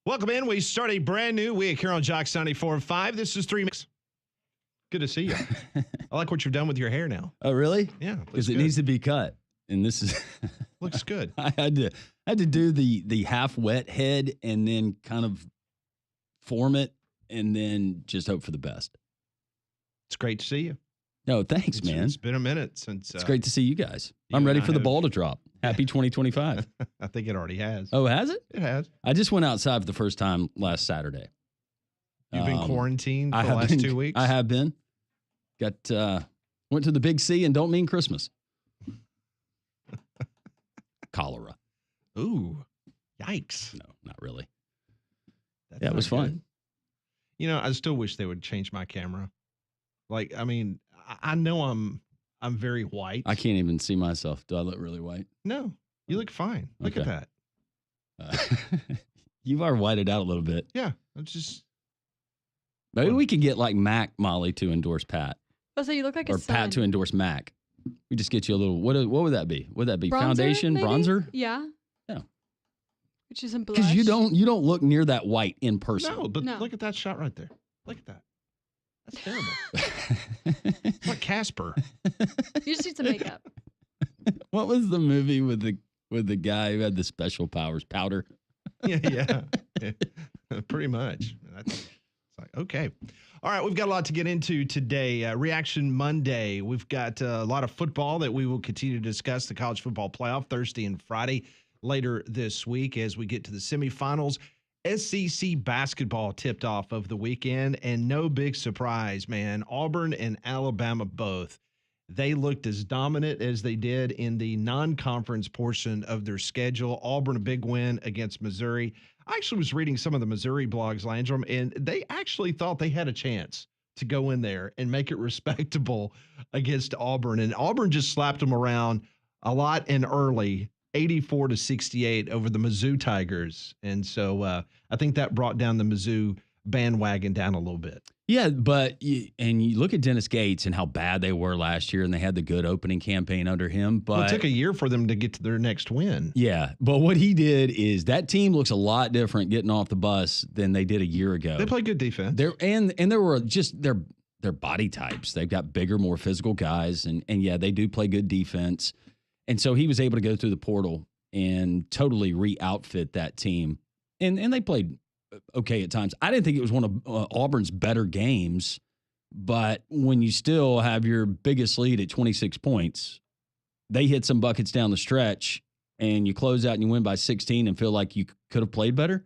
Welcome in. We start a brand new week here on Jocks 94.5. This is 3 Mix. Good to see you. I like what you've done with your hair now. Oh, really? Yeah. Because it needs to be cut. And this is looks good. I had to do the half wet head and then kind of form it and then just hope for the best. It's great to see you. No, thanks, man. It's been a minute since. It's great to see you guys. I'm ready for the ball to drop. Happy 2025. I think it already has. Oh, has it? It has. I just went outside for the first time last Saturday. You've been quarantined for the last 2 weeks? I have been. Went to the Big C and don't mean Christmas. Cholera. Ooh, yikes. No, not really. That's yeah, it was fun. You know, I still wish they would change my camera. Like, I mean, I know I'm very white. I can't even see myself. Do I look really white? No, you look fine. Look at that. You are whited out a little bit. Yeah, it's just. Maybe we could get like Mac Molly to endorse Pat. Oh, so you look like a Or son. Pat to endorse Mac. We just get you a little. What would that be? Would that be Bronzer, foundation, maybe? bronzer? Yeah. Yeah. Which isn't blush. Because you don't look near that white in person. No, but No. look at that shot right there. Look at that. That's terrible. It's like Casper. You just need some makeup. What was the movie with the guy who had the special powers? Powder. Yeah. Pretty much. It's like, okay. All right, we've got a lot to get into today. Reaction Monday. We've got a lot of football that we will continue to discuss, the college football playoff Thursday and Friday later this week as we get to the semifinals. SEC basketball tipped off of the weekend, and no big surprise, man. Auburn and Alabama both. They looked as dominant as they did in the non-conference portion of their schedule. Auburn, a big win against Missouri. I actually was reading some of the Missouri blogs, Landrum, and they actually thought they had a chance to go in there and make it respectable against Auburn. And Auburn just slapped them around a lot and early, 84-68 over the Mizzou Tigers. And so I think that brought down the Mizzou bandwagon down a little bit. Yeah, but you look at Dennis Gates and how bad they were last year, and they had the good opening campaign under him. But it took a year for them to get to their next win. Yeah, but what he did is that team looks a lot different getting off the bus than they did a year ago. They play good defense. There were just their body types. They've got bigger, more physical guys, and yeah, they do play good defense. And so he was able to go through the portal and totally re-outfit that team, and they played okay at times. I didn't think it was one of Auburn's better games, but when you still have your biggest lead at 26 points, they hit some buckets down the stretch, and you close out and you win by 16 and feel like you could have played better.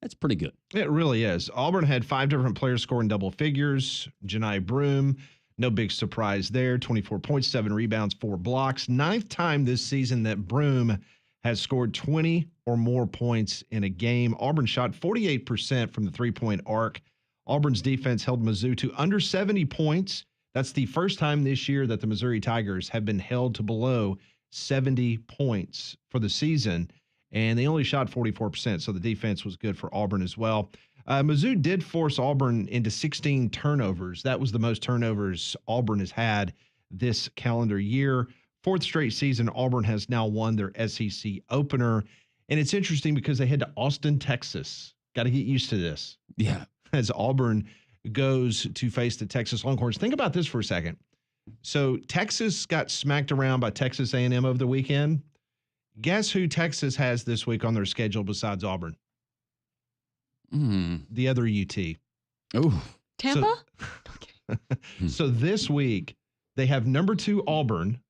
That's pretty good. It really is. Auburn had 5 different players scoring double figures. Janai Broome, no big surprise there. 24 points, 7 rebounds, 4 blocks. 9th time this season that Broome has scored 20 or more points in a game. Auburn shot 48% from the three-point arc. Auburn's defense held Mizzou to under 70 points. That's the first time this year that the Missouri Tigers have been held to below 70 points for the season, and they only shot 44%, so the defense was good for Auburn as well. Mizzou did force Auburn into 16 turnovers. That was the most turnovers Auburn has had this calendar year. 4th straight season, Auburn has now won their SEC opener. And it's interesting because they head to Austin, Texas. Got to get used to this. Yeah. As Auburn goes to face the Texas Longhorns. Think about this for a second. So Texas got smacked around by Texas A&M over the weekend. Guess who Texas has this week on their schedule besides Auburn? The other UT. Oh. Tampa? So this week, they have number 2 Auburn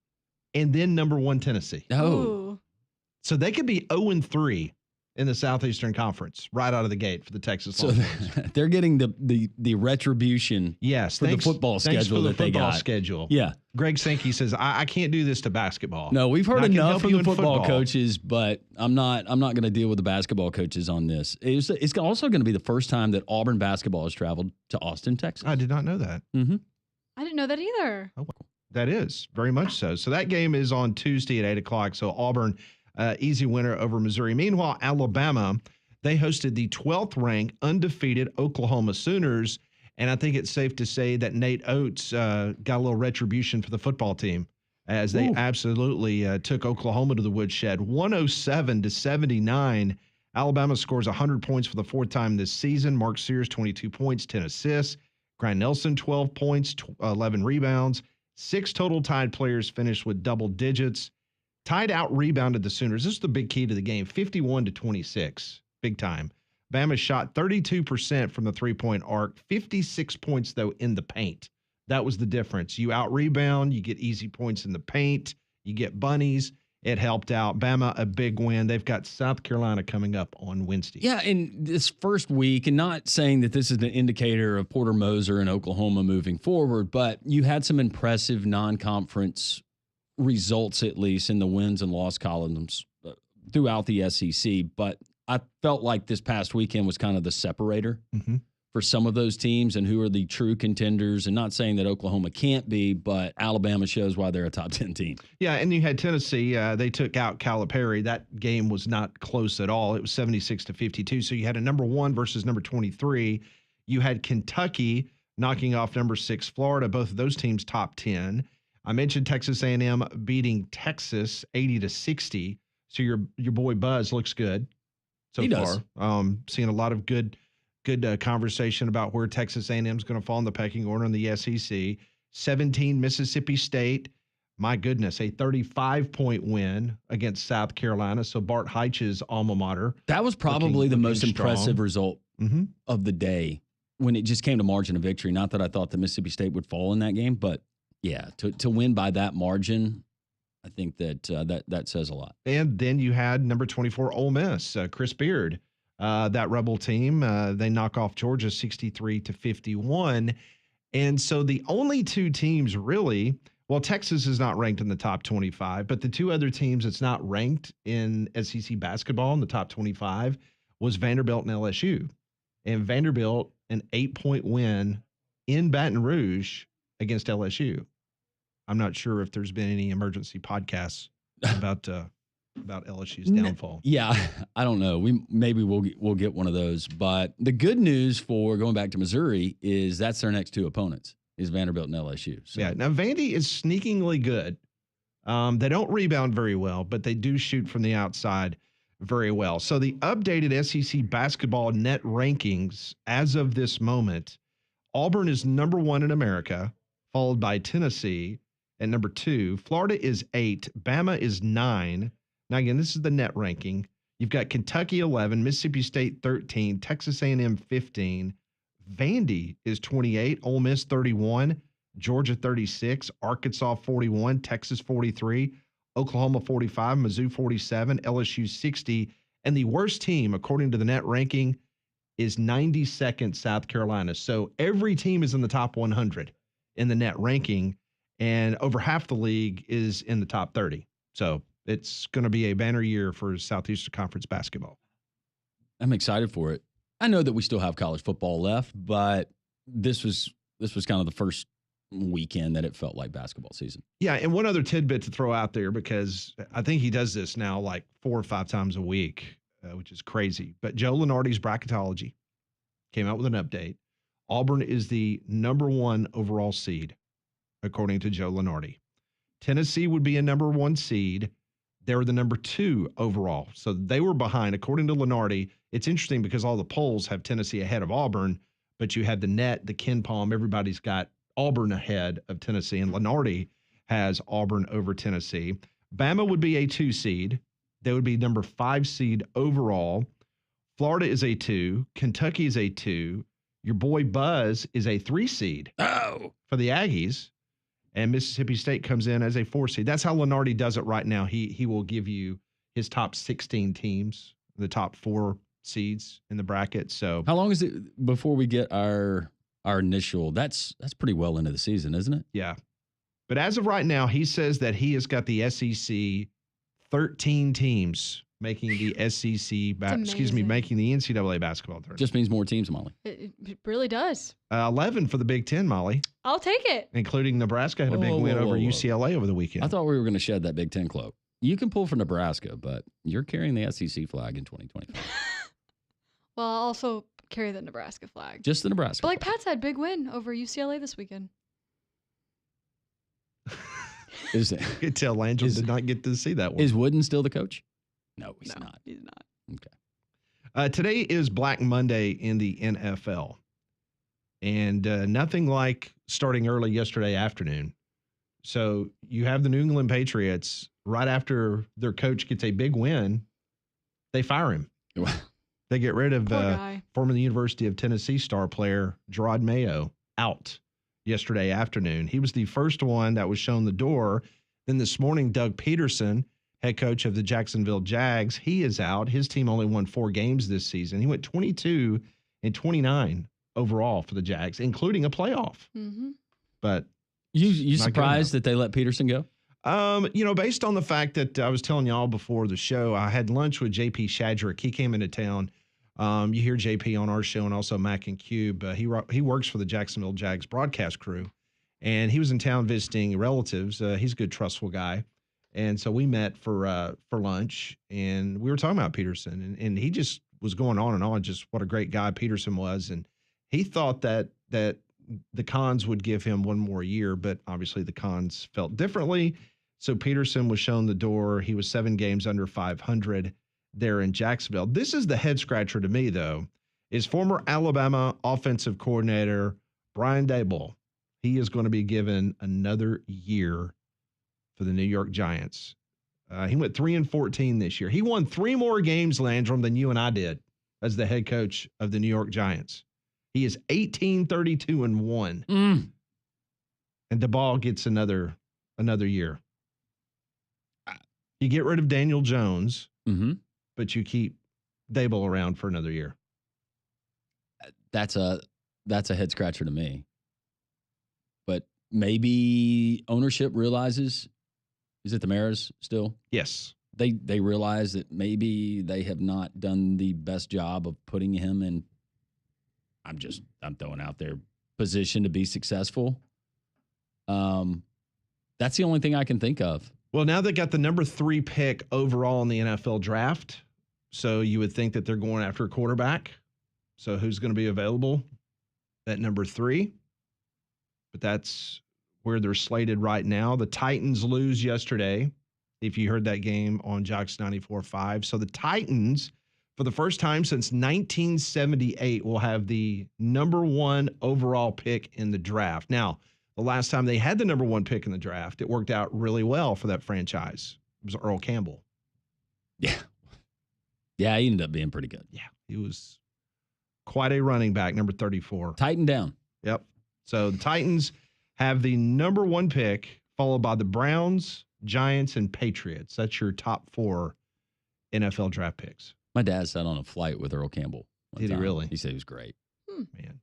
and then number 1 Tennessee. Oh. So they could be 0-3 in the Southeastern Conference right out of the gate for the Texas So Longhorns. they're getting the retribution Yes, for the football schedule that they got. Schedule. Yeah. Greg Sankey says, I can't do this to basketball. No, we've heard I can enough help from you the in football coaches, but I'm not going to deal with the basketball coaches on this. It's also going to be the first time that Auburn basketball has traveled to Austin, Texas. I did not know that. Mm-hmm. I didn't know that either. Oh, that is very much so. So that game is on Tuesday at 8 o'clock. So Auburn, easy winner over Missouri. Meanwhile, Alabama, they hosted the 12th ranked undefeated Oklahoma Sooners. And I think it's safe to say that Nate Oates got a little retribution for the football team as they absolutely took Oklahoma to the woodshed. 107-79 Alabama scores 100 points for the fourth time this season. Mark Sears, 22 points, 10 assists. Grant Nelson, 12 points, 11 rebounds. 6 total Tide players finished with double digits. Tide out-rebounded the Sooners. This is the big key to the game, 51-26, big time. Bama shot 32% from the three-point arc, 56 points, though, in the paint. That was the difference. You out-rebound, you get easy points in the paint, you get bunnies. It helped out. Bama, a big win. They've got South Carolina coming up on Wednesday. Yeah, and this first week, and not saying that this is an indicator of Porter Moser and Oklahoma moving forward, but you had some impressive non-conference results, at least in the wins and loss columns throughout the SEC. But I felt like this past weekend was kind of the separator for some of those teams and who are the true contenders. And not saying that Oklahoma can't be, but Alabama shows why they're a top 10 team. Yeah, and you had Tennessee. They took out Calipari. That game was not close at all. It was 76-52. So you had a number 1 versus number 23. You had Kentucky knocking off number 6 Florida. Both of those teams top 10. I mentioned Texas A&M beating Texas 80-60. So your boy Buzz looks good so He far. does. Seeing a lot of good conversation about where Texas A&M is going to fall in the pecking order in the SEC. 17 Mississippi State. My goodness, a 35-point win against South Carolina. So Bart Heich's alma mater. That was probably the most strong. impressive result of the day when it just came to margin of victory. Not that I thought the Mississippi State would fall in that game, but yeah, to win by that margin, I think that says a lot. And then you had number 24 Ole Miss, Chris Beard. That Rebel team, they knock off Georgia 63-51. And so the only two teams really, well, Texas is not ranked in the top 25, but the two other teams that's not ranked in SEC basketball in the top 25 was Vanderbilt and LSU. And Vanderbilt, an 8-point win in Baton Rouge against LSU. I'm not sure if there's been any emergency podcasts about LSU's downfall. Yeah, I don't know. We'll get one of those. But the good news for going back to Missouri is that's their next two opponents is Vanderbilt and LSU. So. Yeah. Now Vandy is sneakingly good. They don't rebound very well, but they do shoot from the outside very well. So the updated SEC basketball net rankings as of this moment, Auburn is number 1 in America, followed by Tennessee at number 2. Florida is 8. Bama is 9. Now, again, this is the net ranking. You've got Kentucky 11, Mississippi State 13, Texas A&M 15. Vandy is 28, Ole Miss 31, Georgia 36, Arkansas 41, Texas 43, Oklahoma 45, Mizzou 47, LSU 60. And the worst team, according to the net ranking, is 92nd South Carolina. So every team is in the top 100 in the net ranking, and over half the league is in the top 30. So it's going to be a banner year for Southeastern Conference basketball. I'm excited for it. I know that we still have college football left, but this was kind of the first weekend that it felt like basketball season. Yeah, and one other tidbit to throw out there, because I think he does this now like 4 or 5 times a week, which is crazy. But Joe Lunardi's bracketology came out with an update. Auburn is the number 1 overall seed, according to Joe Lunardi. Tennessee would be a number 1 seed. They were the number 2 overall. So they were behind. According to Lunardi, it's interesting because all the polls have Tennessee ahead of Auburn, but you had the net, the Ken Palm, everybody's got Auburn ahead of Tennessee, and Lunardi has Auburn over Tennessee. Bama would be a 2 seed. They would be number 5 seed overall. Florida is a 2. Kentucky is a 2. Your boy Buzz is a 3 seed for the Aggies. And Mississippi State comes in as a 4 seed. That's how Lunardi does it right now. He will give you his top 16 teams, the top 4 seeds in the bracket. So how long is it before we get our initial? That's pretty well into the season, isn't it? Yeah. But as of right now, he says that he has got the SEC 13 teams making the making the NCAA basketball tournament. Just means more teams, Molly. It really does. 11 for the Big Ten, Molly, I'll take it. including Nebraska had a big win over UCLA over the weekend. I thought we were going to shed that Big Ten cloak. You can pull for Nebraska, but you're carrying the SEC flag in 2025. Well, I'll also carry the Nebraska flag. Just the Nebraska. But like flag. Pat's had big win over UCLA this weekend. Is You could tell Langell did not get to see that one. Is Wooden still the coach? No, he's not. He's not. Okay. Today is Black Monday in the NFL. And nothing like starting early yesterday afternoon. So you have the New England Patriots right after their coach gets a big win, they fire him. They get rid of former University of Tennessee star player Gerard Mayo out yesterday afternoon. He was the first one that was shown the door. Then this morning, Doug Peterson, head coach of the Jacksonville Jags, he is out. His team only won 4 games this season. He went 22-29 overall for the Jags, including a playoff. Mm-hmm. But you surprised that they let Peterson go? Based on the fact that I was telling y'all before the show, I had lunch with JP Shadrick. He came into town. You hear JP on our show and also Mac and Cube. He works for the Jacksonville Jags broadcast crew, and he was in town visiting relatives. He's a good, trustful guy. And so we met for lunch, and we were talking about Peterson, and he just was going on and on, just what a great guy Peterson was. And he thought that the Cons would give him one more year, but obviously the Cons felt differently. So Peterson was shown the door. He was 7 games under 500 there in Jacksonville. This is the head scratcher to me, though, is former Alabama offensive coordinator Brian Daboll. He is going to be given another year for the New York Giants. He went 3-14 this year. He won 3 more games, Landrum, than you and I did as the head coach of the New York Giants. He is 18-32-1. And Daboll gets another year. You get rid of Daniel Jones, but you keep Daboll around for another year. That's a head scratcher to me. But maybe ownership realizes, is it the Maras still? Yes. They realize that maybe they have not done the best job of putting him in, I'm throwing out there, position to be successful. That's the only thing I can think of. Well, now they got the number 3 pick overall in the NFL draft. So you would think that they're going after a quarterback. So who's going to be available at number 3? But that's where they're slated right now. The Titans lose yesterday, if you heard that game on Jocks 94.5. So the Titans, for the first time since 1978, will have the number 1 overall pick in the draft. Now, the last time they had the number 1 pick in the draft, it worked out really well for that franchise. It was Earl Campbell. Yeah. Yeah, he ended up being pretty good. Yeah, he was quite a running back, number 34. Tighten down. Yep. So the Titans have the number 1 pick, followed by the Browns, Giants, and Patriots. That's your top 4 NFL draft picks. My dad sat on a flight with Earl Campbell. Did he really? He said he was great. Man.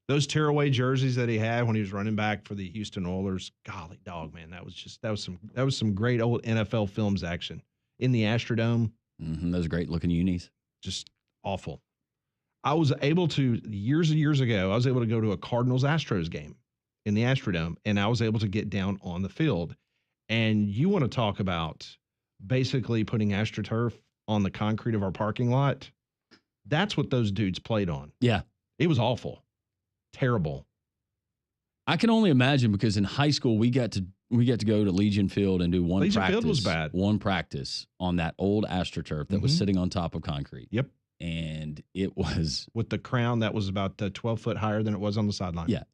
Those tearaway jerseys that he had when he was running back for the Houston Oilers, golly dog, man, that was some great old NFL films action in the Astrodome. Those great looking unis, just awful. I was able to years and years ago. I was able to go to a Cardinals Astros game in the Astrodome, and I was able to get down on the field. And you want to talk about basically putting AstroTurf on the concrete of our parking lot? That's what those dudes played on. Yeah, it was awful. Terrible. I can only imagine because in high school we got to go to Legion Field and do one Legion practice. Field was bad. One practice on that old AstroTurf that was sitting on top of concrete. Yep. And it was with the crown that was about 12 foot higher than it was on the sideline. Yeah.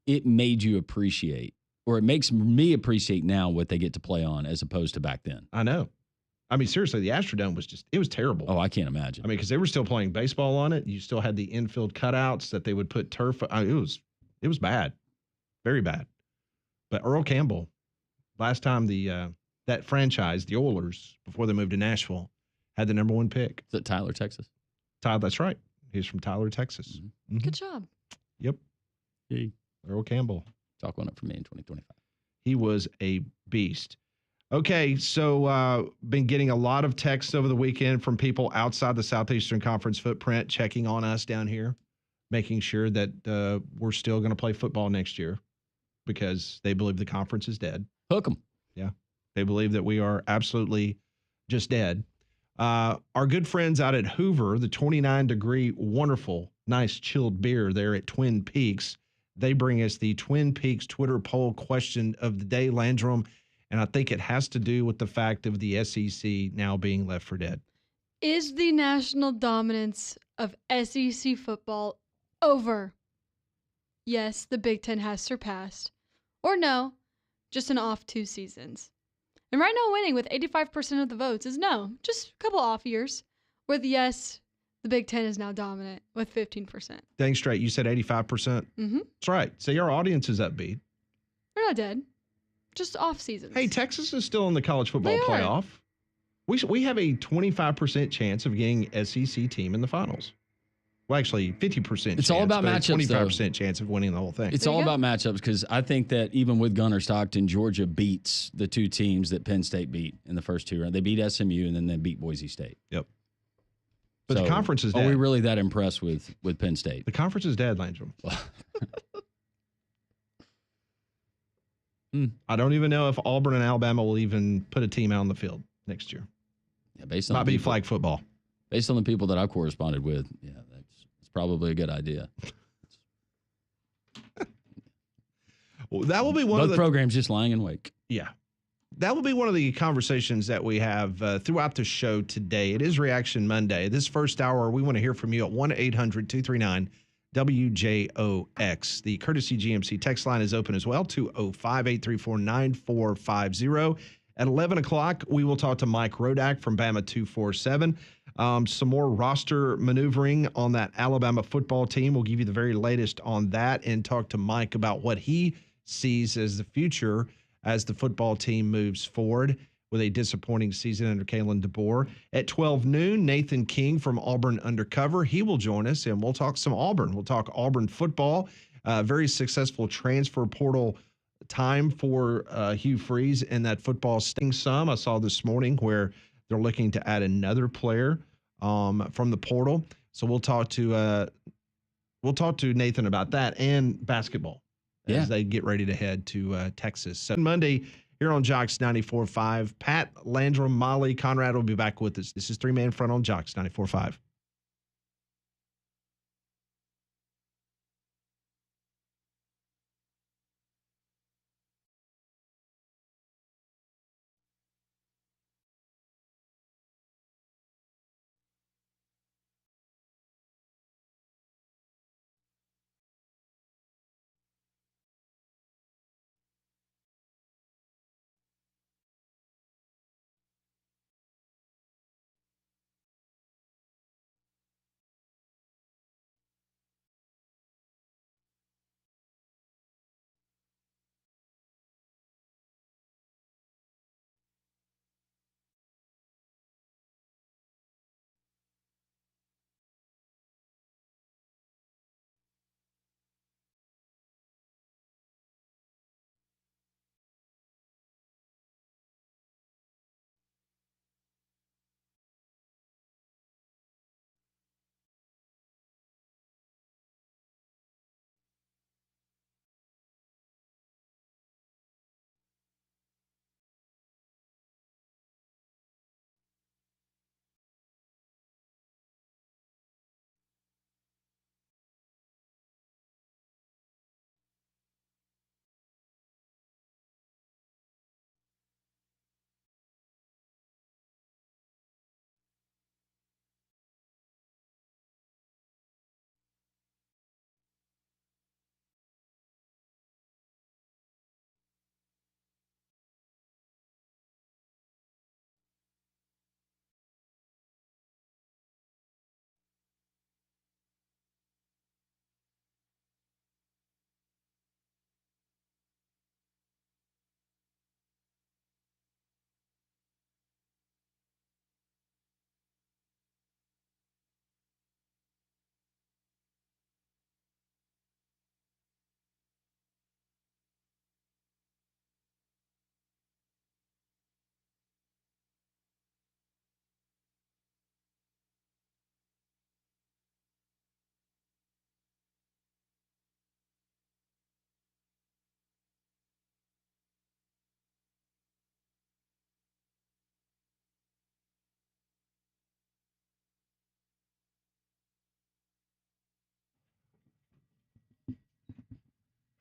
It made you appreciate, or it makes me appreciate now what they get to play on as opposed to back then. I know. I mean, seriously, the Astrodome it was terrible. Oh, I can't imagine. I mean, because they were still playing baseball on it. You still had the infield cutouts that they would put turf. It was bad, very bad. But Earl Campbell, last time that franchise, the Oilers, before they moved to Nashville, had the number 1 pick. Is it Tyler, Texas? Tyler, that's right. He's from Tyler, Texas. Good job. Yep. Hey. Earl Campbell. Chalk one up for me in 2025. He was a beast. Okay, so been getting a lot of texts over the weekend from people outside the Southeastern Conference footprint checking on us down here, making sure that we're still going to play football next year because they believe the conference is dead. Hook them. Yeah, they believe that we are absolutely just dead. Our good friends out at Hoover, the 29-degree, wonderful, nice chilled beer there at Twin Peaks, they bring us the Twin Peaks Twitter poll question of the day, Landrum. And I think it has to do with the fact of the SEC now being left for dead. Is the national dominance of SEC football over? Yes, the Big Ten has surpassed. Or no, just an off 2 seasons. And right now winning with 85% of the votes is no, just a couple off years. With yes, the Big Ten is now dominant with 15%. Dang straight, you said 85%? Mm-hmm. That's right. So our audience is upbeat. They're not dead. Just off seasons. Hey, Texas is still in the college football They are. playoff. We have a 25% chance of getting SEC team in the finals. Well, actually, 50%. It's all about matchups, 25% chance of winning the whole thing. It's all about matchups because I think that even with Gunnar Stockton, Georgia beats the 2 teams that Penn State beat in the first 2 rounds. They beat SMU and then they beat Boise State. Yep. But the conference is dead. Are we really that impressed with Penn State? The conference is dead, Landrum. I don't even know if Auburn and Alabama will even put a team out on the field next year. Yeah, based on might be flag football. Based on the people that I've corresponded with, yeah, it's probably a good idea. Well, that will be one Both of the programs just lying in wake. Yeah. That will be one of the conversations that we have throughout the show today. It is Reaction Monday. This first hour, we want to hear from you at 1-800-239-WJOX. The Courtesy GMC text line is open as well, 205-834-9450. At 11 o'clock, we will talk to Mike Rodak from Bama 247. Some more roster maneuvering on that Alabama football team. We'll give you the very latest on that and talk to Mike about what he sees as the future as the football team moves forward with a disappointing season under Kalen DeBoer. At 12 noon, Nathan King from Auburn Undercover. He will join us, and we'll talk some Auburn. We'll talk Auburn football. Very successful transfer portal time for Hugh Freeze and that football sting some. I saw this morning where they're looking to add another player from the portal. So we'll talk to Nathan about that and basketball as they get ready to head to Texas. So Monday here on Jocks 94.5, Pat, Landrum, Molly, Conrad will be back with us. This is 3-Man Front on Jocks 94.5.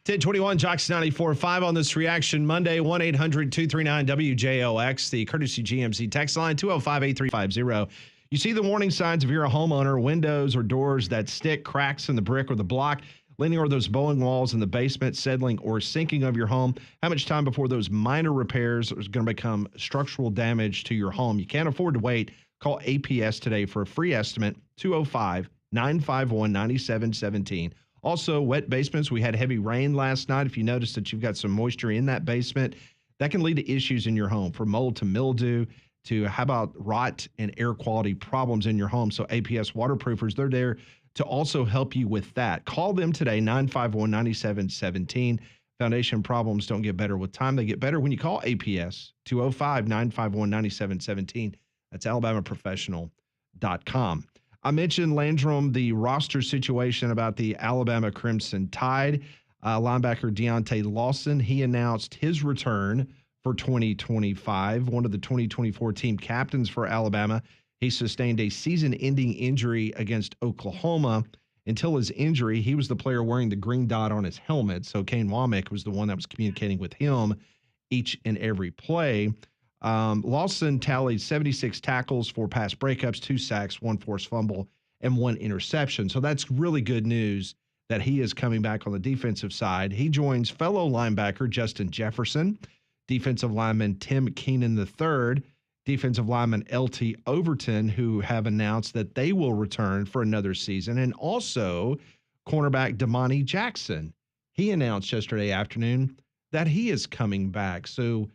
Ten 21 Jocks 94.5 on this Reaction Monday, 1-800-239-WJOX, the Courtesy GMC text line, 205-8350. You see the warning signs if you're a homeowner, windows or doors that stick, cracks in the brick or the block, leaning over those bowling walls in the basement, settling or sinking of your home. How much time before those minor repairs is going to become structural damage to your home? You can't afford to wait. Call APS today for a free estimate, 205-951-9717. Also, wet basements. We had heavy rain last night. If you notice that you've got some moisture in that basement, that can lead to issues in your home, from mold to mildew to how about rot and air quality problems in your home. So APS Waterproofers, they're there to also help you with that. Call them today, 951-9717. Foundation problems don't get better with time. They get better when you call APS, 205-951-9717. That's alabamaprofessional.com. I mentioned, Landrum, the roster situation about the Alabama Crimson Tide. Linebacker Deontay Lawson, he announced his return for 2025. One of the 2024 team captains for Alabama. He sustained a season-ending injury against Oklahoma. Until his injury, he was the player wearing the green dot on his helmet. So Kane Womack was the one that was communicating with him each and every play. Lawson tallied 76 tackles, 4 pass breakups, 2 sacks, 1 forced fumble, and 1 interception. So that's really good news that he is coming back on the defensive side. He joins fellow linebacker Justin Jefferson, defensive lineman Tim Keenan III, defensive lineman LT Overton, who have announced that they will return for another season, and also cornerback Damani Jackson. He announced yesterday afternoon that he is coming back. So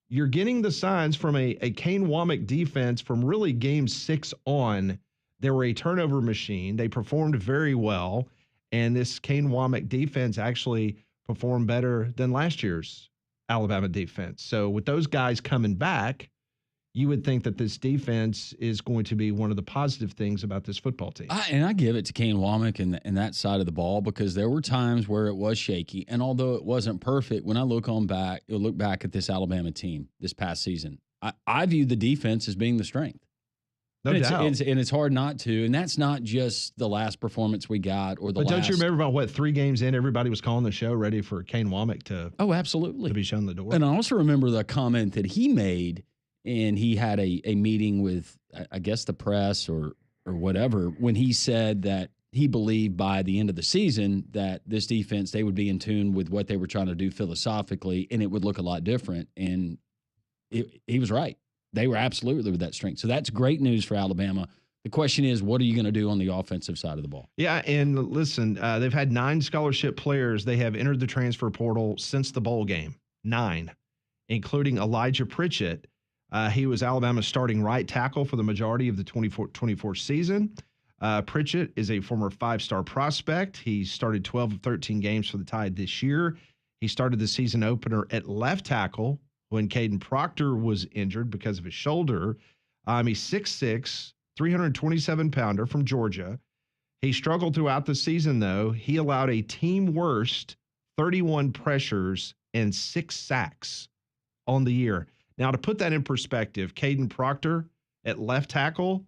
you're getting the signs from a Kane Womack defense from really game 6 on. They were a turnover machine. They performed very well, and this Kane Womack defense actually performed better than last year's Alabama defense. So with those guys coming back, you would think that this defense is going to be one of the positive things about this football team. I give it to Kane Womack and that side of the ball, because there were times where it was shaky. And although it wasn't perfect, when I look back at this Alabama team this past season, I view the defense as being the strength. No doubt. And it's hard not to. And that's not just the last performance we got or the last. But don't you remember about 3 games in, everybody was calling the show ready for Kane Womack to absolutely to be shown the door. And I also remember the comment that he made, and he had a meeting with, I guess, the press or whatever, when he said that he believed by the end of the season that this defense, they would be in tune with what they were trying to do philosophically, and it would look a lot different. And he was right. They were absolutely with that strength. So that's great news for Alabama. The question is, what are you going to do on the offensive side of the ball? Yeah, and listen, they've had 9 scholarship players. They have entered the transfer portal since the bowl game, 9, including Elijah Pritchett. He was Alabama's starting right tackle for the majority of the 24 season. Pritchett is a former 5-star prospect. He started 12 of 13 games for the Tide this year. He started the season opener at left tackle when Caden Proctor was injured because of his shoulder. He's 6'6", 327-pounder from Georgia. He struggled throughout the season, though. He allowed a team worst 31 pressures and 6 sacks on the year. Now, to put that in perspective, Caden Proctor at left tackle,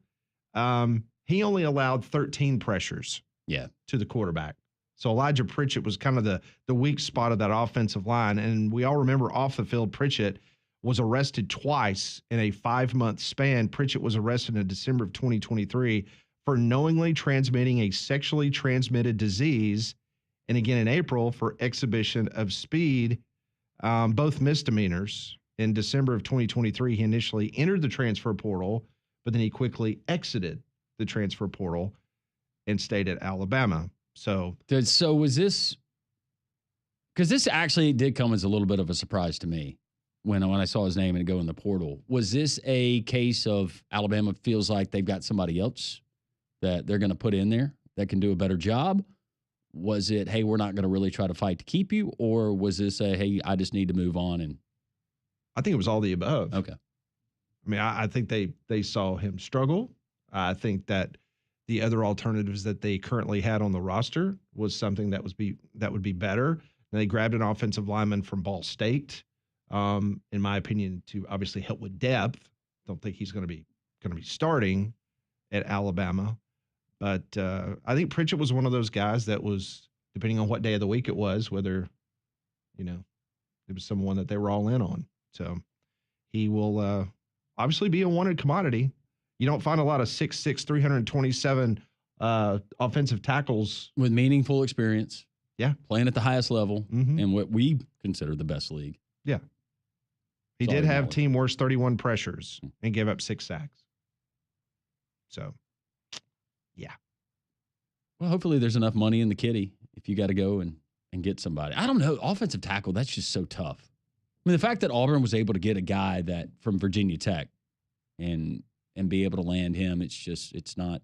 he only allowed 13 pressures to the quarterback. So Elijah Pritchett was kind of the weak spot of that offensive line. And we all remember off the field, Pritchett was arrested twice in a 5-month span. Pritchett was arrested in December of 2023 for knowingly transmitting a sexually transmitted disease, and again in April for exhibition of speed, both misdemeanors. In December of 2023, he initially entered the transfer portal, but then he quickly exited the transfer portal and stayed at Alabama. So was this, because this actually did come as a little bit of a surprise to me when I saw his name and go in the portal. Was this a case of Alabama feels like they've got somebody else that they're going to put in there that can do a better job? Was it, hey, we're not going to really try to fight to keep you? Or was this a, hey, I just need to move on? And I think it was all the above. Okay. I mean, I think they saw him struggle. I think that the other alternatives that they currently had on the roster was something that would be better. And they grabbed an offensive lineman from Ball State, in my opinion, to obviously help with depth. Don't think he's going to be starting at Alabama, but I think Pritchett was one of those guys that was, depending on what day of the week it was, whether it was someone that they were all in on. So he will obviously be a wanted commodity. You don't find a lot of 6'6", 327 offensive tackles. With meaningful experience. Yeah. Playing at the highest level Mhm. in what we consider the best league. Yeah. He That's all did I have acknowledge. team worst 31 pressures and gave up 6 sacks. So, yeah. Well, hopefully there's enough money in the kitty if you got to go and get somebody. I don't know. Offensive tackle, that's just so tough. I mean, the fact that Auburn was able to get a guy that from Virginia Tech and be able to land him, it's not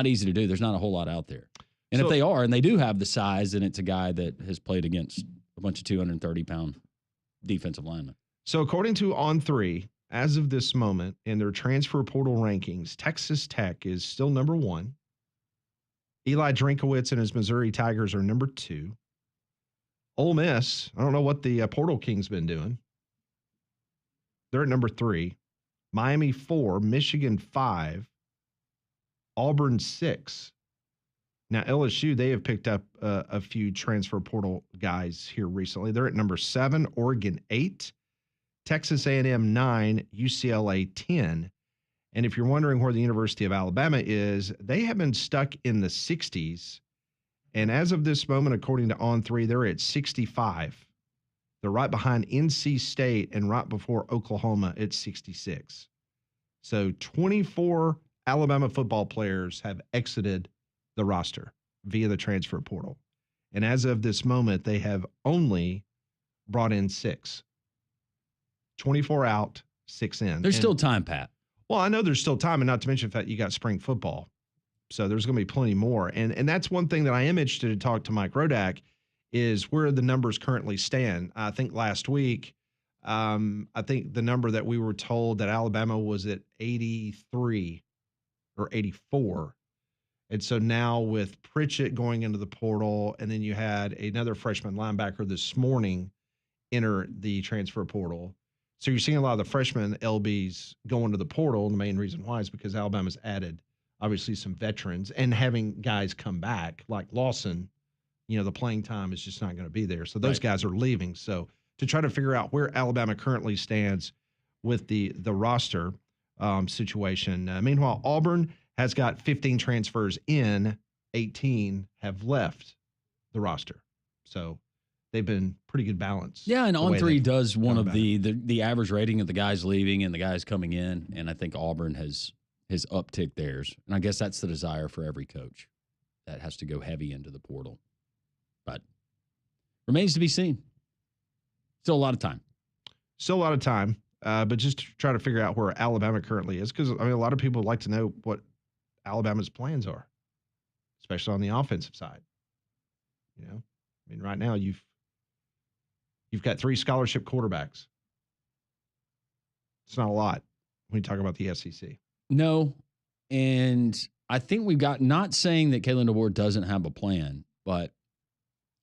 easy to do. There's not a whole lot out there. And if they are, and they do have the size, and it's a guy that has played against a bunch of 230-pound defensive linemen. So according to On3, as of this moment in their transfer portal rankings, Texas Tech is still number 1. Eli Drinkowitz and his Missouri Tigers are number 2. Ole Miss, I don't know what the Portal King's been doing. They're at number 3. Miami 4, Michigan 5, Auburn 6. Now LSU, they have picked up a few transfer portal guys here recently. They're at number 7, Oregon 8, Texas A&M 9, UCLA 10. And if you're wondering where the University of Alabama is, they have been stuck in the 60s. And as of this moment, according to On3, they're at 65. They're right behind NC State and right before Oklahoma at 66. So 24 Alabama football players have exited the roster via the transfer portal. And as of this moment, they have only brought in 6. 24 out, 6 in. There's still time, Pat. Well, I know there's still time, and not to mention the fact you got spring football. So there's going to be plenty more. And that's one thing that I am interested to talk to Mike Rodak is where the numbers currently stand. I think last week, I think the number that we were told that Alabama was at 83 or 84. And so now with Pritchett going into the portal, and then you had another freshman linebacker this morning enter the transfer portal. So you're seeing a lot of the freshman LBs go into the portal. And the main reason why is because Alabama's added obviously some veterans and having guys come back like Lawson, the playing time is just not going to be there. So those guys are leaving. So to try to figure out where Alabama currently stands with the roster situation. Meanwhile, Auburn has got 15 transfers in, 18 have left the roster. So they've been pretty good balance. Yeah, and On3 does one of the average rating of the guys leaving and the guys coming in, and I think Auburn has upticked theirs. And I guess that's the desire for every coach that has to go heavy into the portal. But remains to be seen. Still a lot of time. Still a lot of time, but just to try to figure out where Alabama currently is, because, a lot of people would like to know what Alabama's plans are, especially on the offensive side. Right now you've got 3 scholarship quarterbacks. It's not a lot when you talk about the SEC. No, and I think we've got, not saying that Kalen DeBoer doesn't have a plan, but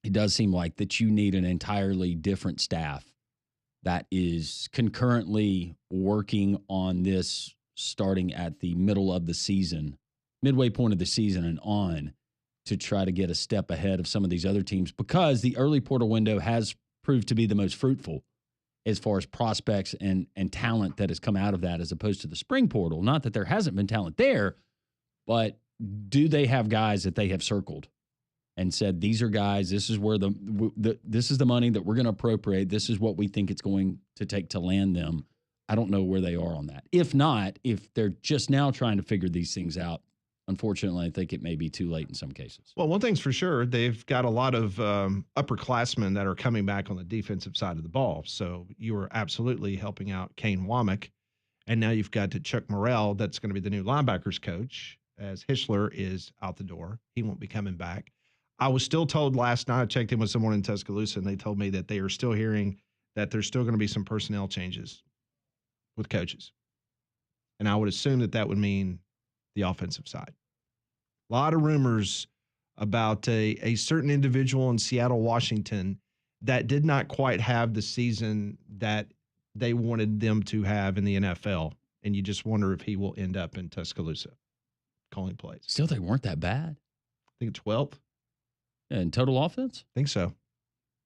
it does seem like that you need an entirely different staff that is concurrently working on this starting at the middle of the season, midway point of the season and on, to try to get a step ahead of some of these other teams, because the early portal window has proved to be the most fruitful as far as prospects and talent that has come out of that, as opposed to the spring portal. Not that there hasn't been talent there, but do they have guys that they have circled and said, these are guys, this is where this is the money that we're going to appropriate. This is what we think it's going to take to land them. I don't know where they are on that. If not, if they're just now trying to figure these things out, unfortunately, I think it may be too late in some cases. Well, one thing's for sure, they've got a lot of upperclassmen that are coming back on the defensive side of the ball. So you are absolutely helping out Kane Womack. And now you've got Chuck Morrell, that's going to be the new linebackers coach, as Hischler is out the door. He won't be coming back. I was still told last night, I checked in with someone in Tuscaloosa, and they told me that they are still hearing that there's still going to be some personnel changes with coaches. And I would assume that would mean the offensive side. A lot of rumors about a certain individual in Seattle, Washington, that did not quite have the season that they wanted them to have in the NFL. And you just wonder if he will end up in Tuscaloosa calling plays. Still, they weren't that bad. I think 12th. In total offense? I think so.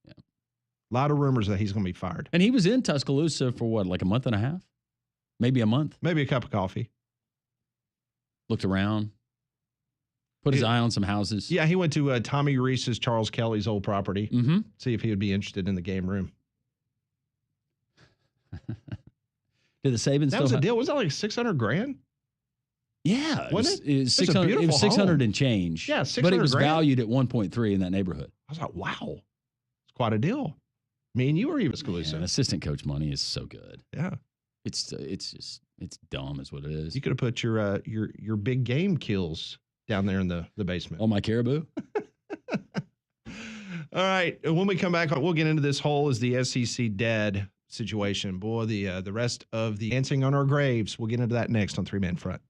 Yeah. A lot of rumors that he's going to be fired. And he was in Tuscaloosa for what, like a month and a half? Maybe a month? Maybe a cup of coffee. Looked around. Put his eye on some houses. Yeah, he went to Tommy Reese's, Charles Kelly's old property. Mm-hmm. See if he would be interested in the game room. Did the Sabins That was a deal. Was that like $600,000? Yeah. Wasn't it? It was 600, it was 600 and change. Yeah, But it was $600,000. valued at 1.3 in that neighborhood. I was like, wow, it's quite a deal. Me and you were even exclusive. Man, assistant coach money is so good. Yeah, It's dumb is what it is. you could have put your big game kills down there in the basement. On my caribou? All right. When we come back, we'll get into this whole is the SEC dead situation. Boy, the rest of the dancing on our graves. We'll get into that next on 3-Man Front.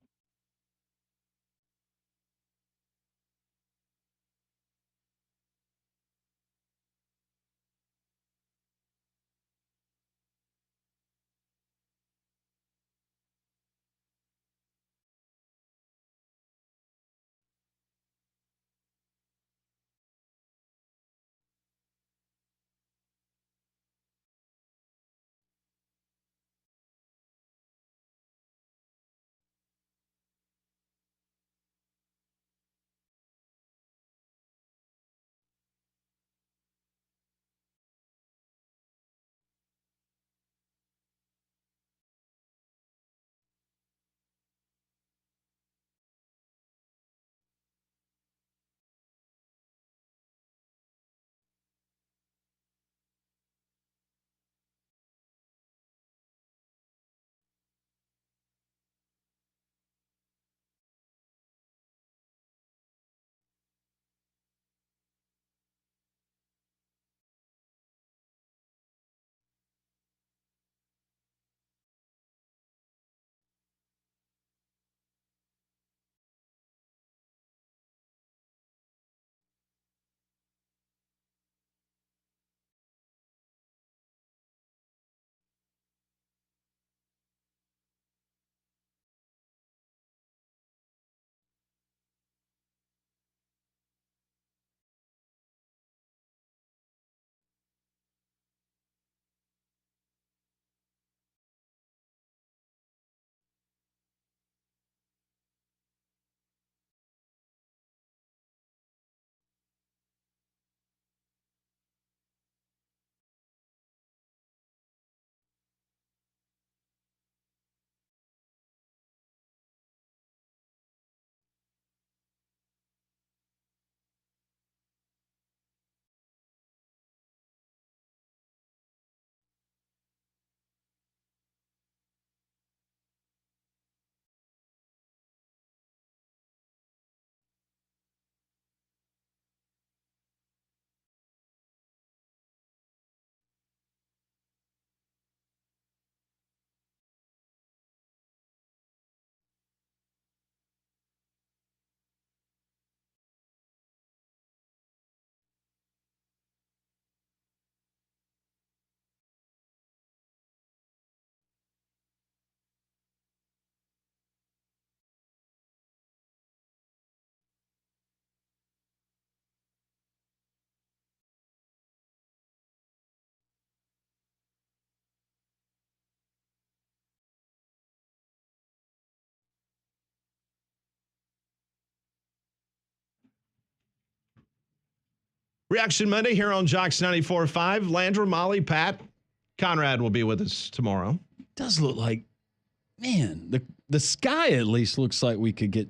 Reaction Monday here on Jocks 94.5. Landra, Molly, Pat, Conrad will be with us tomorrow. Does look like, man, the sky at least looks like we could get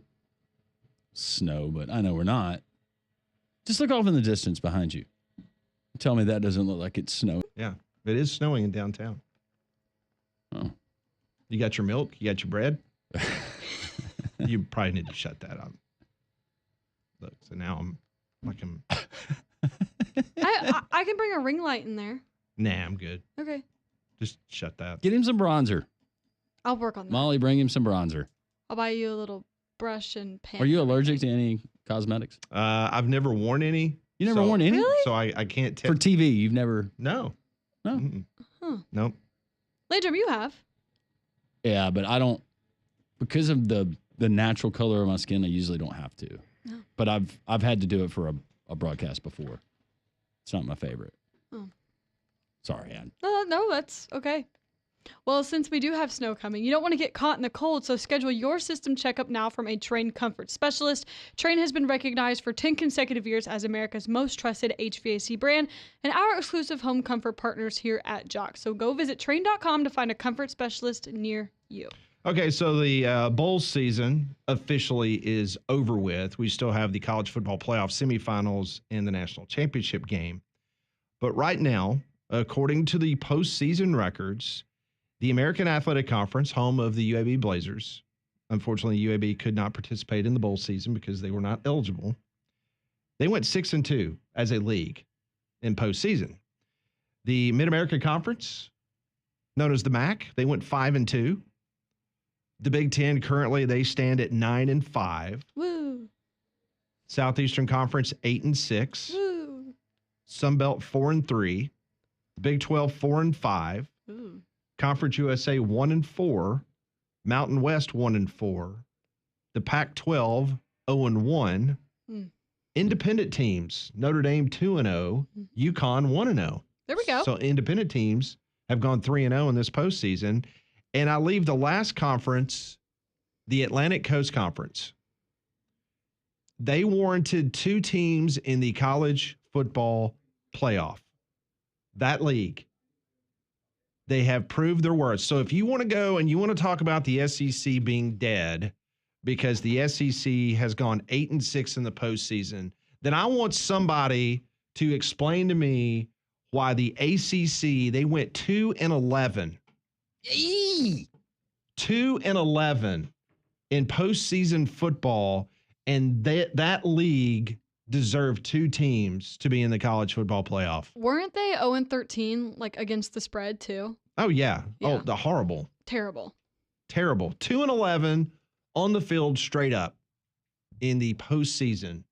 snow, but I know we're not. Just look off in the distance behind you. Tell me that doesn't look like it's snowing. Yeah, it is snowing in downtown. Oh. You got your milk? You got your bread? You probably need to shut that up. Look, so now I'm. I can bring a ring light in there. Nah, I'm good. Okay. Just shut that. Get him some bronzer. I'll work on that. Molly, bring him some bronzer. I'll buy you a little brush and pan. Are you allergic to any cosmetics? I've never worn any. You never worn any? Really? So I can't tell. For TV, you've never. No. No. Mm-mm. Huh. Nope. Landrum, you have. Yeah, but I don't, because of the natural color of my skin, I usually don't have to. No. But I've had to do it for a broadcast before. It's not my favorite. Oh. Sorry, Ann. No, that's okay. Well, since we do have snow coming, you don't want to get caught in the cold, so schedule your system checkup now from a trained comfort specialist. Train has been recognized for 10 consecutive years as America's most trusted HVAC brand and our exclusive home comfort partners here at Jock. So go visit train.com to find a comfort specialist near you. Okay, so the bowl season officially is over with. We still have the college football playoff semifinals and the national championship game. But right now, according to the postseason records, the American Athletic Conference, home of the UAB Blazers, unfortunately, UAB could not participate in the bowl season because they were not eligible. They went 6-2 as a league in postseason. The Mid-America Conference, known as the MAC, they went 5-2. The Big Ten, currently, they stand at 9-5. Woo. Southeastern Conference, 8-6. Woo. Sun Belt, 4-3. Big 12, 4-5. Ooh. Conference USA, 1-4. Mountain West, 1-4. The Pac-12, 0-1. Independent teams, Notre Dame, 2-0. UConn, 1-0. There we go. So independent teams have gone 3-0 in this postseason. And I leave the last conference, the Atlantic Coast Conference. They warranted 2 teams in the college football playoff. That league. They have proved their worth. So if you want to go and you want to talk about the SEC being dead because the SEC has gone 8-6 in the postseason, then I want somebody to explain to me why the ACC, they went 2-11. 2-11 in postseason football, and that league deserved 2 teams to be in the college football playoff. Weren't they 0-13, like against the spread too? Oh, yeah. Yeah. Oh, the horrible. Terrible. 2-11 on the field straight up in the postseason,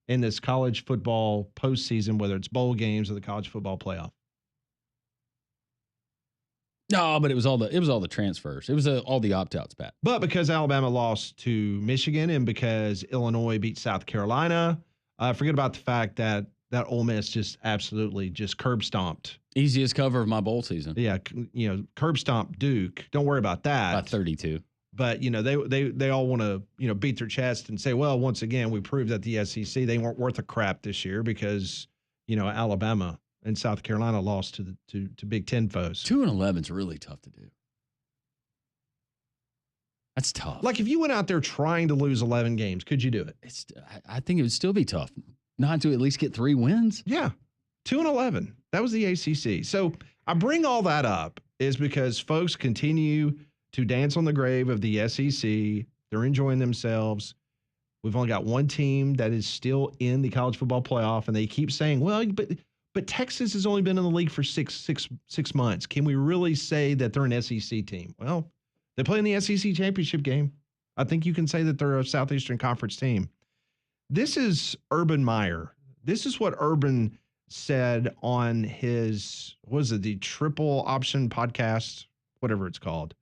in this college football postseason, whether it's bowl games or the college football playoff. No, but it was all the transfers. It was all the opt-outs, Pat. But because Alabama lost to Michigan and because Illinois beat South Carolina, forget about the fact that Ole Miss just absolutely just curb stomped. Easiest cover of my bowl season. Yeah, curb stomped Duke. Don't worry about that. By 32. But they all want to beat their chest and say, well, once again, we proved that the SEC, they weren't worth a crap this year because Alabama and South Carolina lost to Big Ten foes. 2-11 is really tough to do. That's tough. Like if you went out there trying to lose 11 games, could you do it? I think it would still be tough not to at least get 3 wins. Yeah, 2-11. That was the ACC. So I bring all that up is because folks continue to dance on the grave of the SEC. They're enjoying themselves. We've only got one team that is still in the college football playoff, and they keep saying, well, but Texas has only been in the league for six months. Can we really say that they're an SEC team? Well, they play in the SEC championship game. I think you can say that they're a Southeastern Conference team. This is Urban Meyer. This is what Urban said on his, the Triple Option podcast, whatever it's called.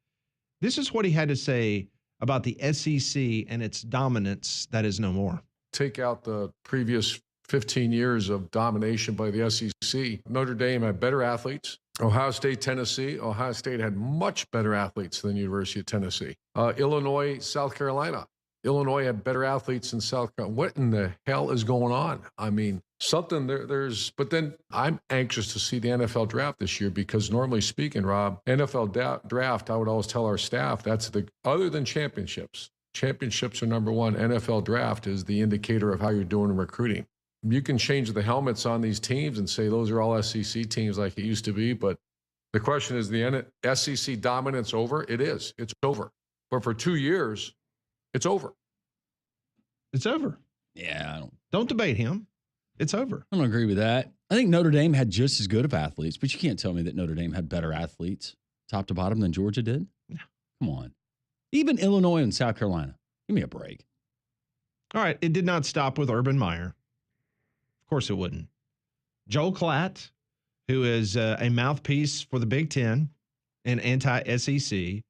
This is what he had to say about the SEC and its dominance that is no more. Take out the previous 15 years of domination by the SEC. Notre Dame had better athletes. Ohio State, Tennessee. Ohio State had much better athletes than University of Tennessee. Illinois, South Carolina. Illinois had better athletes than South Carolina. What in the hell is going on? I mean, something there's, but then I'm anxious to see the NFL draft this year because normally speaking, Rob, NFL draft, I would always tell our staff, other than championships are number one. NFL draft is the indicator of how you're doing in recruiting. You can change the helmets on these teams and say those are all SEC teams like it used to be, but the question is the SEC dominance over? It is. It's over. But for 2 years, it's over. It's over. Yeah, don't debate him. It's over. I don't agree with that. I think Notre Dame had just as good of athletes, but you can't tell me that Notre Dame had better athletes top to bottom than Georgia did. No. Come on. Even Illinois and South Carolina. Give me a break. All right. It did not stop with Urban Meyer. Of course it wouldn't. Joel Klatt, who is a mouthpiece for the Big Ten and anti-SEC.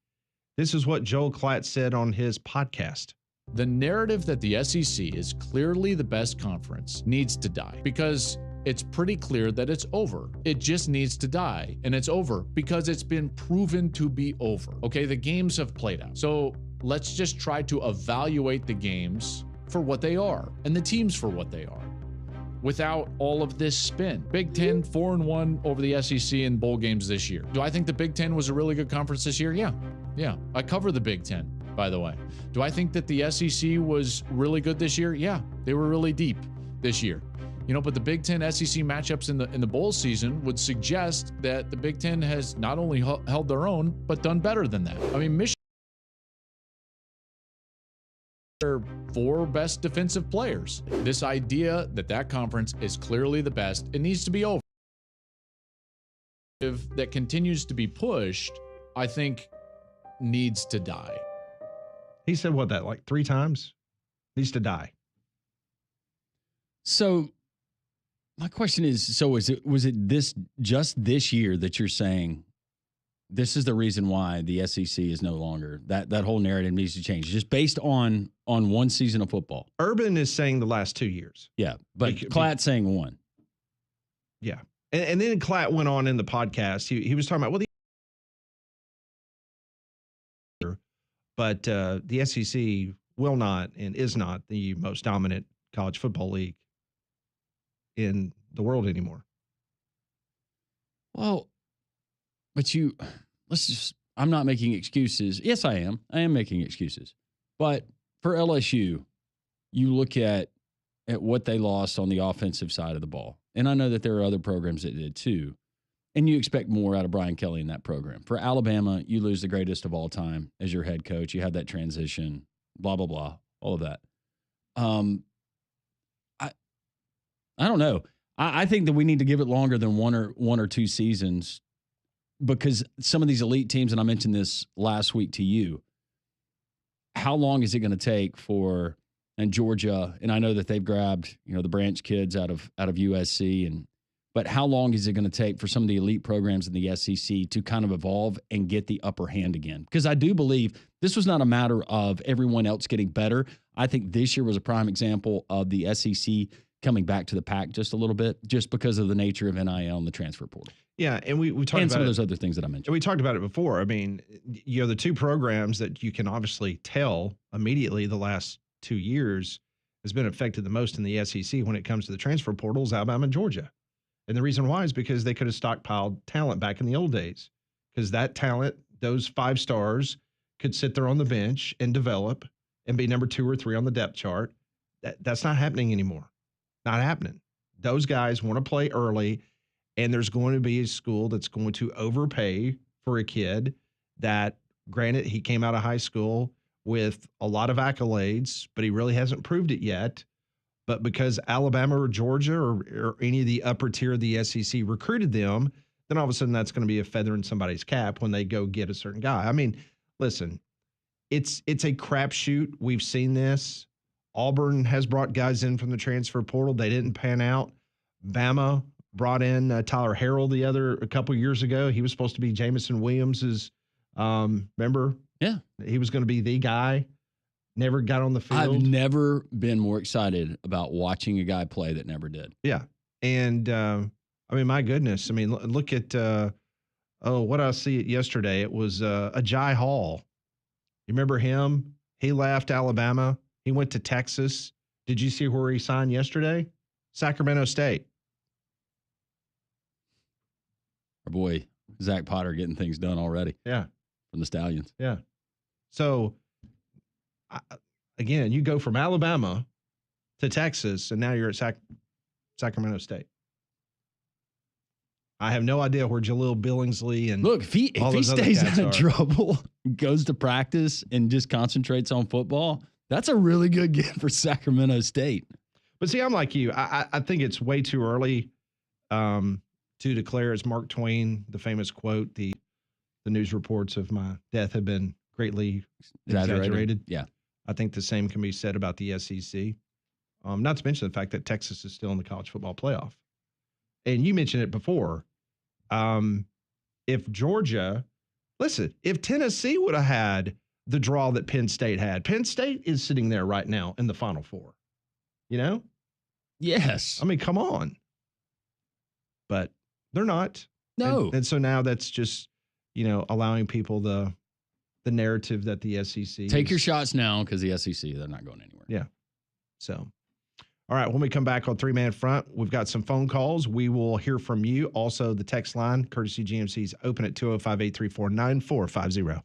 This is what Joel Klatt said on his podcast. The narrative that the SEC is clearly the best conference needs to die because it's pretty clear that it's over. It just needs to die, and it's over because it's been proven to be over. Okay, the games have played out. So let's just try to evaluate the games for what they are and the teams for what they are without all of this spin. Big Ten 4-1 over the SEC in bowl games this year. Do I think the Big Ten was a really good conference this year? Yeah. I cover the Big Ten, by the way. Do I think that the SEC was really good this year? Yeah, they were really deep this year. But the Big Ten SEC matchups in the bowl season would suggest that the Big Ten has not only held their own, but done better than that. I mean, Michigan, their 4 best defensive players. This idea that conference is clearly the best, it needs to be over. If that continues to be pushed, I think needs to die. He said what, that like 3 times? Needs to die. So my question is, was it just this year that you're saying this is the reason why the SEC is no longer, that whole narrative needs to change, just based on one season of football? Urban is saying the last 2 years. Yeah, but Klatt's saying 1. Yeah. And then Klatt went on in the podcast. He was talking about, but the SEC will not and is not the most dominant college football league in the world anymore. Well, but I'm not making excuses. Yes, I am. I am making excuses. But for LSU, you look at what they lost on the offensive side of the ball. And I know that there are other programs that did too. And you expect more out of Brian Kelly in that program. For Alabama, you lose the greatest of all time as your head coach. You have that transition, blah, blah, blah, all of that. I don't know. I think that we need to give it longer than one or 2 seasons, because some of these elite teams, and I mentioned this last week to you, how long is it going to take for, and Georgia, and I know that they've grabbed, the Branch kids out of USC, but how long is it going to take for some of the elite programs in the SEC to kind of evolve and get the upper hand again? Because I do believe this was not a matter of everyone else getting better. I think this year was a prime example of the SEC coming back to the pack just a little bit, just because of the nature of NIL and the transfer portal. Yeah, and we talked and about some of those other things that I mentioned. We talked about it before. I mean, the 2 programs that you can obviously tell immediately the last 2 years has been affected the most in the SEC when it comes to the transfer portals, Alabama and Georgia. And the reason why is because they could have stockpiled talent back in the old days, because that talent, those 5 stars, could sit there on the bench and develop and be number 2 or 3 on the depth chart. That's not happening anymore. Not happening. Those guys want to play early, and there's going to be a school that's going to overpay for a kid that, granted, he came out of high school with a lot of accolades, but he really hasn't proved it yet. But because Alabama or Georgia or any of the upper tier of the SEC recruited them, then all of a sudden that's going to be a feather in somebody's cap when they go get a certain guy. I mean, listen, it's a crapshoot. We've seen this. Auburn has brought guys in from the transfer portal. They didn't pan out. Bama brought in Tyler Harrell a couple years ago. He was supposed to be Jamison Williams's, remember? Yeah. He was going to be the guy. Never got on the field. I've never been more excited about watching a guy play that never did. Yeah. And, I mean, my goodness. I mean, look at, what I see yesterday. It was Ajay Hall. You remember him? He left Alabama. He went to Texas. Did you see where he signed yesterday? Sacramento State. Our boy, Zach Potter, getting things done already. Yeah. From the Stallions. Yeah. So, again, you go from Alabama to Texas, and now you're at Sacramento State. I have no idea where Jaleel Billingsley and look, if he stays out of trouble, goes to practice, and just concentrates on football, that's a really good get for Sacramento State. But see, I'm like you. I think it's way too early to declare, as Mark Twain, the famous quote, the news reports of my death have been greatly exaggerated. Yeah. I think the same can be said about the SEC. Not to mention the fact that Texas is still in the college football playoff. And you mentioned it before. If Georgia, listen, if Tennessee would have had the draw that Penn State had, Penn State is sitting there right now in the Final Four. You know? Yes. I mean, come on. but they're not. No. And so now that's just, allowing people the narrative that the SEC Take your shots now because the SEC, they're not going anywhere. Yeah. So, all right. When we come back on Three Man Front, we've got some phone calls. We will hear from you. Also, the text line, courtesy GMC's open at 205-834-9450.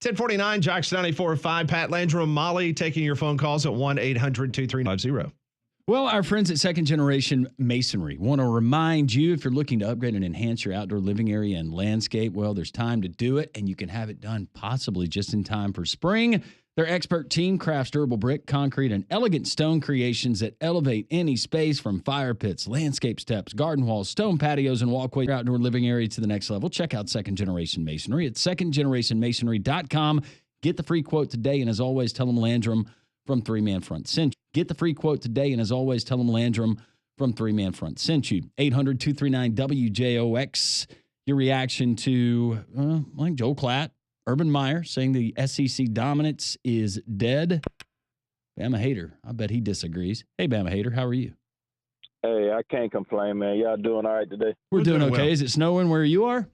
Ten 1049, Jocks 94.5, Pat Landrum, Molly, taking your phone calls at 1-800-2350. Well, our friends at Second Generation Masonry want to remind you, if you're looking to upgrade and enhance your outdoor living area and landscape, well, there's time to do it, and you can have it done possibly just in time for spring. Their expert team crafts durable brick, concrete, and elegant stone creations that elevate any space, from fire pits, landscape steps, garden walls, stone patios, and walkways, outdoor living area to the next level. Check out Second Generation Masonry at secondgenerationmasonry.com. Get the free quote today, and as always, tell them Landrum from Three Man Front sent you. Get the free quote today, and as always, tell them Landrum from Three Man Front sent you. 800-239-WJOX. Your reaction to, like Joel Klatt, Urban Meyer saying the SEC dominance is dead. Bama Hater, I bet he disagrees. Hey, Bama Hater, how are you? Hey, I can't complain, man. Y'all doing all right today? We're doing okay. well. Is it snowing where you are?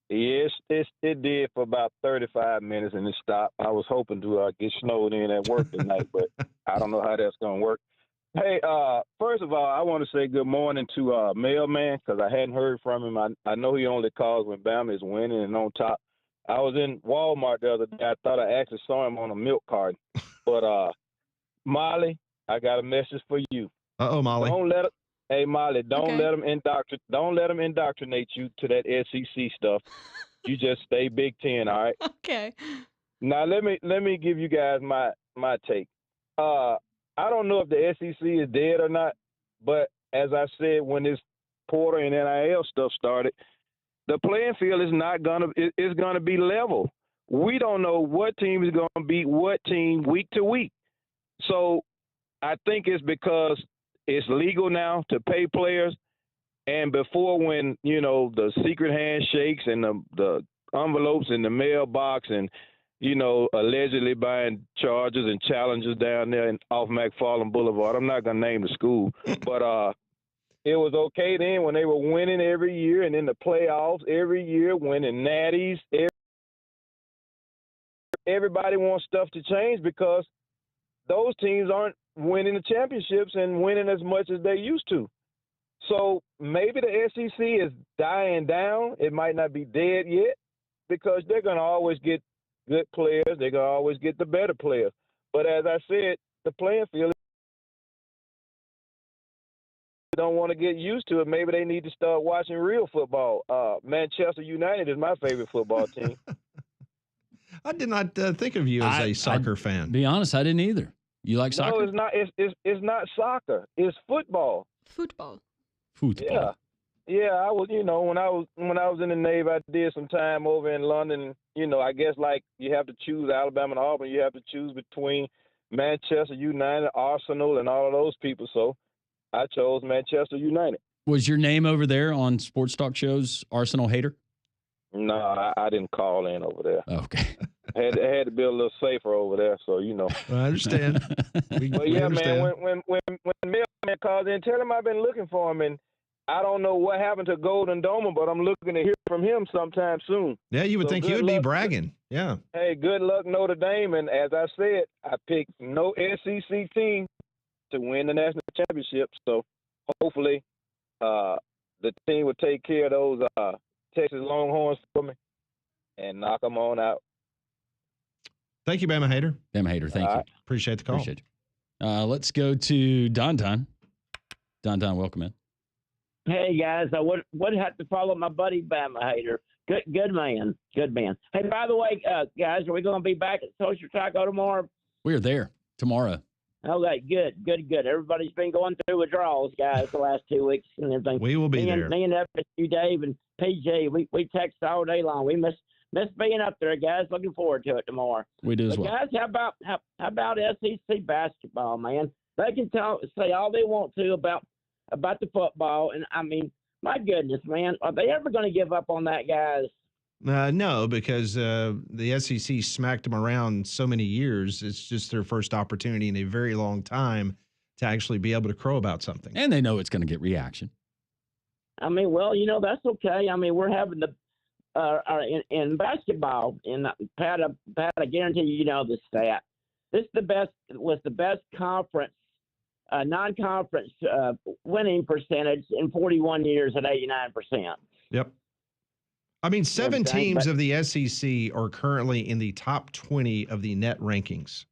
Yes, it did for about 35 minutes and it stopped. I was hoping to get snowed in at work tonight, but I don't know how that's going to work. Hey, first of all, I want to say good morning to Mailman, because I hadn't heard from him. I know he only calls when Bama is winning and on top. I was in Walmart the other day. I thought I actually saw him on a milk carton. But Molly, I got a message for you. Uh-oh, Molly. Hey, Molly, don't Okay. let them indoctrinate you to that SEC stuff. You just stay Big Ten, all right? Okay. Now let me give you guys my take. I don't know if the SEC is dead or not, but as I said when this Porter and NIL stuff started, the playing field is not it's gonna be level. We don't know what team is gonna beat what team week to week. So I think it's because it's legal now to pay players, and before when the secret handshakes and the envelopes in the mailbox and allegedly buying Chargers and Challengers down there off McFarland Boulevard. I'm not gonna name the school, but it was okay then when they were winning every year and in the playoffs every year, winning natties. Everybody wants stuff to change because those teams aren't winning the championships and winning as much as they used to. So maybe the SEC is dying down. It might not be dead yet because they're going to always get good players. They're going to always get the better players. But as I said, the playing field, don't want to get used to it. Maybe they need to start watching real football. Manchester United is my favorite football team. I did not think of you as a soccer fan. Be honest, I didn't either. You like soccer? No, it's not. It's not soccer. It's football. Football. Football. Yeah. I was. When I was in the Navy, I did some time over in London. I guess like you have to choose Alabama and Auburn. You have to choose between Manchester United, Arsenal, and all of those people. So I chose Manchester United. Was your name over there on sports talk shows Arsenal hater? No, I didn't call in over there. Okay. I had to be a little safer over there, so I understand. But yeah, man, when Mailman calls in, tell him I've been looking for him, and I don't know what happened to Golden Dome, but I'm looking to hear from him sometime soon. Yeah, you would think he would be bragging. Yeah. Hey, good luck, Notre Dame, and as I said, I picked no SEC team to win the national championship, so hopefully the team will take care of those Texas Longhorns for me and knock them on out. Thank you, Bama Hater. Bama Hater, thank you. Appreciate the call. Appreciate you. Let's go to Don. Don, welcome in. Hey guys, I would have to follow my buddy Bama Hater. Good man. Hey, by the way, guys, are we going to be back at Social Taco tomorrow? We are there tomorrow. Okay, good. Everybody's been going through withdrawals, guys, the last 2 weeks and everything. We will be there. Me and FSU Dave and PJ, we text all day long. We miss being up there, guys. Looking forward to it tomorrow. We do as well. Guys, how about SEC basketball, man? They can say all they want to about the football, and I mean, my goodness, man, are they ever going to give up on that, guys? No, because the SEC smacked them around so many years. It's just their first opportunity in a very long time to actually be able to crow about something. And they know it's going to get reaction. I mean, well, that's okay. I mean, we're having in basketball, and Pat, I guarantee you know this stat. This was the best conference, non-conference winning percentage in 41 years at 89%. Yep. I mean, 7 teams of the SEC are currently in the top 20 of the net rankings.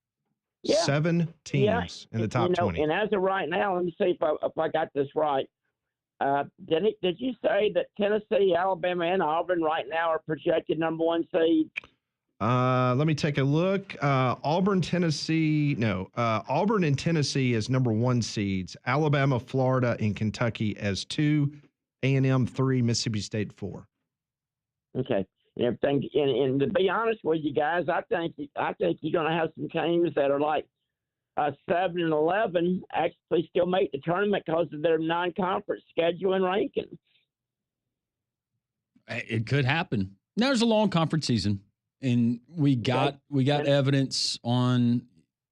Yeah. 7 teams in the top 20. And as of right now, let me see if I got this right. Did you say that Tennessee, Alabama, and Auburn right now are projected number 1 seed? Let me take a look. Auburn and Tennessee as number 1 seeds. Alabama, Florida, and Kentucky as 2. A&M 3. Mississippi State 4. Okay. And everything. And to be honest with you guys, I think you're going to have some teams that are like 7 and 11 actually still make the tournament because of their non-conference schedule and ranking. It could happen. There's a long conference season, and we got evidence on.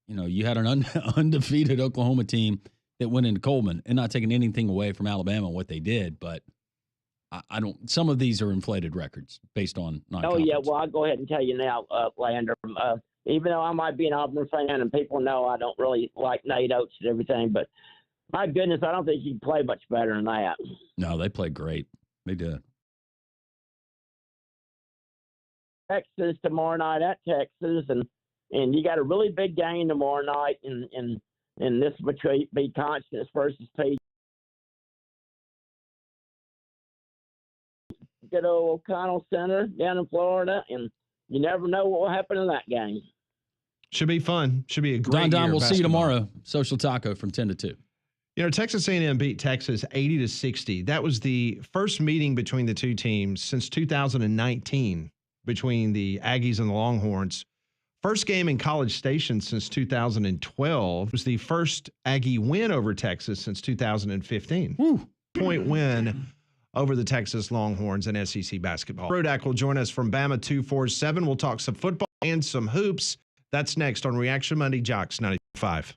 You had an undefeated Oklahoma team that went into Coleman, and not taking anything away from Alabama and what they did, but I don't. Some of these are inflated records based on non-conference. Oh yeah, well I'll go ahead and tell you now, Lander. Even though I might be an Auburn fan, and people know I don't really like Nate Oates and everything, but my goodness, I don't think he can play much better than that. No, they played great. They did. Texas tomorrow night at Texas, and you got a really big game tomorrow night, and this would be Constance versus Pete. at old O'Connell Center down in Florida, and you never know what will happen in that game. Should be fun. Should be a great Don, year we'll of see you basketball. tomorrow. Social Taco from 10 to 2. You know, Texas A&M beat Texas 80-60. That was the first meeting between the two teams since 2019 between the Aggies and the Longhorns. First game in College Station since 2012. It was the first Aggie win over Texas since 2015. Woo. Point win over the Texas Longhorns in SEC basketball. Rodak will join us from Bama 247. We'll talk some football and some hoops. That's next on Reaction Monday, Jocks 95.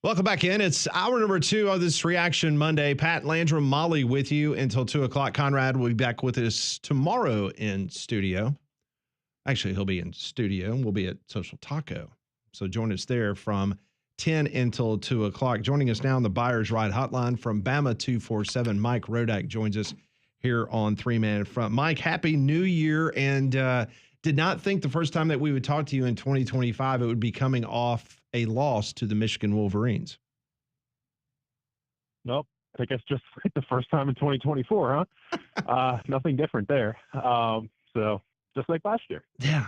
Welcome back in. It's hour number 2 of this Reaction Monday. Pat Landrum, Molly with you until 2 o'clock. Conrad will be back with us tomorrow in studio. Actually, he'll be in studio and we'll be at Social Taco. So join us there from 10 until 2 o'clock. Joining us now on the Buyer's Ride Hotline from Bama 247, Mike Rodak joins us here on 3-Man Front. Mike, Happy New Year. And did not think the first time that we would talk to you in 2025, it would be coming off a loss to the Michigan Wolverines. Nope. I guess just like the first time in 2024, huh? Nothing different there. So just like last year. Yeah,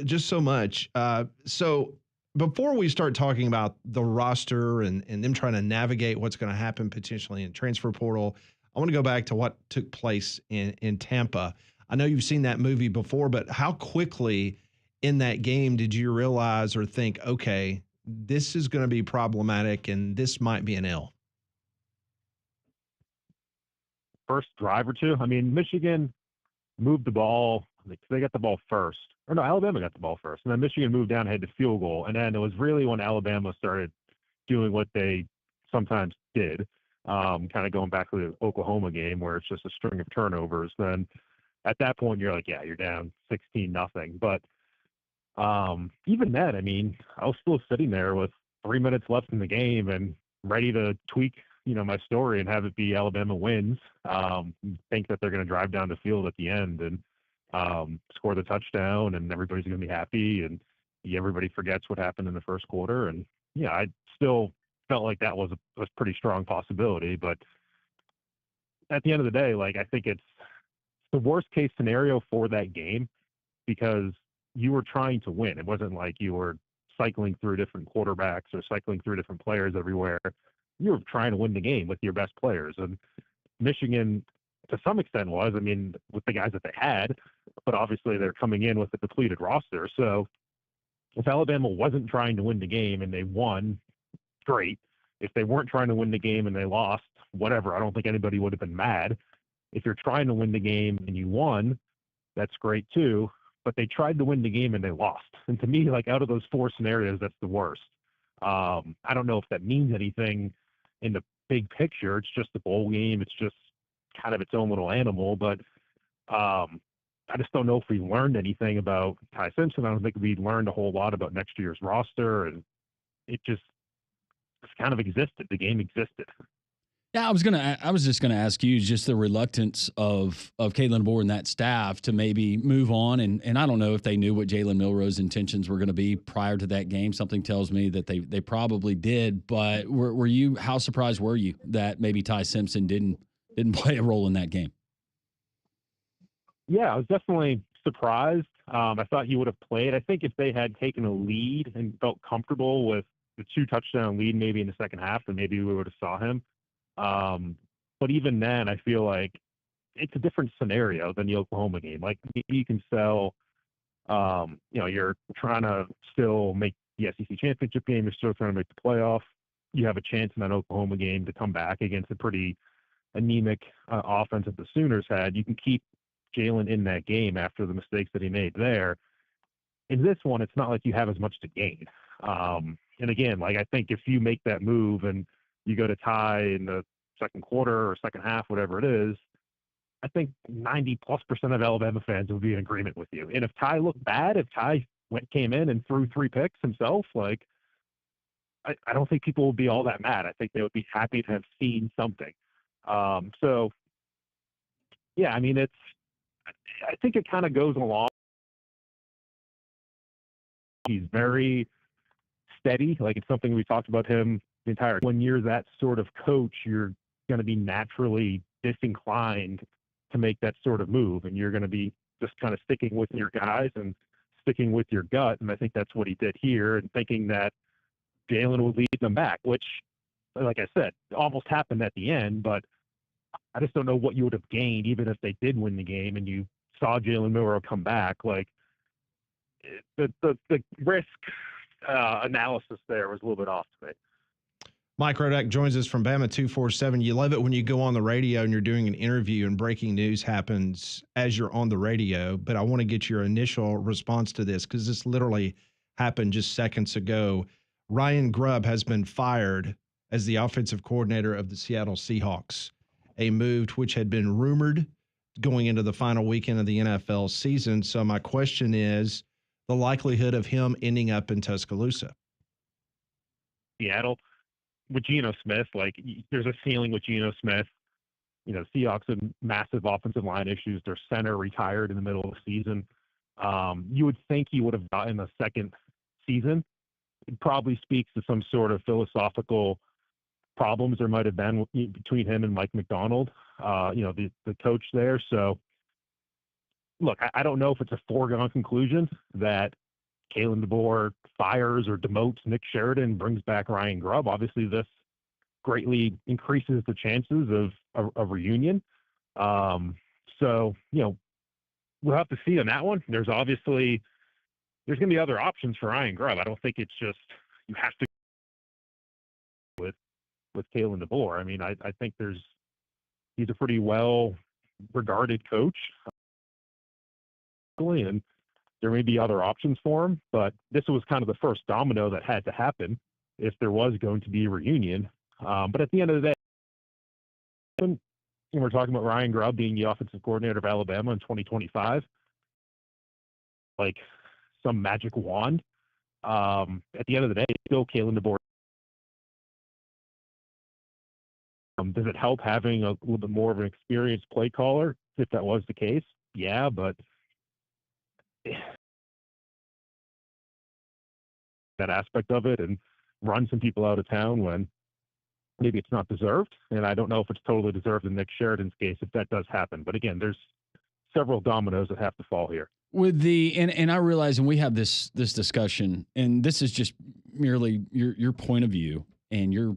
just so much. So before we start talking about the roster and them trying to navigate what's going to happen potentially in transfer portal, I want to go back to what took place in Tampa. I know you've seen that movie before, but how quickly in that game did you realize or think, okay, this is going to be problematic and this might be an L? First drive or two. I mean, Michigan moved the ball. They got the ball first. Or no, Alabama got the ball first. And then Michigan moved down, had the field goal. And then it was really when Alabama started doing what they sometimes did, kind of going back to the Oklahoma game where it's just a string of turnovers, then at that point you're like, yeah, you're down 16-0. But even then, I mean, I was still sitting there with 3 minutes left in the game and ready to tweak, my story and have it be Alabama wins. Think that they're going to drive down the field at the end and score the touchdown, and everybody's going to be happy, and everybody forgets what happened in the first quarter. And yeah, I still felt like that was a pretty strong possibility. But at the end of the day, like, I think it's the worst case scenario for that game because you were trying to win. It wasn't like you were cycling through different quarterbacks or cycling through different players everywhere. You were trying to win the game with your best players. And Michigan, to some extent, was, I mean, with the guys that they had, but obviously they're coming in with a depleted roster. So if Alabama wasn't trying to win the game and they won, great. If they weren't trying to win the game and they lost, whatever. I don't think anybody would have been mad. If you're trying to win the game and you won, that's great too. But they tried to win the game and they lost. And to me, like, out of those four scenarios, that's the worst. I don't know if that means anything in the big picture. It's just a bowl game. It's just kind of its own little animal. But I just don't know if we learned anything about Ty Simpson. I don't think we learned a whole lot about next year's roster. And it just kind of existed. The game existed. Yeah, I was just gonna ask you just the reluctance of Kalen DeBoer and that staff to maybe move on, and I don't know if they knew what Jalen Milroe's intentions were going to be prior to that game. Something tells me that they probably did, but were you, how surprised were you that maybe Ty Simpson didn't play a role in that game? Yeah, I was definitely surprised. I thought he would have played. I think if they had taken a lead and felt comfortable with the 2-touchdown lead maybe in the second half, then maybe we would have saw him. But even then, I feel like it's a different scenario than the Oklahoma game. Like, you can sell, you're trying to still make the SEC championship game. You're still trying to make the playoff. You have a chance in that Oklahoma game to come back against a pretty anemic offense that the Sooners had. You can keep Jalen in that game after the mistakes that he made there. In this one, it's not like you have as much to gain. And again, like, I think if you make that move and you go to Ty in the second quarter or second half, whatever it is, I think 90+% of Alabama fans will be in agreement with you. And if Ty looked bad, if Ty came in and threw 3 picks himself, like, I don't think people would be all that mad. I think they would be happy to have seen something. So, yeah, I mean, I think it kind of goes along. He's very steady. Like, it's something we talked about him the entire. When you're that sort of coach, you're going to be naturally disinclined to make that sort of move, and you're going to be just kind of sticking with your guys and sticking with your gut. And I think that's what he did here, and thinking that Jalen would lead them back, which, like I said, almost happened at the end. But I just don't know what you would have gained even if they did win the game and you saw Jalen Milroe come back. Like, the risk analysis there was a little bit off to me. Mike Rodak joins us from Bama 247. You love it when you go on the radio and you're doing an interview and breaking news happens as you're on the radio. But I want to get your initial response to this because this literally happened just seconds ago. Ryan Grubb has been fired as the offensive coordinator of the Seattle Seahawks, a move which had been rumored going into the final weekend of the NFL season. So my question is the likelihood of him ending up in Tuscaloosa. Seattle. With Geno Smith, like, there's a ceiling with Geno Smith. Seahawks have massive offensive line issues. Their center retired in the middle of the season. You would think he would have gotten a second season. It probably speaks to some sort of philosophical problems there might have been between him and Mike McDonald, the coach there. So, look, I don't know if it's a foregone conclusion that Kalen DeBoer fires or demotes Nick Sheridan, brings back Ryan Grubb. Obviously, this greatly increases the chances of a reunion. So, we'll have to see on that one. There's going to be other options for Ryan Grubb. I don't think it's just you have to with Kalen DeBoer. I mean, I think he's a pretty well regarded coach, and there may be other options for him, but this was kind of the first domino that had to happen if there was going to be a reunion. But at the end of the day, and we're talking about Ryan Grubb being the offensive coordinator of Alabama in 2025, like some magic wand. At the end of the day, still Kalen DeBoer. Does it help having a little bit more of an experienced play caller if that was the case? Yeah, but that aspect of it and run some people out of town when maybe it's not deserved. And I don't know if it's totally deserved in Nick Sheridan's case if that does happen. But again, there's several dominoes that have to fall here. With the and I realize, and we have this discussion, and this is just merely your point of view and your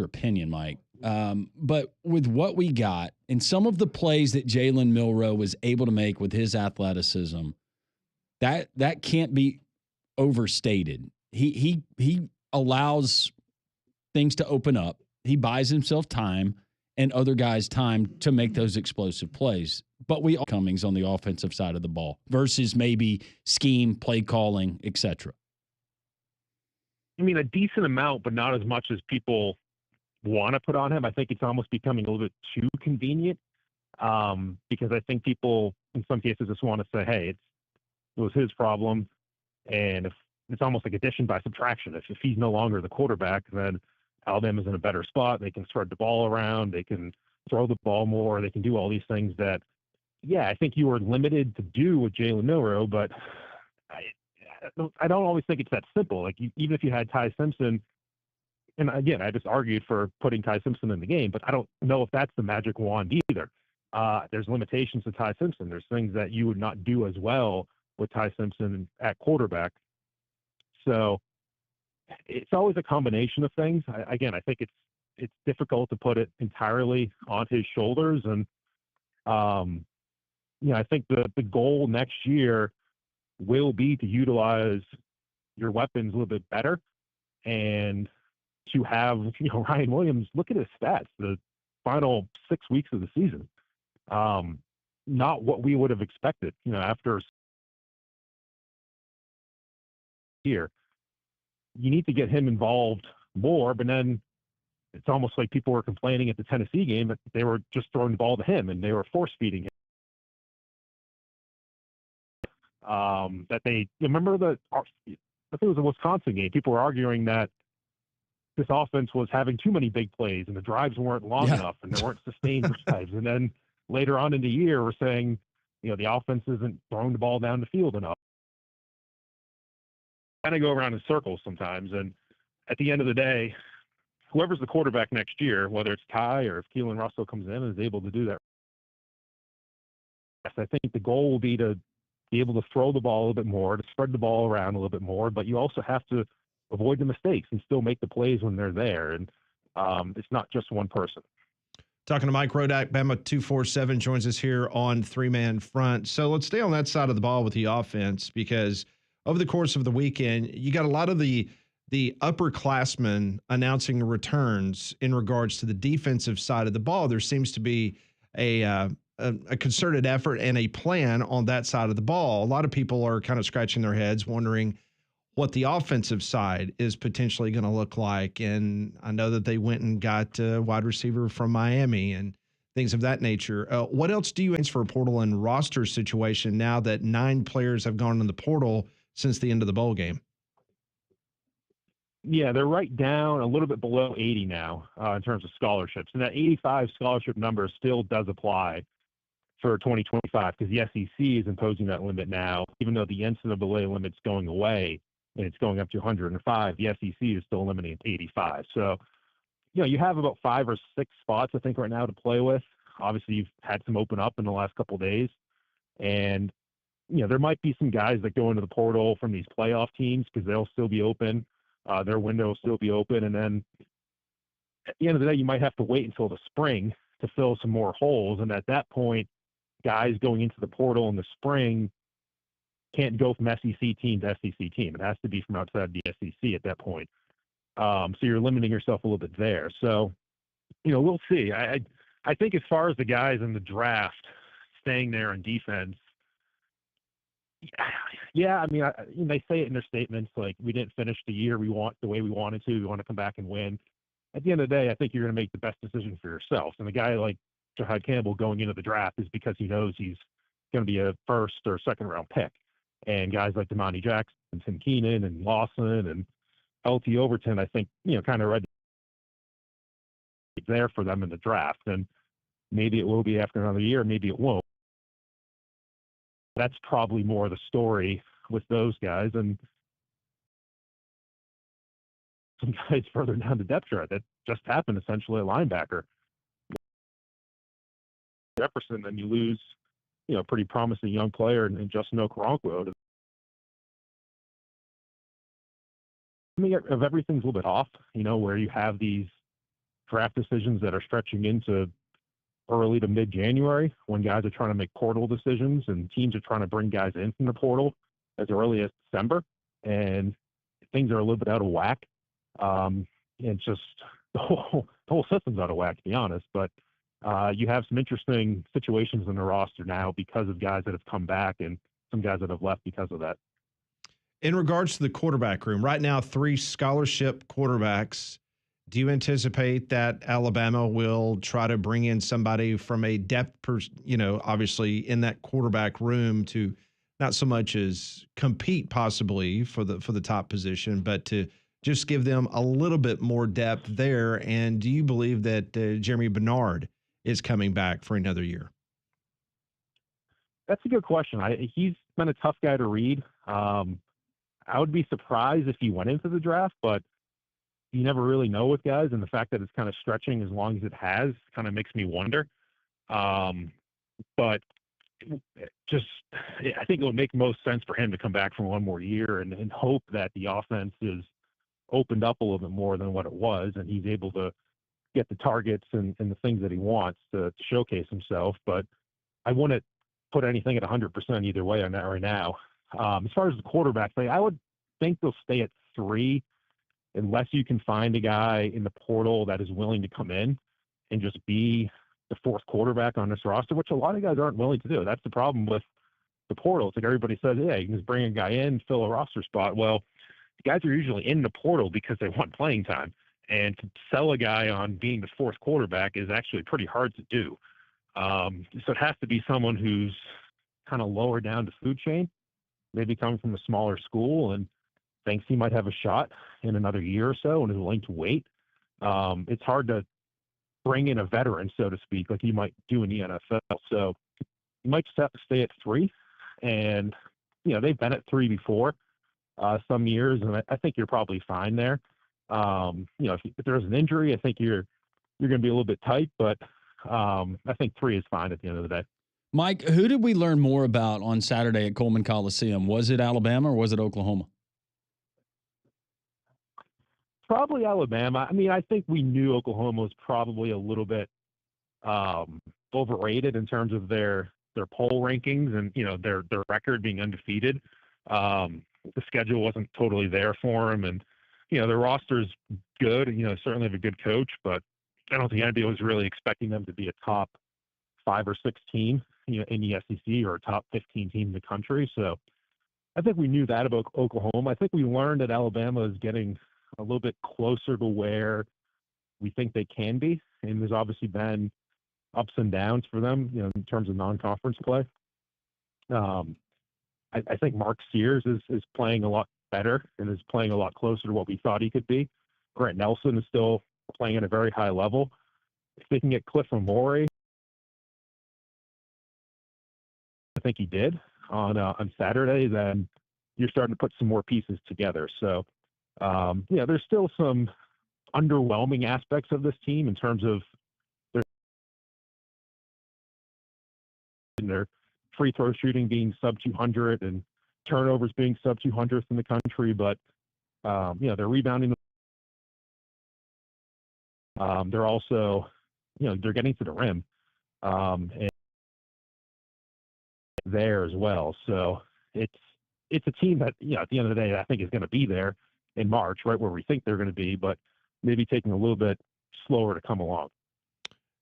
opinion, Mike. But with what we got and some of the plays that Jalen Milroe was able to make with his athleticism, that can't be overstated. He allows things to open up. He buys himself time and other guys time to make those explosive plays. But we all Cummings on the offensive side of the ball versus maybe scheme, play calling, etc. I mean, a decent amount, but not as much as people want to put on him. I think it's almost becoming a little bit too convenient because I think people, in some cases, just want to say, hey, it was his problem. And if it's almost like addition by subtraction. If he's no longer the quarterback, then Alabama's in a better spot. They can spread the ball around. They can throw the ball more. They can do all these things that, yeah, I think you were limited to do with Jalen Milroe, but I don't always think it's that simple. Like, even if you had Ty Simpson, and again, I just argued for putting Ty Simpson in the game, but I don't know if that's the magic wand either. There's limitations to Ty Simpson. There's things that you would not do as well with Ty Simpson at quarterback. So it's always a combination of things. I think it's difficult to put it entirely on his shoulders. And, I think the goal next year will be to utilize your weapons a little bit better and to have, Ryan Williams, look at his stats, the final 6 weeks of the season. Not what we would have expected, after here. You need to get him involved more, but then it's almost like people were complaining at the Tennessee game that they were just throwing the ball to him and they were force feeding him. That they remember I think it was a Wisconsin game. People were arguing that this offense was having too many big plays and the drives weren't long enough and there weren't sustained drives. And then later on in the year, we're saying, the offense isn't throwing the ball down the field enough. Kind of go around in circles sometimes. And at the end of the day, whoever's the quarterback next year, whether it's Ty or if Keelan Russell comes in and is able to do that, I think the goal will be to be able to throw the ball a little bit more, to spread the ball around a little bit more, but you also have to avoid the mistakes and still make the plays when they're there. And it's not just one person. Talking to Mike Rodak, Bama 247 joins us here on Three Man Front. So let's stay on that side of the ball with the offense, because over the course of the weekend, you got a lot of the upperclassmen announcing returns in regards to the defensive side of the ball. There seems to be a concerted effort and a plan on that side of the ball. A lot of people are kind of scratching their heads, wondering what the offensive side is potentially going to look like. And I know that they went and got a wide receiver from Miami and things of that nature. What else do you answer for a portal and roster situation now that 9 players have gone in the portal since the end of the bowl game? Yeah, they're right down a little bit below 80 now in terms of scholarships. And that 85 scholarship number still does apply for 2025 because the SEC is imposing that limit now, even though the NCAA limit's going away and it's going up to 105, the SEC is still limiting it to 85. So, you have about 5 or 6 spots, I think, right now to play with. Obviously, you've had some open up in the last couple of days. And, there might be some guys that go into the portal from these playoff teams because they'll still be open. Their window will still be open. And then at the end of the day, you might have to wait until the spring to fill some more holes. And at that point, guys going into the portal in the spring can't go from SEC team to SEC team. It has to be from outside the SEC at that point. So you're limiting yourself a little bit there. So, we'll see. I think as far as the guys in the draft staying there on defense, yeah, I mean, they say it in their statements, like, we didn't finish the year the way we wanted to. We want to come back and win. at the end of the day, I think you're going to make the best decision for yourself. And the guy like Jahad Campbell going into the draft is because he knows he's going to be a first or second round pick. And guys like Damani Jackson, Tim Keenan, and Lawson, and LT Overton, I think, kind of read there for them in the draft. And maybe it will be after another year, maybe it won't. That's probably more the story with those guys. And some guys further down the depth chart that just happened, essentially a linebacker. Jefferson, then you lose, a pretty promising young player in Justin Okoronkwo. I mean, if everything's a little bit off, where you have these draft decisions that are stretching into early to mid-January when guys are trying to make portal decisions and teams are trying to bring guys in from the portal as early as December, and things are a little bit out of whack. It's just the whole system's out of whack, to be honest. But you have some interesting situations in the roster now because of guys that have come back and some guys that have left because of that. In regards to the quarterback room, right now, 3 scholarship quarterbacks. Do you anticipate that Alabama will try to bring in somebody from a depth, obviously in that quarterback room to not so much as compete possibly for the top position, but to just give them a little bit more depth there? And do you believe that Jeremy Bernard is coming back for another year? That's a good question. He's been a tough guy to read. I would be surprised if he went into the draft, but you never really know with guys, and the fact that it's kind of stretching as long as it has kind of makes me wonder. But I think it would make most sense for him to come back for one more year and hope that the offense is opened up a little bit more than what it was, and he's able to get the targets and the things that he wants to showcase himself. But I wouldn't put anything at 100% either way on that right now. As far as the quarterback thing, I would think they'll stay at 3 unless you can find a guy in the portal that is willing to come in and just be the 4th quarterback on this roster, which a lot of guys aren't willing to do. That's the problem with the portal. It's like everybody says, yeah, you can just bring a guy in, fill a roster spot. Well, guys are usually in the portal because they want playing time. And to sell a guy on being the 4th quarterback is actually pretty hard to do. So it has to be someone who's kind of lower down the food chain, maybe coming from a smaller school and thinks he might have a shot in another year or so and is willing to wait. It's hard to bring in a veteran, so to speak, like you might do in the NFL. So you might just have to stay at 3. And, they've been at 3 before some years, and I think you're probably fine there. If there's an injury, I think you're going to be a little bit tight, but I think 3 is fine at the end of the day. Mike, who did we learn more about on Saturday at Coleman Coliseum? Was it Alabama or was it Oklahoma? Probably Alabama. I mean, I think we knew Oklahoma was probably a little bit overrated in terms of their poll rankings and, their record being undefeated. The schedule wasn't totally there for them. And, their roster's good. Certainly have a good coach, but I don't think anybody was really expecting them to be a top 5 or 6 team, in the SEC or a top 15 team in the country. So I think we knew that about Oklahoma. I think we learned that Alabama is getting a little bit closer to where we think they can be. And there's obviously been ups and downs for them, in terms of non-conference play. I think Mark Sears is playing a lot better and is playing a lot closer to what we thought he could be. Grant Nelson is still playing at a very high level. If they can get Cliff Amore, I think he did on Saturday, then you're starting to put some more pieces together. So, there's still some underwhelming aspects of this team in terms of their free throw shooting being sub 200 and turnovers being sub 200th in the country. But, they're rebounding. They're also, they're getting to the rim and there as well. So it's a team that, at the end of the day, I think is going to be there in March, right where we think they're going to be, but maybe taking a little bit slower to come along.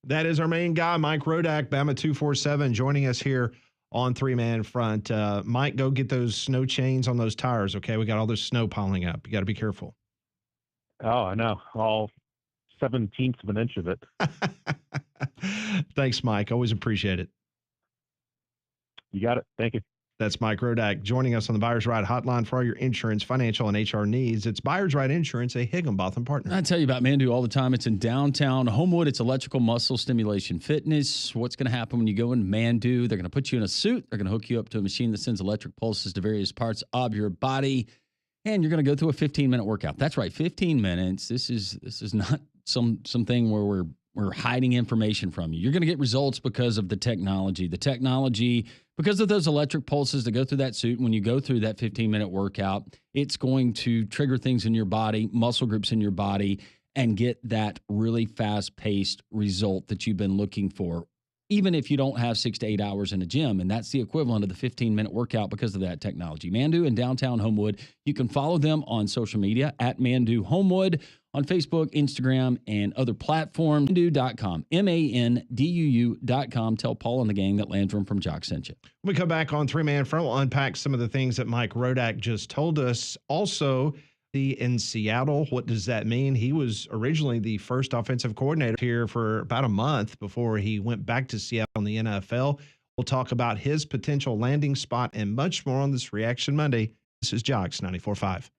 That is our main guy, Mike Rodak, Bama 247, joining us here on 3-Man Front. Mike, go get those snow chains on those tires, okay? We got all this snow piling up. You got to be careful. Oh, I know. I'll 17th of an inch of it. Thanks, Mike. Always appreciate it. You got it. Thank you. That's Mike Rodak joining us on the Buyers Right Hotline for all your insurance, financial, and HR needs. It's Buyers Right Insurance, a Higginbotham partner. I tell you about Mandu all the time. It's in downtown Homewood. It's electrical muscle stimulation fitness. What's going to happen when you go in Mandu? They're going to put you in a suit. They're going to hook you up to a machine that sends electric pulses to various parts of your body. And you're going to go through a 15-minute workout. That's right, 15 minutes. This is not something where we're hiding information from you. You're going to get results because of the technology. The technology, because of those electric pulses that go through that suit, when you go through that 15-minute workout, it's going to trigger things in your body, muscle groups in your body, and get that really fast-paced result that you've been looking for, even if you don't have 6 to 8 hours in a gym. And that's the equivalent of the 15-minute workout because of that technology. Mandu in downtown Homewood. You can follow them on social media at Mandu Homewood on Facebook, Instagram, and other platforms. Mandu.com, MANDUU.com. Tell Paul and the gang that Landrum from Jock sent you. When we come back on Three Man Front, we'll unpack some of the things that Mike Rodak just told us. Also, in Seattle, what does that mean? He was originally the first offensive coordinator here for about a month before he went back to Seattle in the NFL. We'll talk about his potential landing spot and much more on this Reaction Monday. This is Jocks 94.5.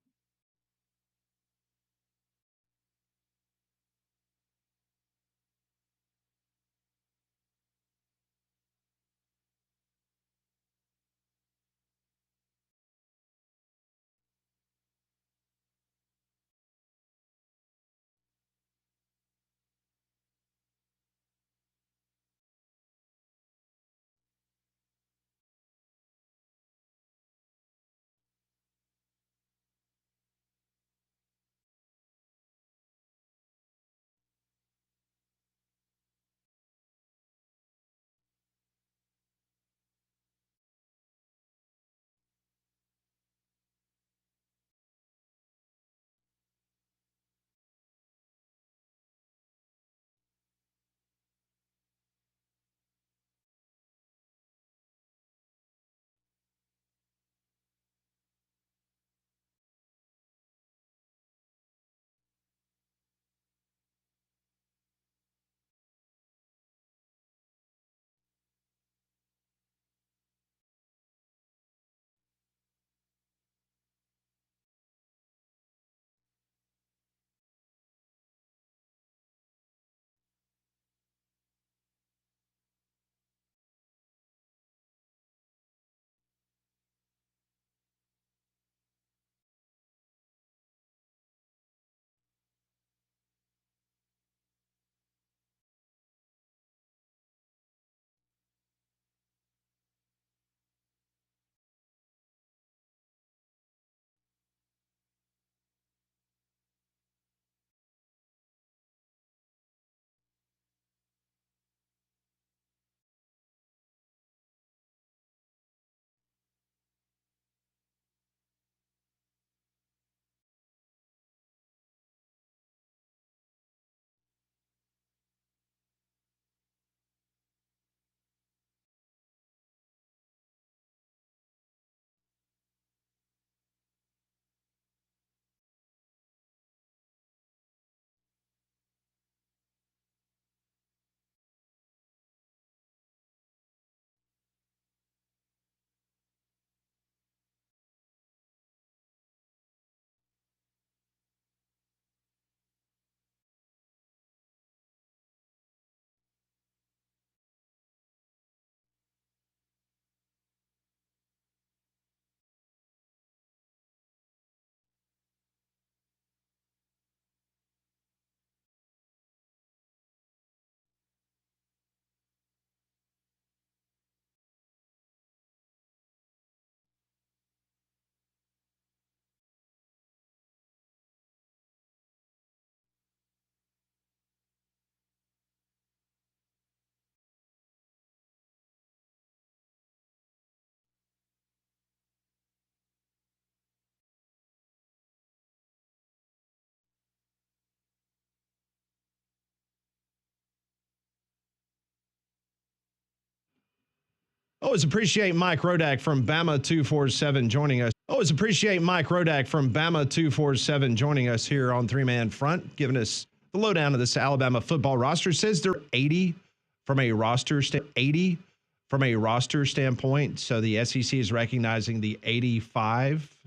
Always appreciate Mike Rodak from Bama 247 joining us. Always appreciate Mike Rodak from Bama 247 joining us here on Three Man Front, giving us the lowdown of this Alabama football roster says they're 80 from a roster standpoint. So the SEC is recognizing the 85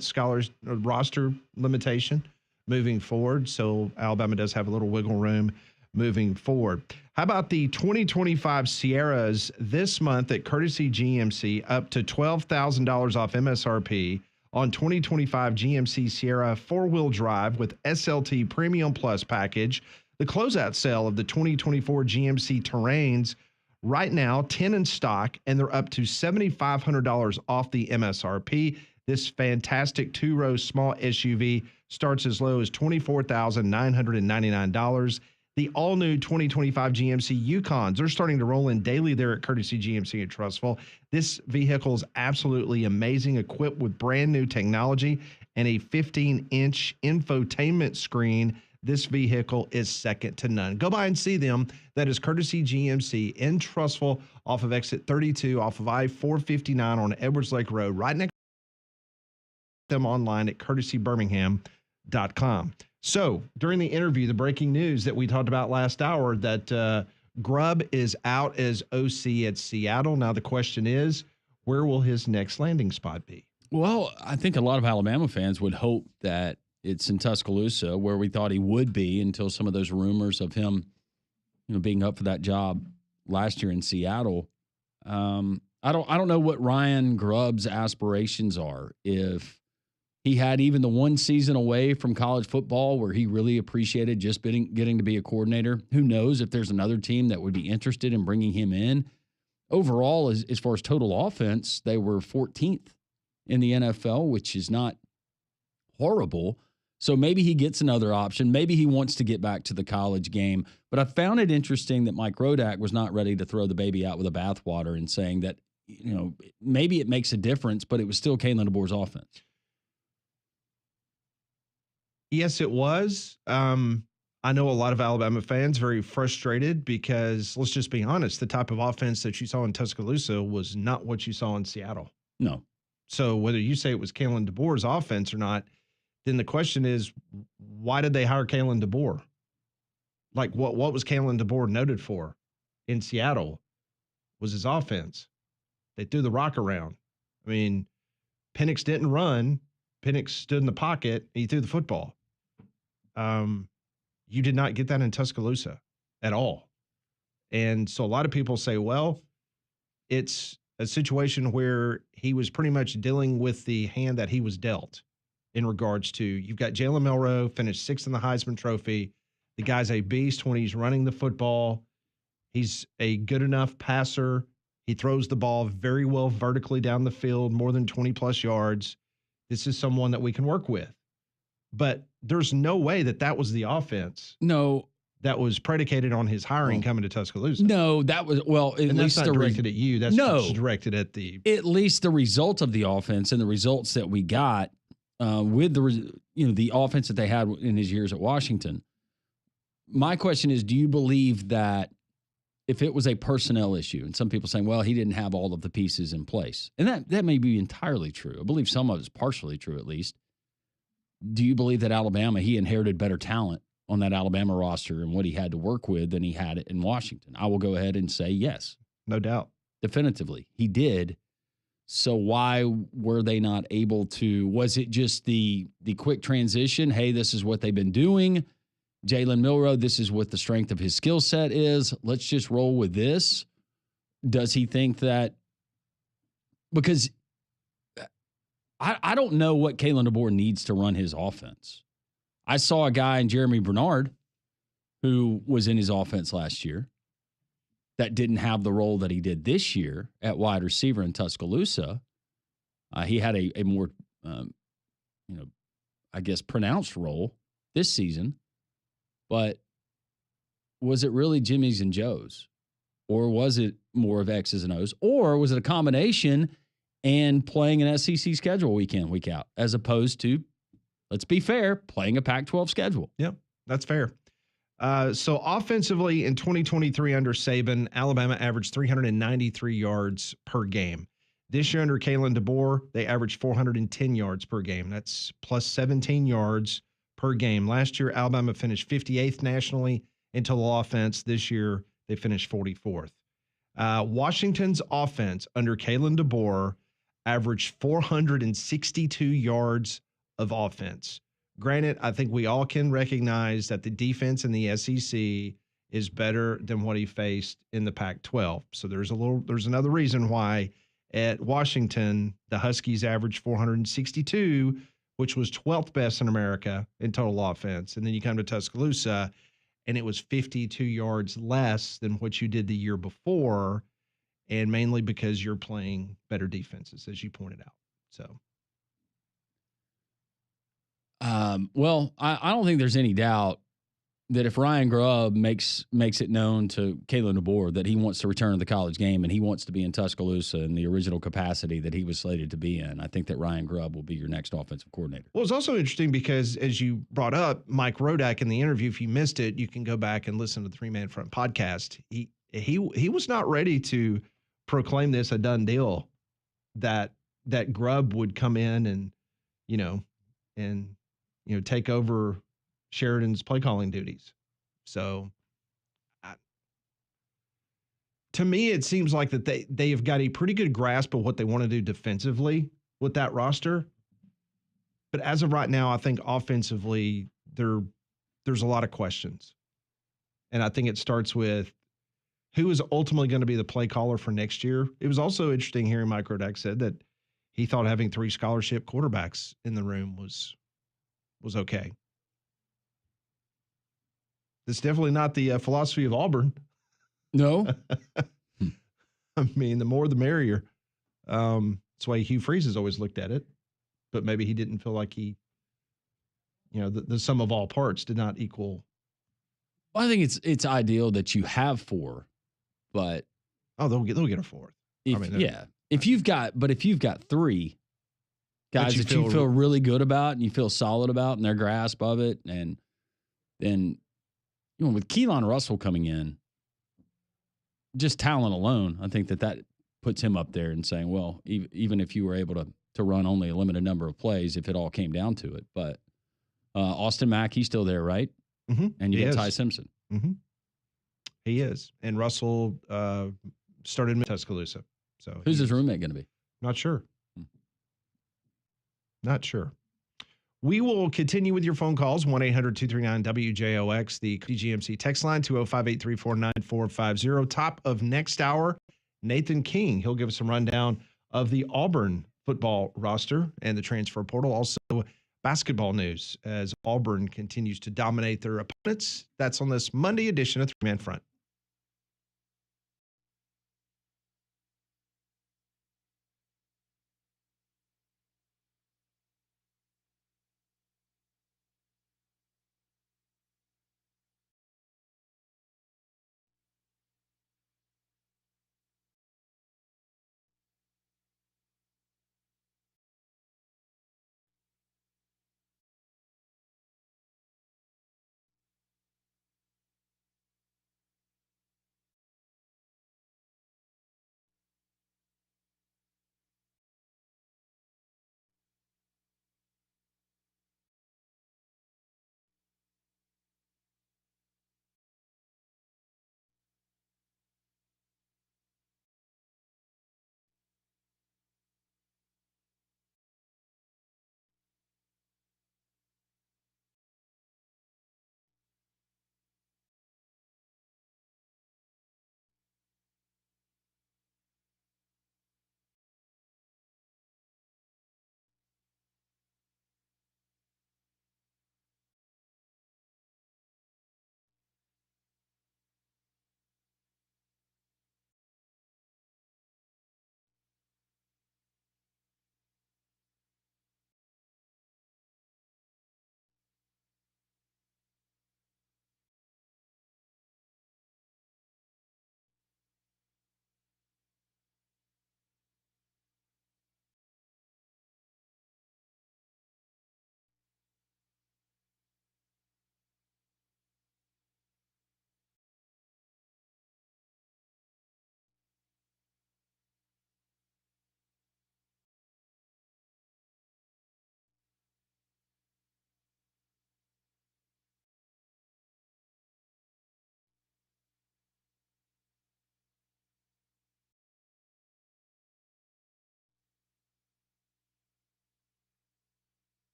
scholars roster limitation moving forward. So Alabama does have a little wiggle room moving forward. How about the 2025 Sierras this month at Courtesy GMC, up to $12,000 off MSRP on 2025 GMC Sierra four-wheel drive with SLT Premium Plus package. The closeout sale of the 2024 GMC Terrains right now, 10 in stock, and they're up to $7,500 off the MSRP. This fantastic two-row small SUV starts as low as $24,999. The all-new 2025 GMC Yukons are starting to roll in daily there at Courtesy GMC in Trussville. This vehicle is absolutely amazing, equipped with brand new technology and a 15-inch infotainment screen. This vehicle is second to none. Go by and see them. That is Courtesy GMC in Trussville off of exit 32, off of I-459 on Edwards Lake Road, right next to them online at courtesybirmingham.com. So during the interview, the breaking news that we talked about last hour, that Grubb is out as OC at Seattle. Now the question is, where will his next landing spot be? Well, I think a lot of Alabama fans would hope that it's in Tuscaloosa, where we thought he would be until some of those rumors of him, being up for that job last year in Seattle. I don't know what Ryan Grubb's aspirations are. If he had even the one season away from college football where he really appreciated just getting to be a coordinator, who knows if there's another team that would be interested in bringing him in. Overall, as far as total offense, they were 14th in the NFL, which is not horrible. So maybe he gets another option. Maybe he wants to get back to the college game. But I found it interesting that Mike Rodak was not ready to throw the baby out with the bathwater and saying that, maybe it makes a difference, but it was still Kalen DeBoer's offense. Yes, it was. I know a lot of Alabama fans very frustrated because, let's just be honest, the type of offense that you saw in Tuscaloosa was not what you saw in Seattle. No. So whether you say it was Kalen DeBoer's offense or not, then the question is, why did they hire Kalen DeBoer? Like, what was Kalen DeBoer noted for in Seattle? Was his offense. They threw the rock around. I mean, Penix didn't run. Penix stood in the pocket, and he threw the football. You did not get that in Tuscaloosa at all. And so a lot of people say, well, it's a situation where he was pretty much dealing with the hand that he was dealt in regards to, you've got Jalen Milroe, finished sixth in the Heisman Trophy. The guy's a beast when he's running the football. He's a good enough passer. He throws the ball very well vertically down the field, more than 20-plus yards. This is someone that we can work with. But there's no way that was the offense. No. That was predicated on his hiring coming to Tuscaloosa. No, that was, well, at and least that's not directed at you. That's just directed at at least the result of the offense and the results that we got with the offense that they had in his years at Washington. My question is, do you believe that if it was a personnel issue, and some people saying, well, he didn't have all of the pieces in place, and that may be entirely true. I believe some of it's partially true, at least. Do you believe that Alabama, he inherited better talent on that Alabama roster and what he had to work with than he had in Washington? I will go ahead and say yes. No doubt. Definitively. He did. So why were they not able to? Was it just the quick transition? Hey, this is what they've been doing. Jalen Milroe, this is what the strength of his skill set is. Let's just roll with this. Does he think that? Because I don't know what Kalen DeBoer needs to run his offense. I saw a guy in Jeremy Bernard who was in his offense last year that didn't have the role that he did this year at wide receiver in Tuscaloosa. He had a more, I guess, pronounced role this season. But was it really Jimmy's and Joe's? Or was it more of X's and O's? Or was it a combination and playing an SEC schedule week in, week out, as opposed to, let's be fair, playing a Pac-12 schedule? Yep, that's fair. So offensively in 2023 under Saban, Alabama averaged 393 yards per game. This year under Kalen DeBoer, they averaged 410 yards per game. That's plus 17 yards per game. Last year, Alabama finished 58th nationally in total offense. This year, they finished 44th. Washington's offense under Kalen DeBoer averaged 462 yards of offense. Granted, I think we all can recognize that the defense in the SEC is better than what he faced in the Pac-12. So there's another reason why at Washington, the Huskies averaged 462, which was 12th best in America in total offense. And then you come to Tuscaloosa, and it was 52 yards less than what you did the year before, and mainly because you're playing better defenses, as you pointed out. So, well, I don't think there's any doubt that if Ryan Grubb makes it known to Kalen DeBoer that he wants to return to the college game and he wants to be in Tuscaloosa in the original capacity that he was slated to be in, I think that Ryan Grubb will be your next offensive coordinator. Well, it's also interesting because, as you brought up, Mike Rodak in the interview, if you missed it, you can go back and listen to the 3-Man Front podcast. He was not ready to proclaim this a done deal that Grubb would come in and take over Sheridan's play calling duties. So to me, it seems like that they have got a pretty good grasp of what they want to do defensively with that roster. But as of right now, I think offensively there's a lot of questions. And I think it starts with who is ultimately going to be the play caller for next year. It was also interesting hearing Mike Rodak said that he thought having 3 scholarship quarterbacks in the room was okay. It's definitely not the philosophy of Auburn. No. I mean, the more the merrier. That's why Hugh Freeze has always looked at it. But maybe he didn't feel like the sum of all parts did not equal. Well, I think it's ideal that you have 4, but they'll get a 4th. If you've got 3 guys that you feel really good about and you feel solid about and their grasp of it, and then with Keelan Russell coming in, just talent alone, I think that puts him up there and saying, well, even if you were able to run only a limited number of plays, if it all came down to it. But Austin Mack, he's still there, right? Mm-hmm. And you got Ty Simpson. Mm-hmm. He is. And Russell started in Tuscaloosa. So who's his roommate going to be? Not sure. Not sure. We will continue with your phone calls, 1-800-239-WJOX, the GMC text line, 205-834-9450. Top of next hour, Nathan King. He'll give us a rundown of the Auburn football roster and the transfer portal. Also, basketball news as Auburn continues to dominate their opponents. That's on this Monday edition of 3-Man Front.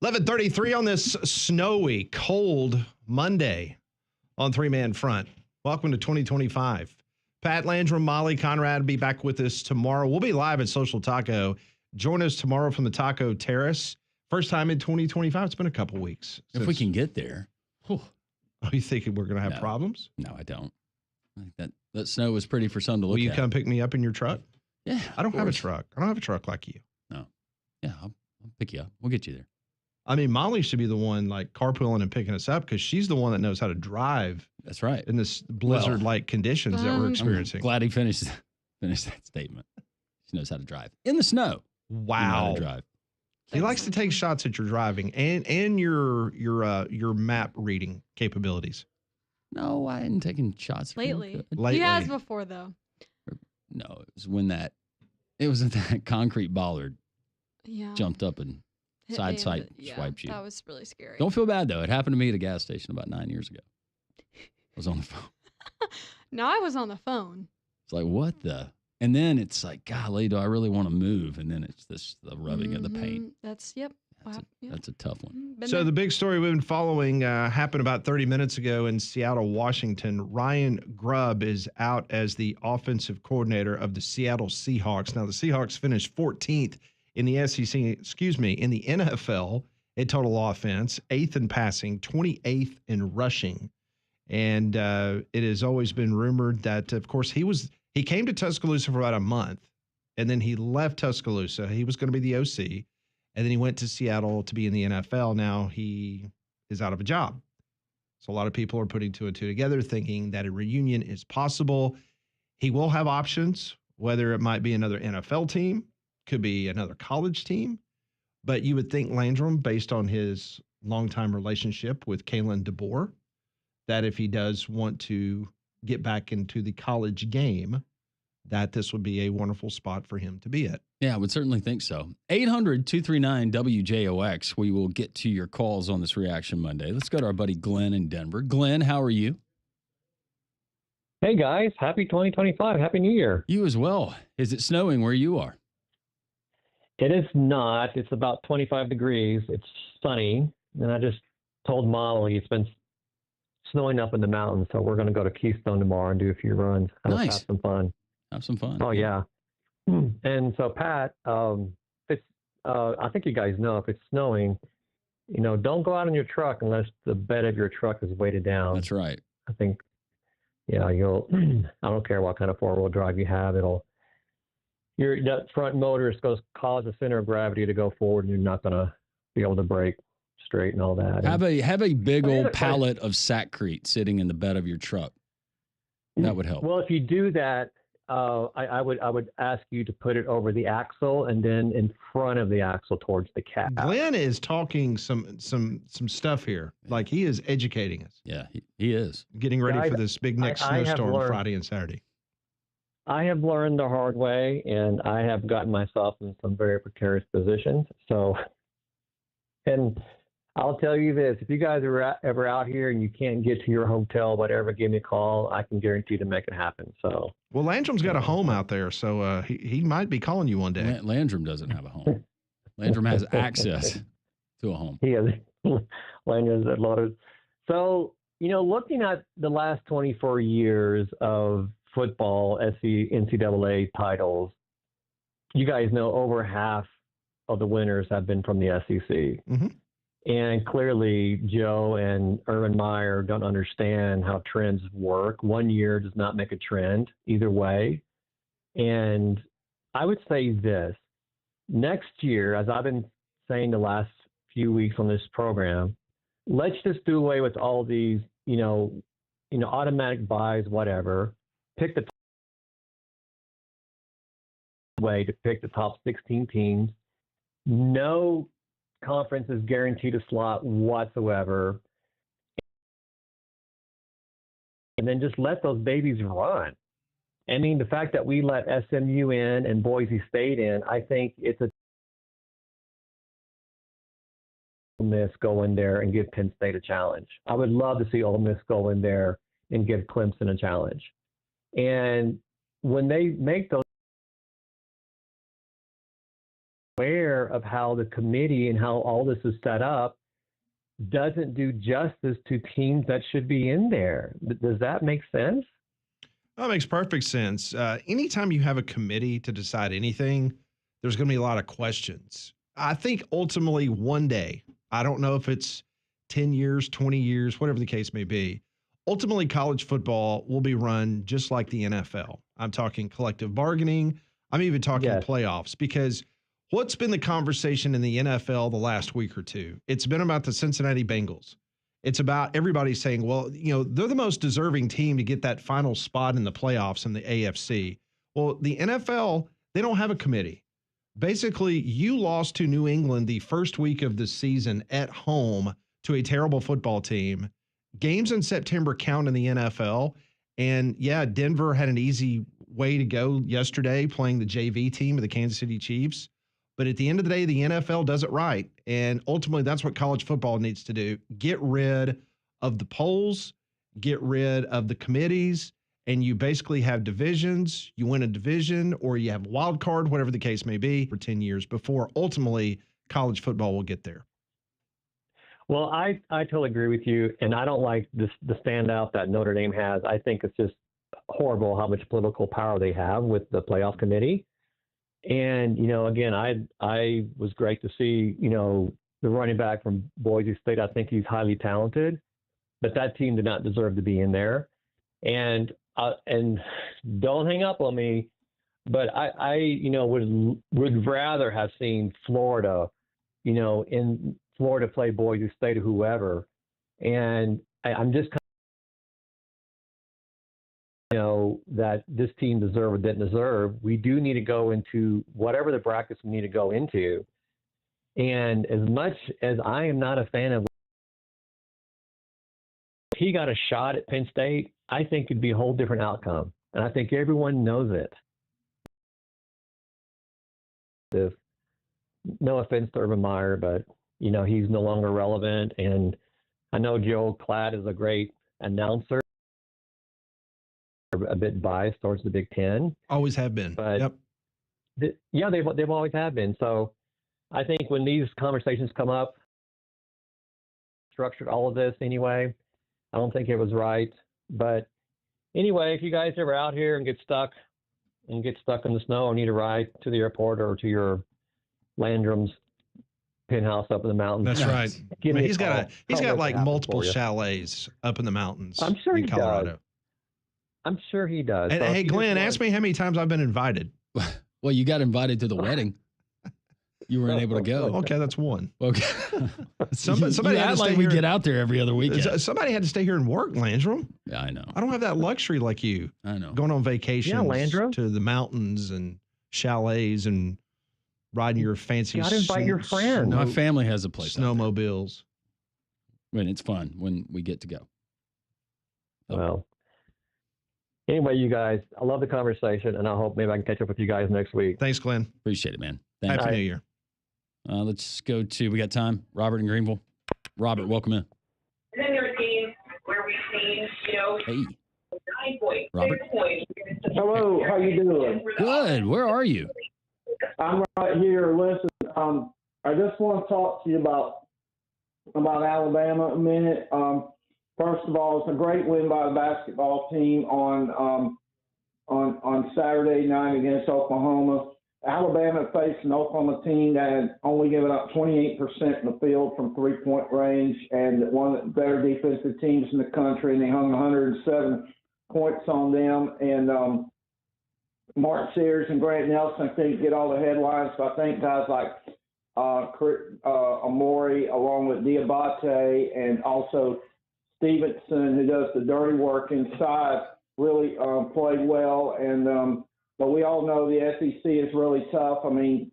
11:33 on this snowy, cold Monday on Three Man Front. Welcome to 2025. Pat Landrum, Molly Conrad will be back with us tomorrow. We'll be live at Social Taco. Join us tomorrow from the Taco Terrace. First time in 2025. It's been a couple weeks. If we can get there. Whew. Are you thinking we're going to have problems? No, I don't. I think that snow was pretty for some to look at. Will you come pick me up in your truck? Yeah. I don't have a truck. I don't have a truck like you. No. Yeah, I'll pick you up. We'll get you there. I mean, Molly should be the one like carpooling and picking us up because she's the one that knows how to drive. That's right. In this blizzard-like conditions that we're experiencing. I'm glad he finished that statement. She knows how to drive in the snow. Wow. You know how to drive. He likes to take shots at your driving and your map reading capabilities. No, I hadn't taken shots lately. Lately. He has before though. No, it was when that concrete bollard jumped up and side swiped you. That was really scary. Don't feel bad though. It happened to me at a gas station about 9 years ago. I was on the phone. No, I was on the phone. It's like, what the? And then it's like, golly, do I really want to move? And then it's the rubbing of the paint. That's That's a tough one. So the big story we've been following happened about 30 minutes ago in Seattle, Washington. Ryan Grubb is out as the offensive coordinator of the Seattle Seahawks. Now, the Seahawks finished 14th in the in the NFL in total offense, 8th in passing, 28th in rushing. And it has always been rumored that, of course, he came to Tuscaloosa for about a month, and then he left Tuscaloosa. He was going to be the OC, and then he went to Seattle to be in the NFL. Now he is out of a job. So a lot of people are putting two and two together, thinking that a reunion is possible. He will have options, whether it might be another NFL team, could be another college team. But you would think Landrum, based on his longtime relationship with Kalen DeBoer, that if he does want to get back into the college game, that this would be a wonderful spot for him to be at. Yeah, I would certainly think so. 800-239-WJOX. We will get to your calls on this Reaction Monday. Let's go to our buddy Glenn in Denver. Glenn, how are you? Hey, guys. Happy 2025. Happy New Year. You as well. Is it snowing where you are? It is not. It's about 25 degrees. It's sunny. And I just told Molly it's been snowing up in the mountains, so we're going to go to Keystone tomorrow and do a few runs. Nice. Have some fun. Have some fun. Oh, yeah. And so, Pat, it's I think you guys know if it's snowing, don't go out in your truck unless the bed of your truck is weighted down. That's right. I think, I don't care what kind of four-wheel drive you have, that front motor is going to cause the center of gravity to go forward, and you're not going to be able to brake straight and all that. Have a big old pallet of Sackcrete sitting in the bed of your truck. That would help. Well, if you do that, I would ask you to put it over the axle and then in front of the axle towards the cab. Glenn is talking some stuff here. Like he is educating us. Yeah, he is. Getting ready for this big next snowstorm Friday and Saturday. I have learned the hard way, and I have gotten myself in some very precarious positions. So, and I'll tell you this, if you guys are ever out here and you can't get to your hotel, whatever, give me a call. I can guarantee to make it happen. So, well, Landrum's got a home out there, so he might be calling you one day. Landrum doesn't have a home. Landrum has access to a home. He has Landrum's loaded. So, looking at the last 24 years of football, NCAA titles, you guys know over half of the winners have been from the SEC. Mm-hmm. And clearly, Joe and Urban Meyer don't understand how trends work. 1 year does not make a trend either way. And I would say this, next year, as I've been saying the last few weeks on this program, let's just do away with all these, automatic buys, whatever. Pick the way to pick the top 16 teams. No conference is guaranteed a slot whatsoever. And then just let those babies run. I mean, the fact that we let SMU in and Boise State in, I think it's a Ole Miss go in there and give Penn State a challenge. I would love to see Ole Miss go in there and give Clemson a challenge. And when they make those aware of how the committee and how all this is set up doesn't do justice to teams that should be in there. Does that make sense? That makes perfect sense. Anytime you have a committee to decide anything, there's going to be a lot of questions. I think ultimately one day, I don't know if it's 10 years, 20 years, whatever the case may be, ultimately college football will be run just like the NFL. I'm talking collective bargaining. I'm even talking playoffs, because what's been the conversation in the NFL the last week or two? It's been about the Cincinnati Bengals. It's about everybody saying, well, they're the most deserving team to get that final spot in the playoffs in the AFC. Well, the NFL, they don't have a committee. Basically, you lost to New England the first week of the season at home to a terrible football team. Games in September count in the NFL. And yeah, Denver had an easy way to go yesterday playing the JV team of the Kansas City Chiefs. But at the end of the day, the NFL does it right. And ultimately, that's what college football needs to do. Get rid of the polls, get rid of the committees, and you basically have divisions. You win a division or you have a wild card, whatever the case may be, for 10 years before ultimately college football will get there. Well, I totally agree with you. And I don't like the standout that Notre Dame has. I think it's just horrible how much political power they have with the playoff committee. And, again, I was great to see, the running back from Boise State. I think he's highly talented, but that team did not deserve to be in there. And don't hang up on me, but I would rather have seen Florida, in Florida play Boise State or whoever. And I'm just that this team deserved or didn't deserve. We do need to go into whatever the brackets we need to go into. And as much as I am not a fan of, if he got a shot at Penn State, I think it'd be a whole different outcome. And I think everyone knows it. No offense to Urban Meyer, but, he's no longer relevant. And I know Joe Klatt is a great announcer. A bit biased towards the Big Ten. Always have been. But they've always have been. So I think when these conversations come up, structured all of this anyway, I don't think it was right. But anyway, if you guys ever out here and get stuck in the snow and need a ride to the airport or to your Landrum's penthouse up in the mountains. That's right. He's got like multiple chalets up in the mountains. I'm sure in Colorado. Does. I'm sure he does. And, so hey, Glenn, ask me how many times I've been invited. Well, you got invited to the wedding. You weren't able to go. Okay, that's one. Okay. Somebody had to stay we get out there every other weekend. Somebody had to stay here and work, Landrum. Yeah, I know. I don't have that luxury like you. I know. Going on vacations Landrum, to the mountains and chalets and riding your fancy. You got to invite your friends. My family has a place. Snowmobiles. And it's fun when we get to go. Well. Anyway, you guys, I love the conversation, and I hope maybe I can catch up with you guys next week. Thanks, Glenn. Appreciate it, man. Thanks. Happy New Year. Let's go to, we got time, Robert in Greenville. Robert, welcome in. And then there are games where we've seen, Hey. 9 points, Robert. 6 points. Hello, how you doing? Good. Where are you? I'm right here. Listen, I just want to talk to you about Alabama a minute. First of all, it's a great win by the basketball team on Saturday night against Oklahoma. Alabama faced an Oklahoma team that had only given up 28% in the field from three-point range and one of the better defensive teams in the country, and they hung 107 points on them. And Mark Sears and Grant Nelson, I think, get all the headlines. So I think guys like Amori, along with Diabate, and also Stevenson, who does the dirty work inside, really played well. And but we all know the SEC is really tough. I mean,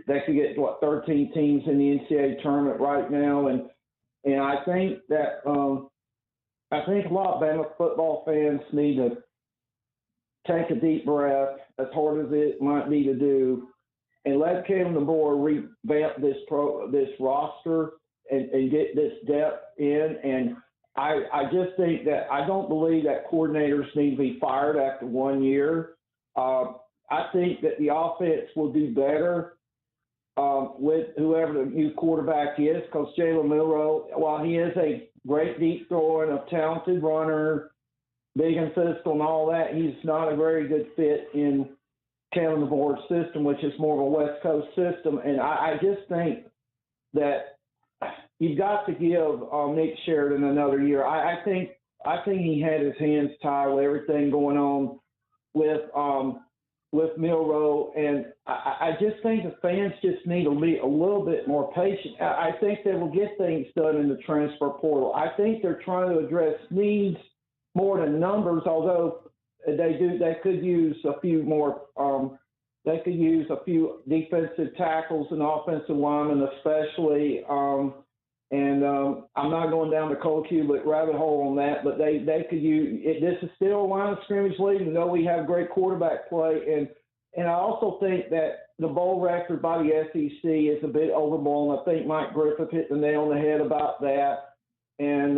they could get 13 teams in the NCAA tournament right now, and I think that I think a lot of Bama football fans need to take a deep breath, as hard as it might be to do, and let Kevin DeBoer revamp this roster and get this depth in. And I just think that I don't believe that coordinators need to be fired after 1 year. I think that the offense will do better with whoever the new quarterback is, because Jalen Milroe, while he is a great deep thrower and a talented runner, big and physical and all that, he's not a very good fit in Kalen DeBoer's system, which is more of a West Coast system. And I just think that you've got to give Nick Sheridan another year. I think he had his hands tied with everything going on with Milroe, and I just think the fans just need to be a little bit more patient. I think they will get things done in the transfer portal. I think they're trying to address needs more than numbers, although they could use a few more. They could use a few defensive tackles and offensive linemen, especially. I'm not going down the cold Cubic rabbit hole on that, but they could use it. This is still a line of scrimmage league. We know we have great quarterback play, and I also think that the bowl record by the SEC is a bit overblown. I think Mike Griffith hit the nail on the head about that, and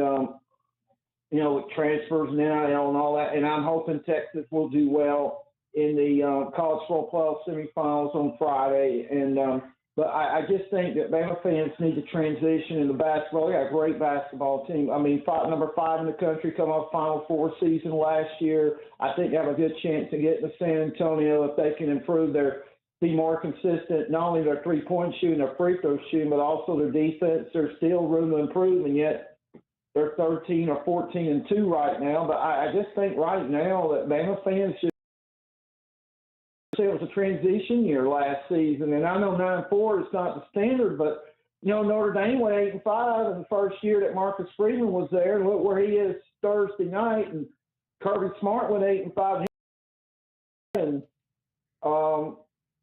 with transfers and NIL and all that. And I'm hoping Texas will do well in the college football playoff semifinals on Friday. But I just think that Bama fans need to transition into basketball. They got a great basketball team. I mean, number 5 in the country, come off Final Four season last year. I think they have a good chance to get to San Antonio if they can improve be more consistent, not only their three-point shooting, their free throw shooting, but also their defense. There's still room to improve, and yet they're 13 or 14-2 right now. But I just think right now that Bama fans should say it was a transition year last season, and I know 9-4 is not the standard, but Notre Dame went 8-5 in the first year that Marcus Freeman was there, and look where he is Thursday night. And Kirby Smart went 8-5, and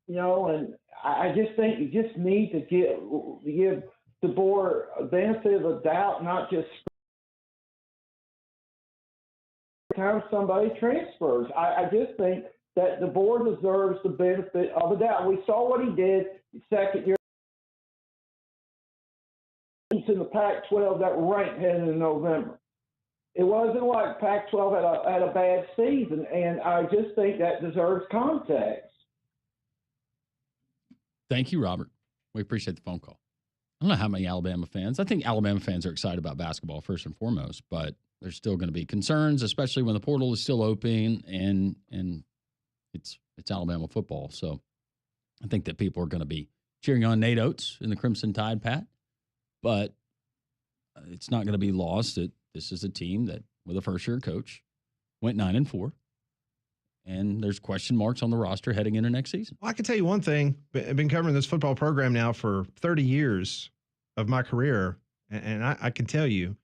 and I just think you just need to give DeBoer a benefit of the doubt, not just time somebody transfers. I just think that the board deserves the benefit of the doubt. We saw what he did second year in the Pac-12 that ranked heading in November. It wasn't like Pac-12 had a bad season, and I just think that deserves context. Thank you, Robert. We appreciate the phone call. I don't know how many Alabama fans. I think Alabama fans are excited about basketball first and foremost, but there's still going to be concerns, especially when the portal is still open and it's Alabama football. So I think that people are going to be cheering on Nate Oates in the Crimson Tide, Pat. But it's not going to be lost that this is a team that, with a first-year coach, went 9-4. And there's question marks on the roster heading into next season. Well, I can tell you one thing. I've been covering this football program now for 30 years of my career, and I can tell you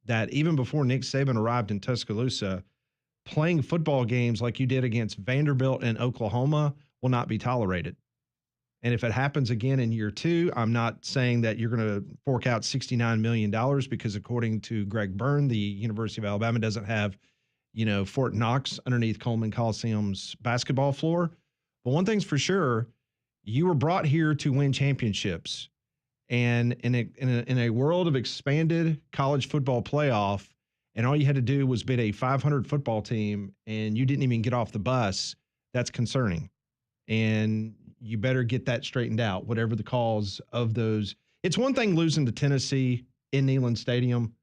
that even before Nick Saban arrived in Tuscaloosa, playing football games like you did against Vanderbilt and Oklahoma will not be tolerated. And if it happens again in year 2, I'm not saying that you're going to fork out $69 million because according to Greg Byrne, the University of Alabama doesn't have, Fort Knox underneath Coleman Coliseum's basketball floor. But one thing's for sure, you were brought here to win championships. And in a world of expanded college football playoff, and all you had to do was beat a 500 football team, and you didn't even get off the bus, that's concerning. And you better get that straightened out, whatever the cause of those. It's one thing losing to Tennessee in Neyland Stadium.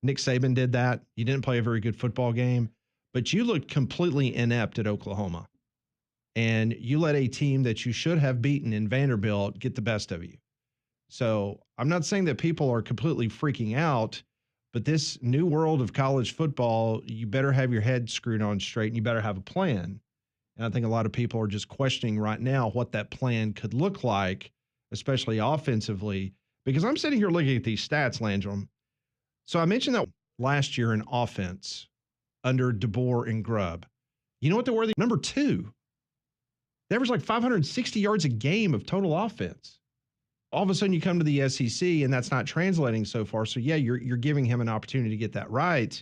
Nick Saban did that. You didn't play a very good football game, but you looked completely inept at Oklahoma. And you let a team that you should have beaten in Vanderbilt get the best of you. So I'm not saying that people are completely freaking out, but this new world of college football, you better have your head screwed on straight and you better have a plan. And I think a lot of people are just questioning right now what that plan could look like, especially offensively, because I'm sitting here looking at these stats, Landrum. So I mentioned that last year in offense under DeBoer and Grubb. You know what they were? Number 2. They averaged like 560 yards a game of total offense. All of a sudden you come to the SEC and that's not translating so far. So yeah, you're giving him an opportunity to get that right.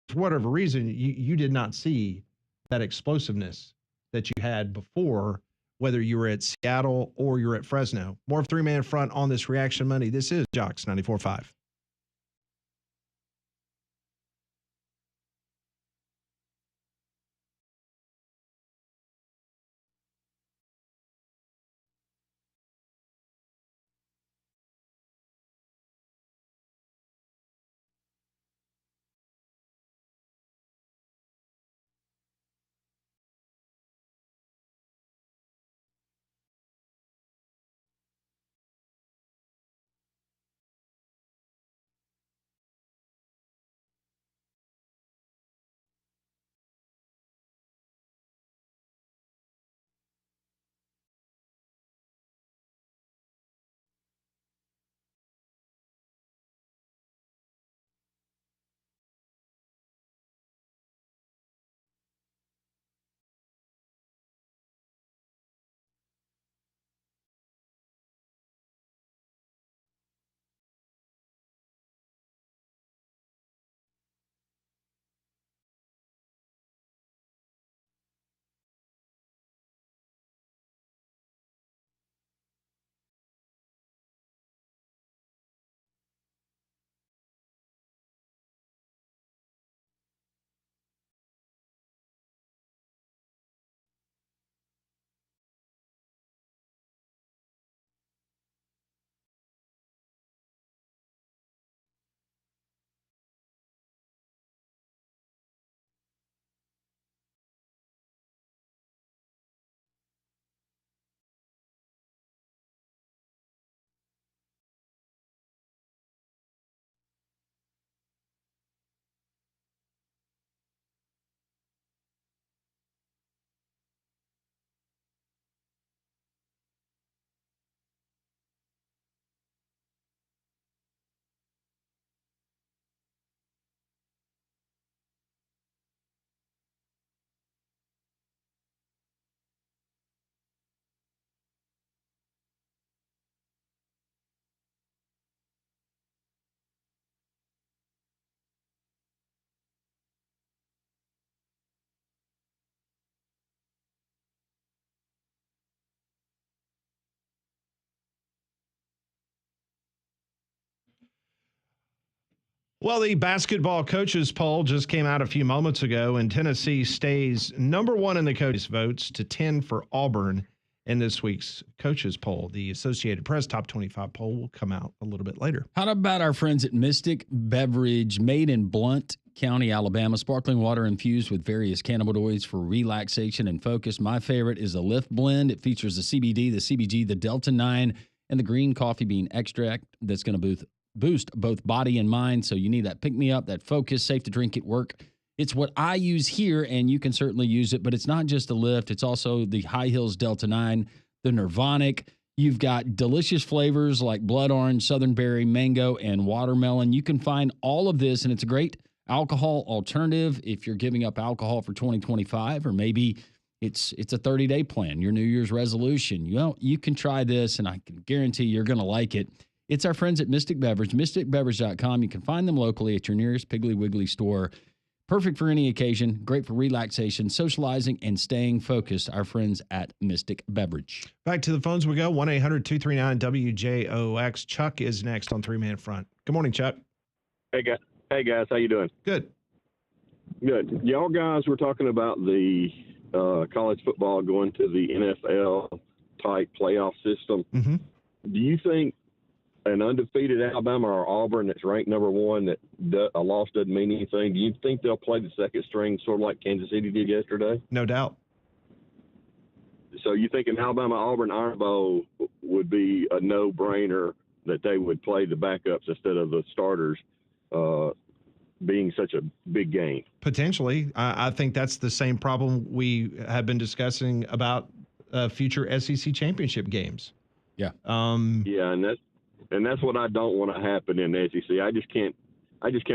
For whatever reason, you did not see that explosiveness that you had before, whether you were at Seattle or you're at Fresno. More of 3-man front on this Reaction Monday. This is Jocks 94.5. Well, the basketball coaches poll just came out a few moments ago, and Tennessee stays number 1 in the coaches' votes to 10 for Auburn in this week's coaches poll. The Associated Press Top 25 poll will come out a little bit later. How about our friends at Mystic Beverage, made in Blount County, Alabama? Sparkling water infused with various cannabinoids for relaxation and focus. My favorite is the Lift Blend. It features the CBD, the CBG, the Delta 9, and the green coffee bean extract that's going to boost both body and mind. So you need that pick-me-up, that focus, safe to drink at work. It's what I use here, and you can certainly use it, but it's not just the Lift. It's also the High Hills Delta 9, the Nirvanic. You've got delicious flavors like blood orange, southern berry, mango, and watermelon. You can find all of this, and it's a great alcohol alternative if you're giving up alcohol for 2025, or maybe it's a 30-day plan, your New Year's resolution. You can try this, and I can guarantee you're going to like it. It's our friends at Mystic Beverage, mysticbeverage.com. You can find them locally at your nearest Piggly Wiggly store. Perfect for any occasion, great for relaxation, socializing, and staying focused. Our friends at Mystic Beverage. Back to the phones we go, 1-800-239-WJOX. Chuck is next on 3 Man Front. Good morning, Chuck. Hey guys, how you doing? Good. Good. Y'all guys were talking about the college football going to the NFL type playoff system. Mm-hmm. Do you think an undefeated Alabama or Auburn that's ranked number 1, that a loss doesn't mean anything, do you think they'll play the second string sort of like Kansas City did yesterday? No doubt. So you think an Alabama-Auburn Iron Bowl would be a no-brainer that they would play the backups instead of the starters being such a big game? Potentially. I think that's the same problem we have been discussing about future SEC championship games. Yeah. Yeah, and that's what I don't want to happen in the SEC. I just can't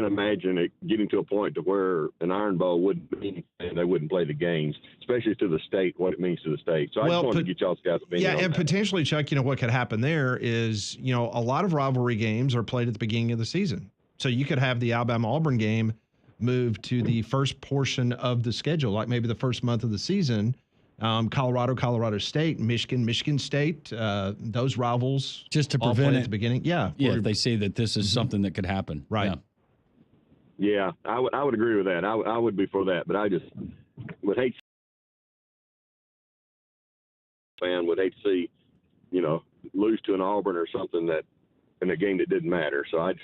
imagine it getting to a point to where an Iron Bowl wouldn't mean anything. They wouldn't play the games, especially to the state, what it means to the state. So I just wanted to get y'all's guys' opinion on and that. potentially, Chuck, what could happen there is, a lot of rivalry games are played at the beginning of the season. So you could have the Alabama-Auburn game move to the first portion of the schedule, like maybe the first month of the season. Colorado State, Michigan State, those rivals just to all prevent play it at the beginning. Yeah. If they see that this is something that could happen. Right. Yeah, I would agree with that. I would be for that, but I just would hate to see, lose to an Auburn or something that in a game that didn't matter. So I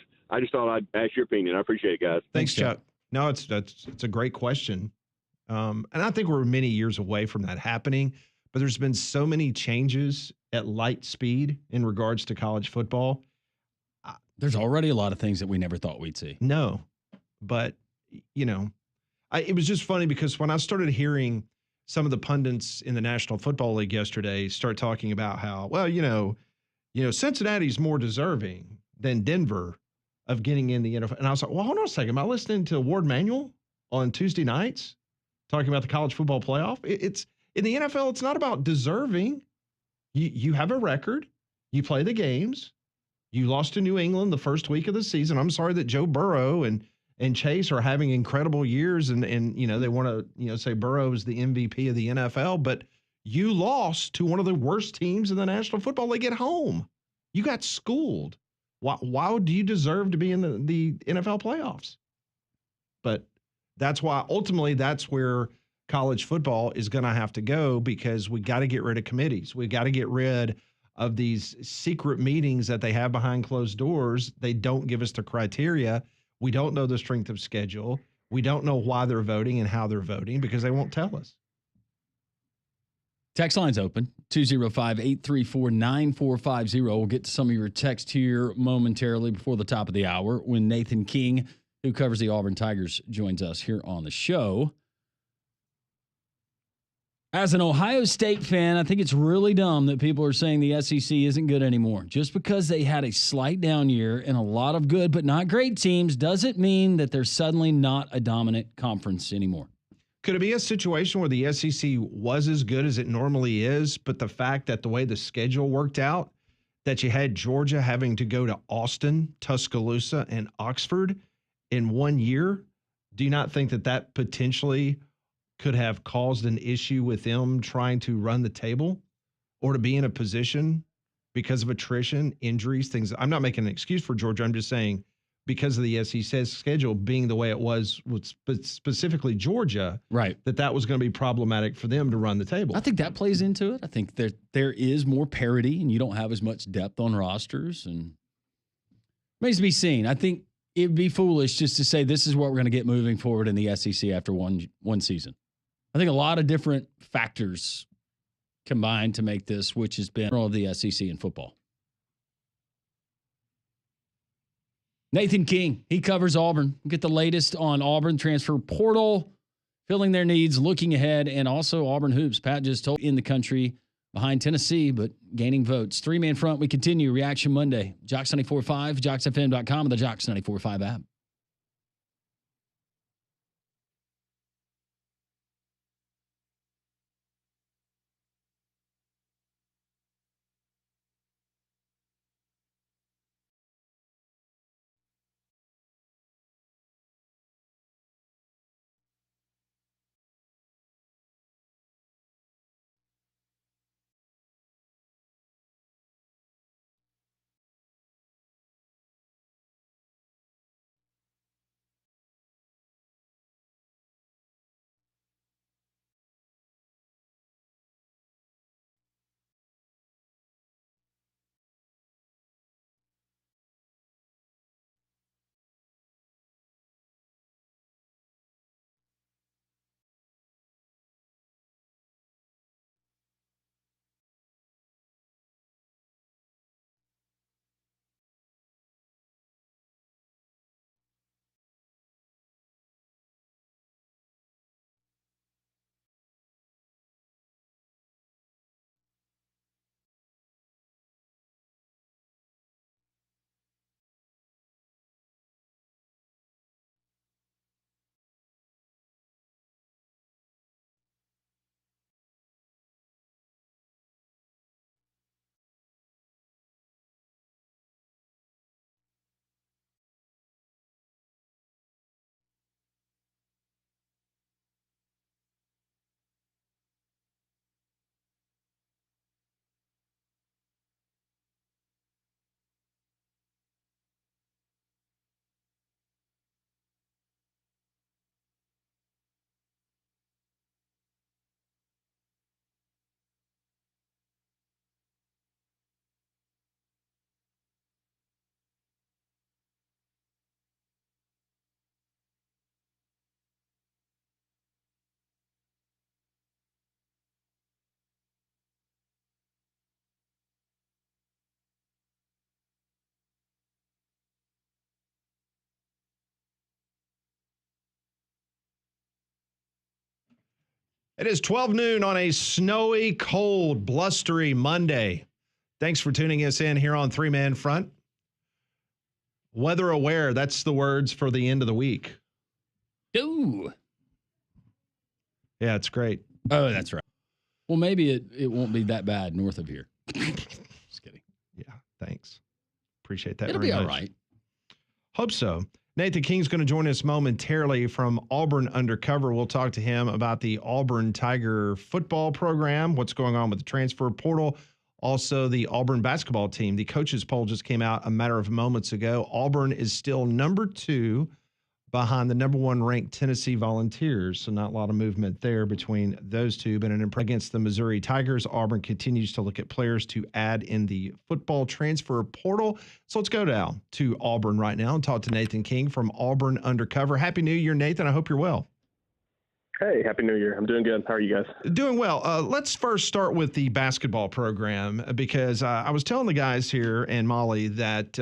just thought I'd ask your opinion. I appreciate it, guys. Thanks, Chuck. No, it's a great question. And I think we're many years away from that happening, but there's been so many changes at light speed in regards to college football. There's already a lot of things that we never thought we'd see. No, but it was just funny because when I started hearing some of the pundits in the National Football League yesterday start talking about how, Cincinnati's more deserving than Denver of getting in the NFL. And I was like, well, hold on a second. Am I listening to Ward Manuel on Tuesday nights talking about the college football playoff? It's in the NFL. It's not about deserving. You have a record. You play the games. You lost to New England the first week of the season. I'm sorry that Joe Burrow and Chase are having incredible years, and they want to say Burrow is the MVP of the NFL, but you lost to one of the worst teams in the National Football League at home. You got schooled. Why do you deserve to be in the NFL playoffs? But that's why ultimately that's where college football is going to have to go, because we got to get rid of committees. We got to get rid of these secret meetings that they have behind closed doors. They don't give us the criteria. We don't know the strength of schedule. We don't know why they're voting and how they're voting because they won't tell us. Text line's open, 205-834-9450. We'll get to some of your text here momentarily before the top of the hour when Nathan King, who covers the Auburn Tigers, joins us here on the show. As an Ohio State fan, I think it's really dumb that people are saying the SEC isn't good anymore. Just because they had a slight down year and a lot of good but not great teams doesn't mean that they're suddenly not a dominant conference anymore. Could it be a situation where the SEC was as good as it normally is, but the fact that the way the schedule worked out, that you had Georgia having to go to Austin, Tuscaloosa, and Oxford in 1 year, do you not think that potentially could have caused an issue with them trying to run the table or to be in a position because of attrition, injuries, things? I'm not making an excuse for Georgia. I'm just saying because of the SEC schedule being the way it was with specifically Georgia, right? That was going to be problematic for them to run the table. I think that plays into it. I think there is more parity, and you don't have as much depth on rosters, and remains to be seen. I think it'd be foolish just to say this is what we're going to get moving forward in the SEC after one season. I think a lot of different factors combined to make this, which has been all of the SEC in football. Nathan King, he covers Auburn. We'll get the latest on Auburn transfer portal, filling their needs, looking ahead, and also Auburn hoops. Pat just told in the country behind Tennessee, but gaining votes. Three-man front, we continue. Reaction Monday. Jocks 94.5, JocksFM.com, and the Jocks 94.5 app. It is 12 noon on a snowy, cold, blustery Monday. Thanks for tuning us in here on Three Man Front. Weather aware, that's the words for the end of the week. Ooh. Yeah, it's great. Oh, that's right. Well, maybe it won't be that bad north of here. Just kidding. Yeah, thanks. Appreciate that. It'll very be all much. right. Hope so. Nathan King's going to join us momentarily from Auburn Undercover. We'll talk to him about the Auburn Tiger football program, what's going on with the transfer portal, also the Auburn basketball team. The coaches poll just came out a matter of moments ago. Auburn is still number 2 behind the number 1 ranked Tennessee Volunteers. So not a lot of movement there between those two, but against the Missouri Tigers, Auburn continues to look at players to add in the football transfer portal. So let's go down to Auburn right now and talk to Nathan King from Auburn Undercover. Happy New Year, Nathan. I hope you're well. Hey, Happy New Year. I'm doing good. How are you guys? Doing well. Let's first start with the basketball program because I was telling the guys here and Molly that,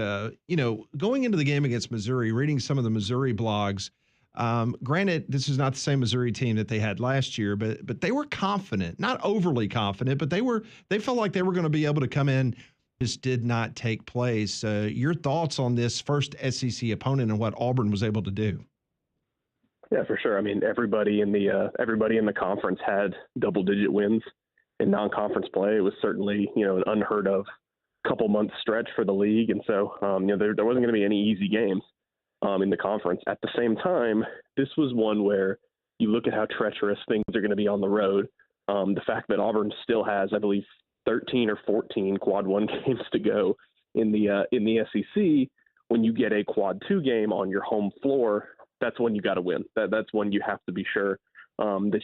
going into the game against Missouri, reading some of the Missouri blogs, granted, this is not the same Missouri team that they had last year, but they were confident, not overly confident, but they felt like they were going to be able to come in. Just did not take place. Your thoughts on this first SEC opponent and what Auburn was able to do? Yeah, for sure. I mean, everybody in the conference had double-digit wins in non-conference play. It was certainly, an unheard of couple-month stretch for the league, and so there wasn't going to be any easy games in the conference. At the same time, this was one where you look at how treacherous things are going to be on the road. The fact that Auburn still has, I believe, 13 or 14 quad one games to go in the SEC when you get a quad 2 game on your home floor, that's when you got to win. That's when you have to be sure that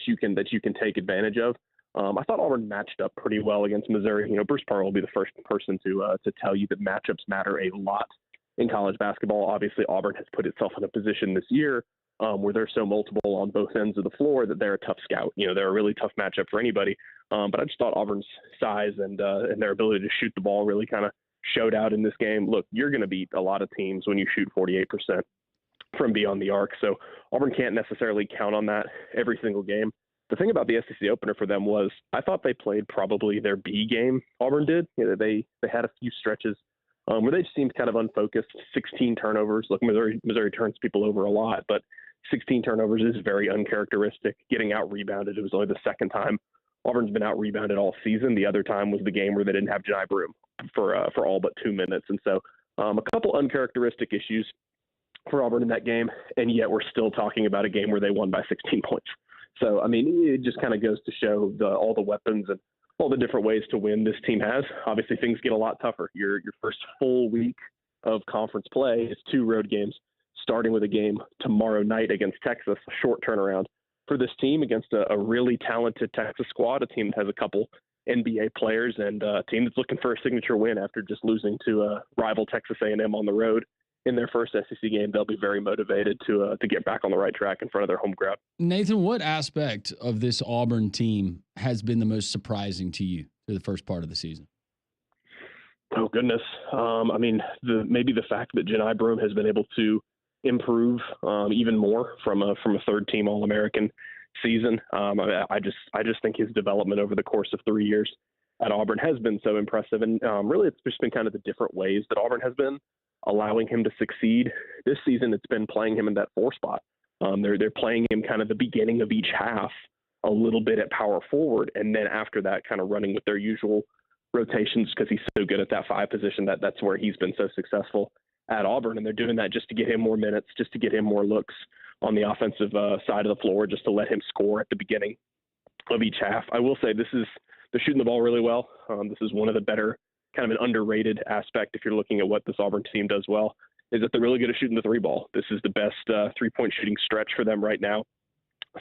you can take advantage of. I thought Auburn matched up pretty well against Missouri. You know, Bruce Pearl will be the first person to tell you that matchups matter a lot in college basketball. Obviously, Auburn has put itself in a position this year where they're so multiple on both ends of the floor that they're a tough scout. You know, they're a really tough matchup for anybody. But I just thought Auburn's size and their ability to shoot the ball really kind of showed out in this game. Look, you're going to beat a lot of teams when you shoot 48% from beyond the arc. So Auburn can't necessarily count on that every single game. The thing about the SEC opener for them was I thought they played probably their B game. Auburn did. You know, they had a few stretches where they just seemed kind of unfocused. 16 turnovers. Look, Missouri turns people over a lot, but 16 turnovers is very uncharacteristic. Getting out rebounded. It was only the second time Auburn's been out rebounded all season. The other time was the game where they didn't have Jani Broome for all but 2 minutes. And so a couple uncharacteristic issues for Auburn in that game, and yet we're still talking about a game where they won by 16 points. So, I mean, it just kind of goes to show all the weapons and all the different ways to win this team has. Obviously, things get a lot tougher. Your first full week of conference play is 2 road games, starting with a game tomorrow night against Texas, a short turnaround for this team against a really talented Texas squad, a team that has a couple NBA players and a team that's looking for a signature win after just losing to rival Texas A&M on the road in their first SEC game. They'll be very motivated to get back on the right track in front of their home crowd. Nathan, what aspect of this Auburn team has been the most surprising to you through the first part of the season? Oh, goodness. I mean, maybe the fact that Jani Broome has been able to improve even more from a third-team All-American season. I just think his development over the course of 3 years at Auburn has been so impressive. And really, it's just been kind of the different ways that Auburn has been allowing him to succeed. This season, it's been playing him in that 4 spot. They're playing him kind of the beginning of each half a little bit at power forward, and then after that, kind of running with their usual rotations because he's so good at that 5 position. That's where he's been so successful at Auburn, and they're doing that just to get him more minutes, just to get him more looks on the offensive side of the floor, just to let him score at the beginning of each half. I will say they're shooting the ball really well. This is one of the better, kind of an underrated aspect if you're looking at what this Auburn team does well, is that they're really good at shooting the 3 ball. This is the best 3-point shooting stretch for them right now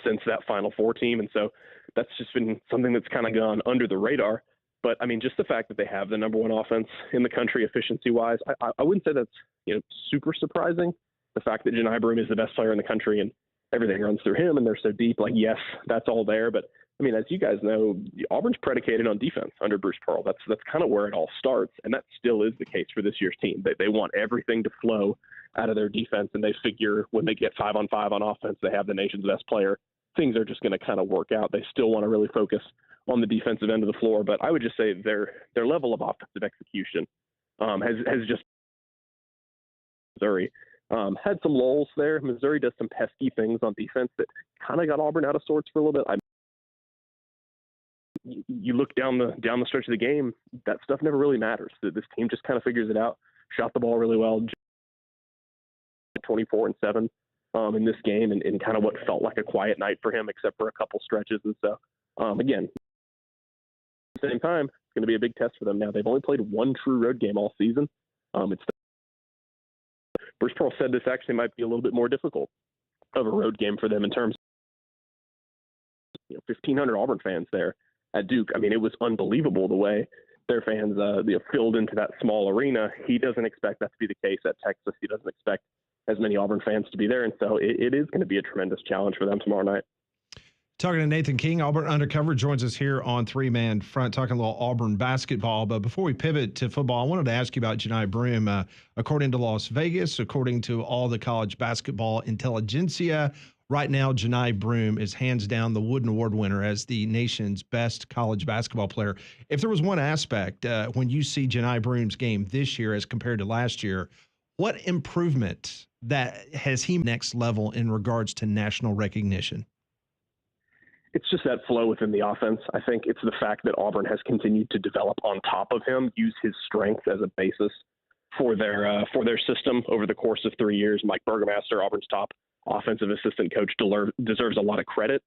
since that Final Four team. And so that's just been something that's kind of gone under the radar. But I mean, just the fact that they have the number 1 offense in the country efficiency-wise, I wouldn't say that's super surprising. The fact that Jani Broome is the best player in the country and everything runs through him and they're so deep, like, yes, that's all there. But I mean, as you guys know, Auburn's predicated on defense under Bruce Pearl. That's kind of where it all starts, and that still is the case for this year's team. They want everything to flow out of their defense, and they figure when they get 5-on-5 on offense, they have the nation's best player. Things are just going to kind of work out. They still want to really focus on the defensive end of the floor, but I would just say their level of offensive execution has just Missouri had some lulls there. Missouri does some pesky things on defense that kind of got Auburn out of sorts for a little bit. You look down the stretch of the game, that stuff never really matters. This team just kind of figures it out. Shot the ball really well, 24-7 in this game, and kind of what felt like a quiet night for him, except for a couple stretches. And so, again, at the same time, it's going to be a big test for them now. They've only played 1 true road game all season. Bruce Pearl said this actually might be a little bit more difficult of a road game for them in terms of 1,500 Auburn fans there at Duke. I mean, it was unbelievable the way their fans filled into that small arena. He doesn't expect that to be the case at Texas. He doesn't expect as many Auburn fans to be there. And so it is going to be a tremendous challenge for them tomorrow night. Talking to Nathan King, Auburn Undercover joins us here on 3-Man Front, talking a little Auburn basketball. But before we pivot to football, I wanted to ask you about Jani Broome. According to Las Vegas, according to all the college basketball intelligentsia, right now Jani Broome is hands down the Wooden Award winner as the nation's best college basketball player. If there was one aspect when you see Jani Broome's game this year as compared to last year, what improvement that has he next level in regards to national recognition? It's just that flow within the offense. I think it's the fact that Auburn has continued to develop on top of him, use his strength as a basis for their system over the course of 3 years. Mike Burgomaster, Auburn's top offensive assistant coach, deserves a lot of credit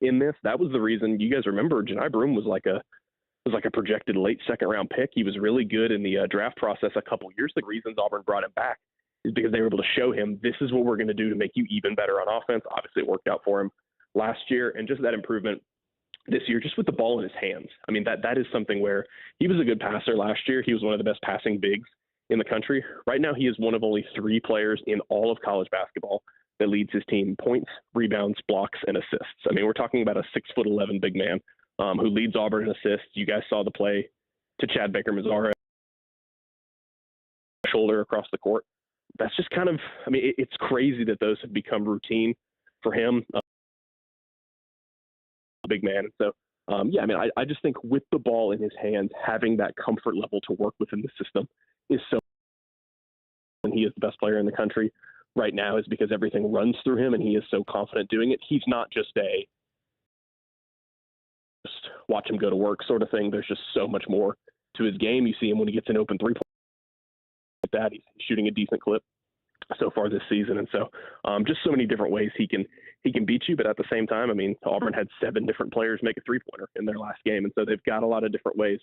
in this. That was the reason. You guys remember Jani Broome was like a projected late 2nd round pick. He was really good in the draft process a couple years. The reasons Auburn brought him back is because they were able to show him this is what we're going to do to make you even better on offense. Obviously, it worked out for him last year, and just that improvement this year, just with the ball in his hands. I mean, that is something where he was a good passer last year. He was one of the best passing bigs in the country. Right now, he is one of only 3 players in all of college basketball that leads his team in points, rebounds, blocks, and assists. I mean, we're talking about a 6'11" big man who leads Auburn in assists. You guys saw the play to Chad Baker-Mazara, shoulder across the court. That's just kind of, I mean, it's crazy that those have become routine for him. Big man. And so, yeah, I mean, I just think with the ball in his hands, having that comfort level to work within the system is so, and he is the best player in the country right now is because everything runs through him and he is so confident doing it. He's not just watch him go to work sort of thing. There's just so much more to his game. You see him when he gets an open three-point like that. He's shooting a decent clip so far this season. And so just so many different ways he can beat you. But at the same time, I mean, Auburn had 7 different players make a three-pointer in their last game. And so they've got a lot of different ways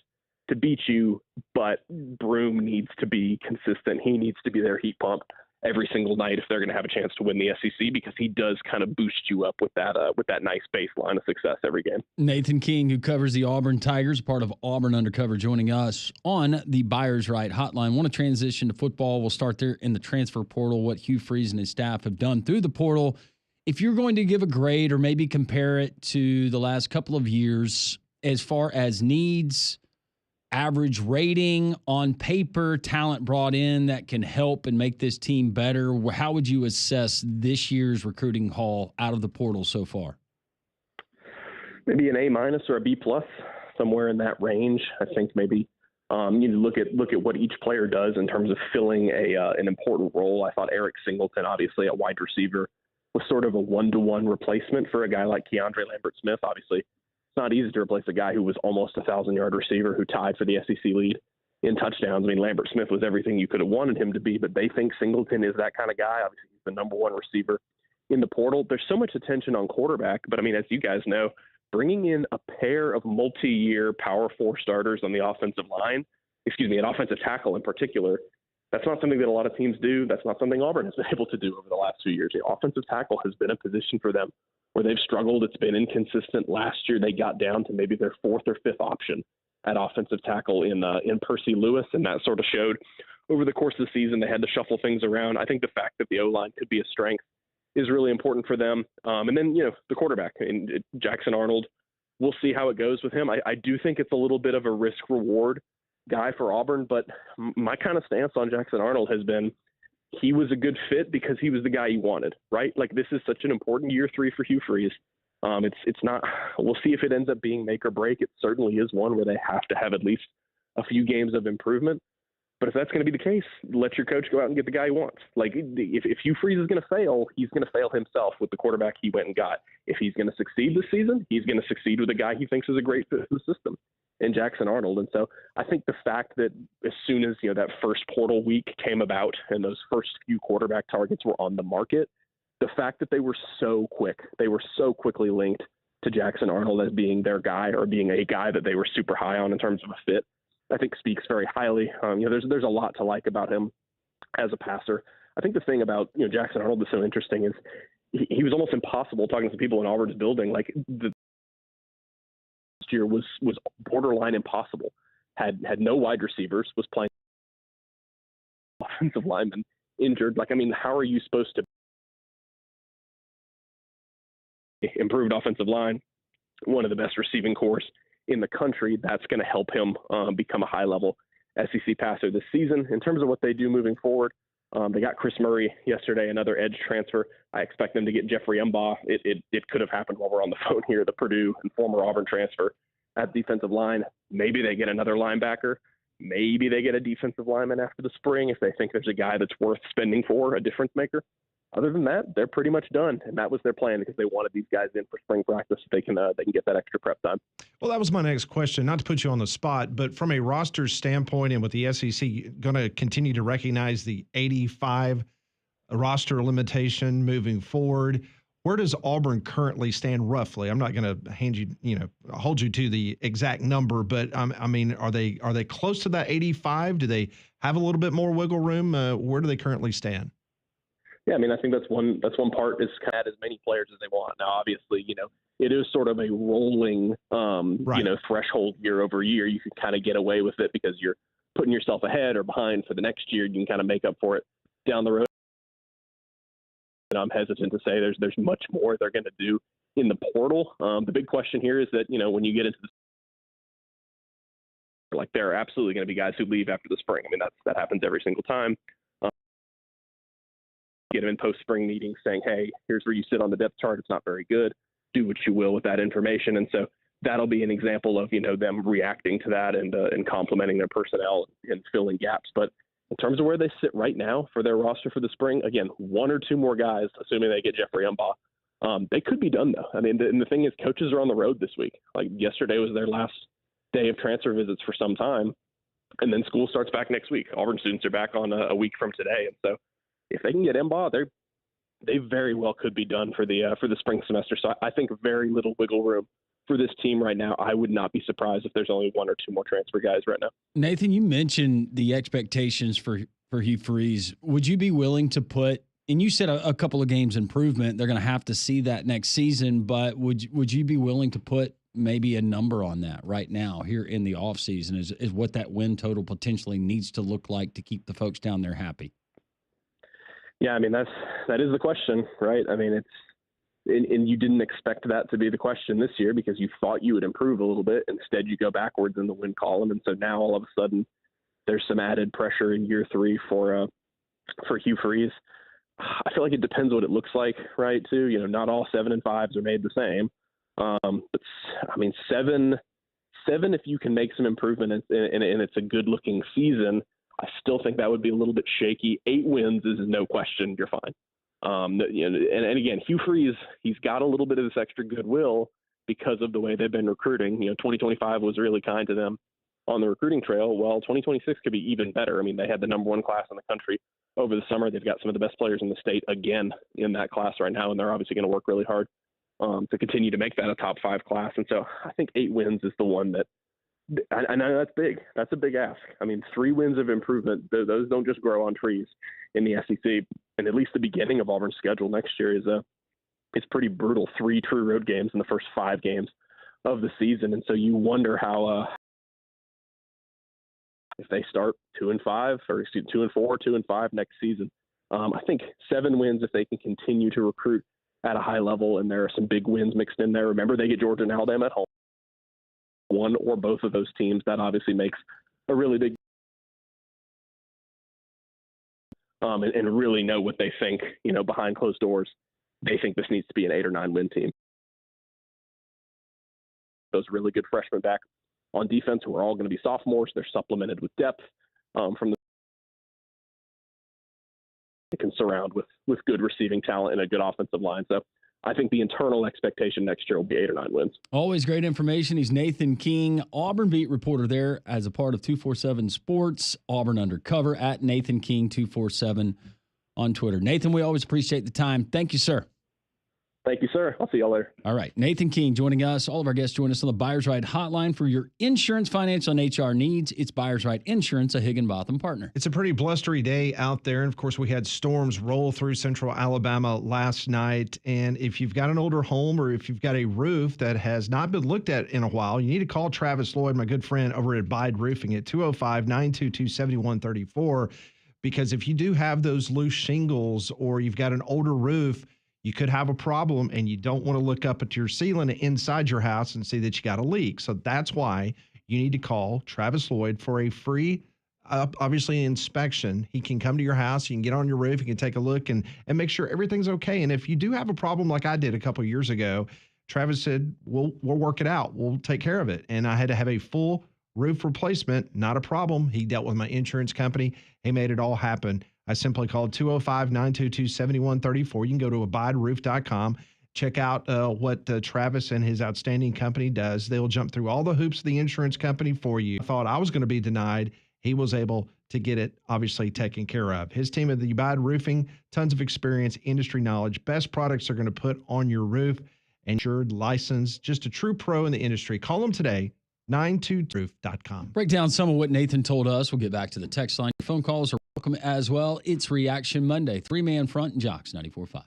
to beat you, but Broome needs to be consistent. He needs to be their heat pump every single night if they're going to have a chance to win the SEC, because he does kind of boost you up with that nice baseline of success every game. Nathan King, who covers the Auburn Tigers, part of Auburn Undercover, joining us on the Buyers Right Hotline. Want to transition to football. We'll start there in the transfer portal, what Hugh Freeze and his staff have done through the portal. If you're going to give a grade or maybe compare it to the last couple of years as far as needs, average rating on paper, talent brought in that can help and make this team better, how would you assess this year's recruiting haul out of the portal so far? Maybe an A- or a B+, somewhere in that range. I think maybe you look at what each player does in terms of filling an important role. I thought Eric Singleton, obviously at wide receiver, was sort of a 1-to-1 replacement for a guy like Keandre Lambert-Smith. Obviously, it's not easy to replace a guy who was almost a 1,000-yard receiver who tied for the SEC lead in touchdowns. I mean, Lambert-Smith was everything you could have wanted him to be, but they think Singleton is that kind of guy. Obviously, he's the number 1 receiver in the portal. There's so much attention on quarterback, but I mean, as you guys know, bringing in a pair of multi-year Power 4 starters on the offensive line, an offensive tackle in particular, that's not something that a lot of teams do. That's not something Auburn has been able to do over the last 2 years. The offensive tackle has been a position for them where they've struggled. It's been inconsistent. Last year, they got down to maybe their 4th or 5th option at offensive tackle in Percy Lewis, and that sort of showed over the course of the season. They had to shuffle things around. I think the fact that the O-line could be a strength is really important for them. And then, the quarterback, and Jackson Arnold, we'll see how it goes with him. I do think it's a little bit of a risk-reward guy for Auburn, but my kind of stance on Jackson Arnold has been he was a good fit because he was the guy you wanted, right? Like, this is such an important year 3 for Hugh Freeze. It's not, we'll see if it ends up being make or break. It certainly is one where they have to have at least a few games of improvement. But if that's going to be the case, let your coach go out and get the guy he wants. Like, if Hugh Freeze is going to fail, he's going to fail himself with the quarterback he went and got. If he's going to succeed this season, he's going to succeed with a guy he thinks is a great fit for the system, in Jackson Arnold. And so I think the fact that as soon as, that first portal week came about and those first few quarterback targets were on the market, the fact that they were so quickly linked to Jackson Arnold as being their guy or being a guy that they were super high on in terms of a fit, I think speaks very highly. There's a lot to like about him as a passer. I think the thing about, Jackson Arnold that's so interesting is he was almost impossible talking to people in Auburn's building. Like, the year was borderline impossible. Had no wide receivers, was playing offensive lineman injured. Like, I mean, how are you supposed to improved offensive line, one of the best receiving corps in the country? That's going to help him become a high-level SEC passer this season. In terms of what they do moving forward, they got Chris Murray yesterday, another edge transfer. I expect them to get Jeffrey Embaugh. It could have happened while we're on the phone here, the Purdue and former Auburn transfer at defensive line. Maybe they get another linebacker. Maybe they get a defensive lineman after the spring if they think there's a guy that's worth spending for, a difference maker. Other than that, they're pretty much done, and that was their plan because they wanted these guys in for spring practice so they can get that extra prep time. Well, that was my next question, not to put you on the spot, but from a roster standpoint and with the SEC going to continue to recognize the 85 roster limitation moving forward, Where does Auburn currently stand roughly? I'm not going to hold you to the exact number, but I mean, are they close to that 85? Do they have a little bit more wiggle room? Where do they currently stand? Yeah, I mean, I think that's one part is kind of as many players as they want. Now, obviously, it is sort of a rolling, threshold year over year. You can kind of get away with it because you're putting yourself ahead or behind for the next year. You can kind of make up for it down the road. And I'm hesitant to say there's much more they're going to do in the portal. The big question here is that, when you get into there are absolutely going to be guys who leave after the spring. I mean, that happens every single time. Get them in post-spring meetings saying, hey, here's where you sit on the depth chart. It's not very good. Do what you will with that information. And so that'll be an example of, them reacting to that and complementing their personnel and filling gaps. But in terms of where they sit right now for their roster for the spring, again, one or two more guys, assuming they get Jeffrey Umbaugh, they could be done, though. I mean, and the thing is, coaches are on the road this week. Like yesterday was their last day of transfer visits for some time, and then school starts back next week. Auburn students are back on a week from today, and so if they can get Umbaugh, they very well could be done for the spring semester. So I think very little wiggle room for this team right now. I would not be surprised if there's only one or two more transfer guys right now. Nathan, you mentioned the expectations for Hugh Freeze. Would you be willing to put, and you said a couple of games improvement, they're going to have to see that next season, but would you be willing to put maybe a number on that right now here in the offseason is what that win total potentially needs to look like to keep the folks down there happy? Yeah, I mean, that is the question, right? I mean, and you didn't expect that to be the question this year because you thought you would improve a little bit. Instead, you go backwards in the win column. And so now all of a sudden there's some added pressure in year three for Hugh Freeze. I feel like it depends what it looks like, right, too. Not all 7 and 5s are made the same. But I mean, seven, if you can make some improvement and it's a good looking season, I still think that would be a little bit shaky. 8 wins is no question you're fine. And again, Hugh Freeze, he's got a little bit of this extra goodwill because of the way they've been recruiting. 2025 was really kind to them on the recruiting trail. Well, 2026 could be even better. I mean, they had the number 1 class in the country over the summer. They've got some of the best players in the state again in that class right now, and they're obviously going to work really hard to continue to make that a top 5 class. And so I think 8 wins is the one that, I know that's big. That's a big ask. I mean, 3 wins of improvement, those don't just grow on trees in the SEC. And at least the beginning of Auburn's schedule next year is pretty brutal. 3 true road games in the first 5 games of the season. And so you wonder how if they start 2-5 or 2-4, 2-5 next season. I think 7 wins if they can continue to recruit at a high level, and there are some big wins mixed in there. Remember, they get Georgia and Alabama at home. One or both of those teams, that obviously makes a really big and really know what they think, behind closed doors. They think this needs to be an 8 or 9 win team. Those really good freshmen back on defense who are all going to be sophomores. They're supplemented with depth from they can surround with good receiving talent and a good offensive line. So I think the internal expectation next year will be 8 or 9 wins. Always great information. He's Nathan King, Auburn beat reporter there as a part of 247 Sports, Auburn Undercover, at Nathan King 247 on Twitter. Nathan, we always appreciate the time. Thank you, sir. Thank you, sir. I'll see y'all later. All right. Nathan King joining us. All of our guests join us on the Buyers Right hotline for your insurance, financial, and HR needs. It's Buyers Right Insurance, a Higginbotham partner. It's a pretty blustery day out there. And of course, we had storms roll through central Alabama last night. And if you've got an older home or if you've got a roof that has not been looked at in a while, you need to call Travis Lloyd, my good friend over at Bide Roofing at 205-922-7134. Because if you do have those loose shingles or you've got an older roof, you could have a problem and you don't want to look up at your ceiling inside your house and see that you got a leak. So that's why you need to call Travis Lloyd for a free, obviously, inspection. He can come to your house. You can get on your roof. You can take a look and make sure everything's okay. And if you do have a problem like I did a couple of years ago, Travis said, we'll work it out. We'll take care of it. And I had to have a full roof replacement. Not a problem. He dealt with my insurance company. He made it all happen. I simply called 205-922-7134. You can go to abideroof.com. Check out what Travis and his outstanding company does. They'll jump through all the hoops of the insurance company for you. I thought I was going to be denied. He was able to get it obviously taken care of. His team at the Abide Roofing, tons of experience, industry knowledge, best products are going to put on your roof, insured, licensed, just a true pro in the industry. Call them today, 922roof.com. Break down some of what Nathan told us. We'll get back to the text line. Phone calls are welcome as well. It's Reaction Monday. 3-man front and Jocks 94.5.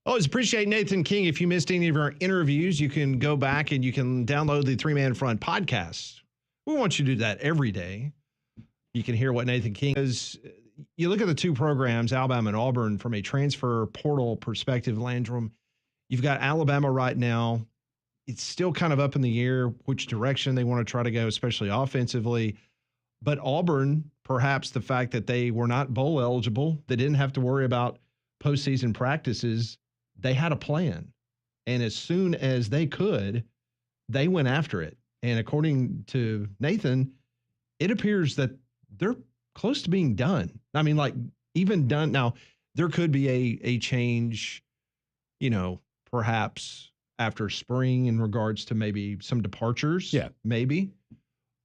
Always appreciate Nathan King. If you missed any of our interviews, you can go back and you can download the 3-Man Front podcast. We want you to do that every day. You can hear what Nathan King is. You look at the two programs, Alabama and Auburn, from a transfer portal perspective, Landrum. You've got Alabama right now. It's still kind of up in the air which direction they want to try to go, especially offensively. But Auburn, perhaps the fact that they were not bowl eligible, they didn't have to worry about postseason practices. They had a plan. And as soon as they could, they went after it. And according to Nathan, it appears that they're close to being done. I mean, like even done. Now, there could be a change, perhaps after spring in regards to maybe some departures. Yeah. Maybe.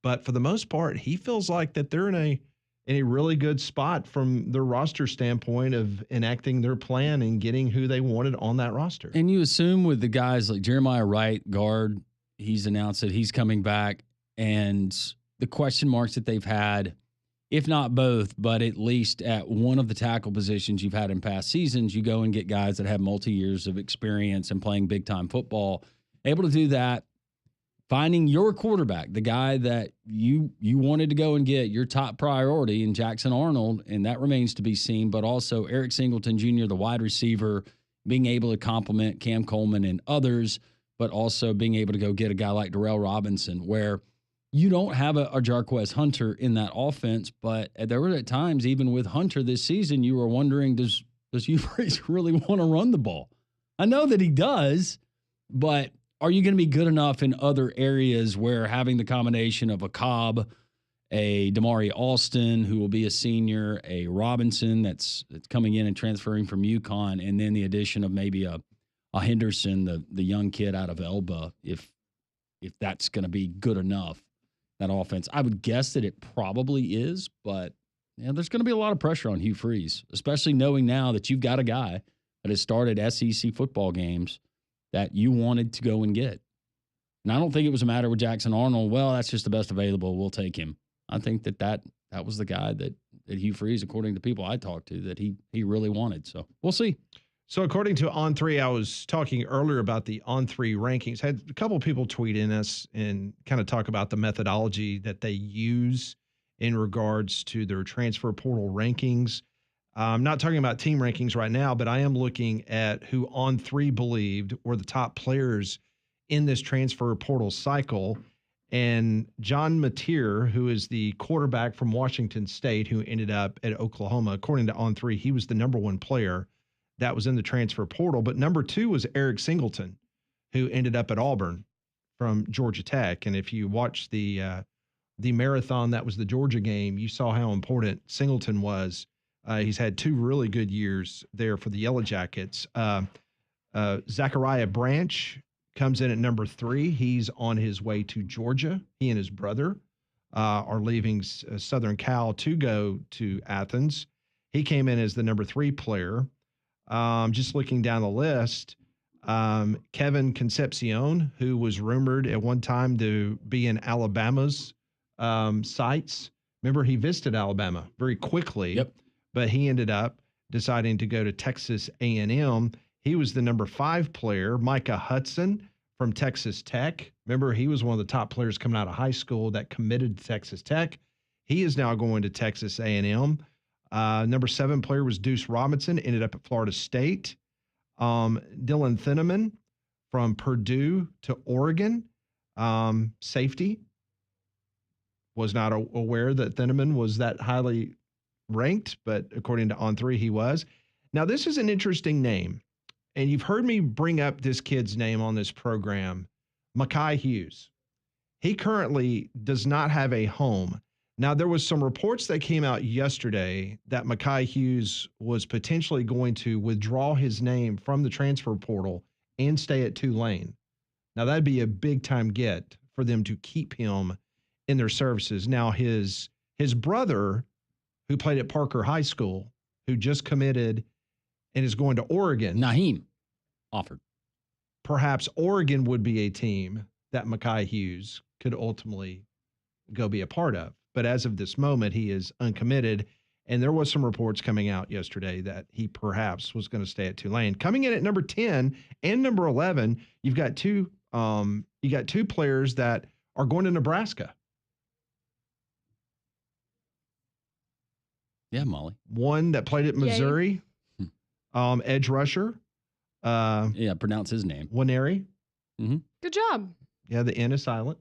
But for the most part, he feels like that they're in in a really good spot from their roster standpoint of enacting their plan and getting who they wanted on that roster. And you assume with the guys like Jeremiah Wright, guard, he's announced that he's coming back, and the question marks that they've had, if not both, but at least at one of the tackle positions you've had in past seasons, you go and get guys that have multi-years of experience and playing big-time football, able to do that. Finding your quarterback, the guy that you wanted to go and get, your top priority in Jackson Arnold, and that remains to be seen, but also Eric Singleton Jr., the wide receiver, being able to complement Cam Coleman and others, but also being able to go get a guy like Darrell Robinson, where you don't have a Jarquez Hunter in that offense, but there were at times, even with Hunter this season, you were wondering, does Hugh Freeze really want to run the ball? I know that he does, but are you going to be good enough in other areas where having the combination of a Cobb, a Damari Alston, who will be a senior, a Robinson that's coming in and transferring from UConn, and then the addition of maybe a Henderson, the young kid out of Elba, if that's going to be good enough, that offense? I would guess that it probably is, but there's going to be a lot of pressure on Hugh Freeze, especially knowing now that you've got a guy that has started SEC football games that you wanted to go and get. And I don't think it was a matter with Jackson Arnold. Well, that's just the best available. We'll take him. I think that was the guy that Hugh Freeze, according to people I talked to, that he really wanted. So we'll see. So according to On3, I was talking earlier about the On3 rankings. Had a couple of people tweet in us and kind of talk about the methodology that they use in regards to their transfer portal rankings. I'm not talking about team rankings right now, but I am looking at who On3 believed were the top players in this transfer portal cycle. And John Mateer, who is the quarterback from Washington State, who ended up at Oklahoma, according to On3, he was the number one player that was in the transfer portal. But number two was Eric Singleton, who ended up at Auburn from Georgia Tech. And if you watch the marathon that was the Georgia game, you saw how important Singleton was. He's had two really good years there for the Yellow Jackets. Zachariah Branch comes in at number 3. He's on his way to Georgia. He and his brother are leaving Southern Cal to go to Athens. He came in as the number 3 player. Just looking down the list, Kevin Concepcion, who was rumored at one time to be in Alabama's sights. Remember, he visited Alabama very quickly. Yep. But he ended up deciding to go to Texas A&M. He was the number 5 player. Micah Hudson from Texas Tech. Remember, he was one of the top players coming out of high school that committed to Texas Tech. He is now going to Texas A&M. Number 7 player was Deuce Robinson, ended up at Florida State. Dylan Thieneman from Purdue to Oregon. Safety. Was not aware that Thieneman was that highly ranked, but according to On3, he was. Now, this is an interesting name, and you've heard me bring up this kid's name on this program, Mekhi Hughes. He currently does not have a home. Now, there was some reports that came out yesterday that Mekhi Hughes was potentially going to withdraw his name from the transfer portal and stay at Tulane. Now, that'd be a big-time get for them to keep him in their services. Now, his brother, who played at Parker High School, who just committed and is going to Oregon. Naheem offered. Perhaps Oregon would be a team that Mekhi Hughes could ultimately go be a part of. But as of this moment, he is uncommitted. And there was some reports coming out yesterday that he perhaps was going to stay at Tulane. Coming in at number 10 and number 11, you've got two players that are going to Nebraska. Yeah, Molly. One that played at Missouri, edge rusher. Pronounce his name. Winery. Mm-hmm. Good job. Yeah, the N is silent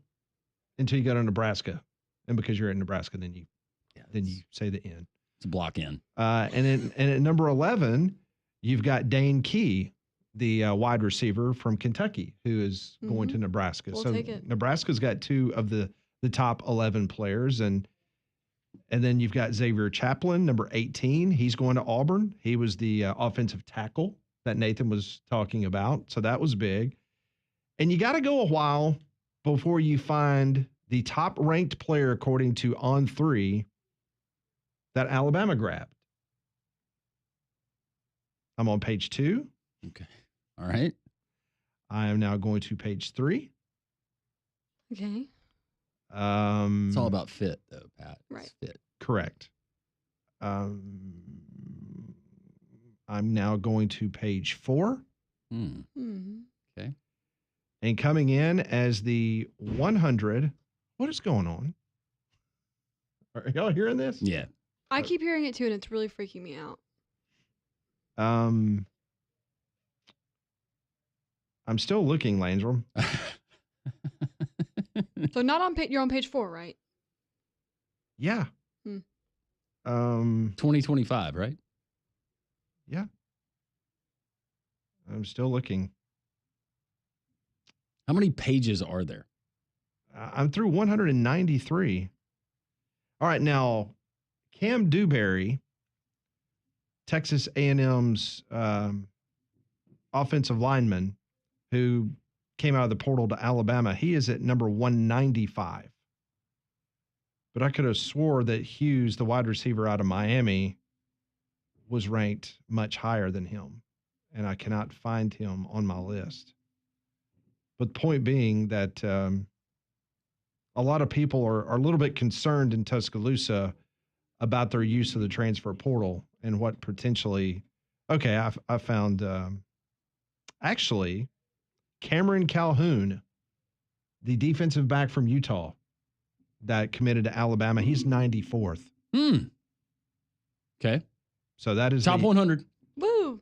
until you go to Nebraska. And because you're in Nebraska, then you say the N. It's a block in. And at number 11, you've got Dane Key, the wide receiver from Kentucky, who is going to Nebraska. We'll so take it. Nebraska's got 2 of the top 11 players. And then you've got Xavier Chaplin, number 18. He's going to Auburn. He was the offensive tackle that Nathan was talking about. So that was big. And you got to go a while before you find the top ranked player, according to On3, that Alabama grabbed. I'm on page 2. Okay. All right. I am now going to page 3. Okay. It's all about fit, though, Pat. Right. It's fit. Correct. I'm now going to page 4. Mm-hmm. Okay. And coming in as the 100. What is going on? Are y'all hearing this? Yeah. I keep hearing it too, and it's really freaking me out. I'm still looking, Landrum. So not on page. You're on page 4, right? Yeah. 2025, right? Yeah. I'm still looking. How many pages are there? I'm through 193. All right, now Cam Dewberry, Texas A&M's offensive lineman, who came out of the portal to Alabama, he is at number 195. But I could have swore that Hughes, the wide receiver out of Miami, was ranked much higher than him, and I cannot find him on my list. But the point being that a lot of people are a little bit concerned in Tuscaloosa about their use of the transfer portal and what potentially. Okay, I found actually Cameron Calhoun, the defensive back from Utah that committed to Alabama. He's 94th. Okay. So that is top 100. Woo.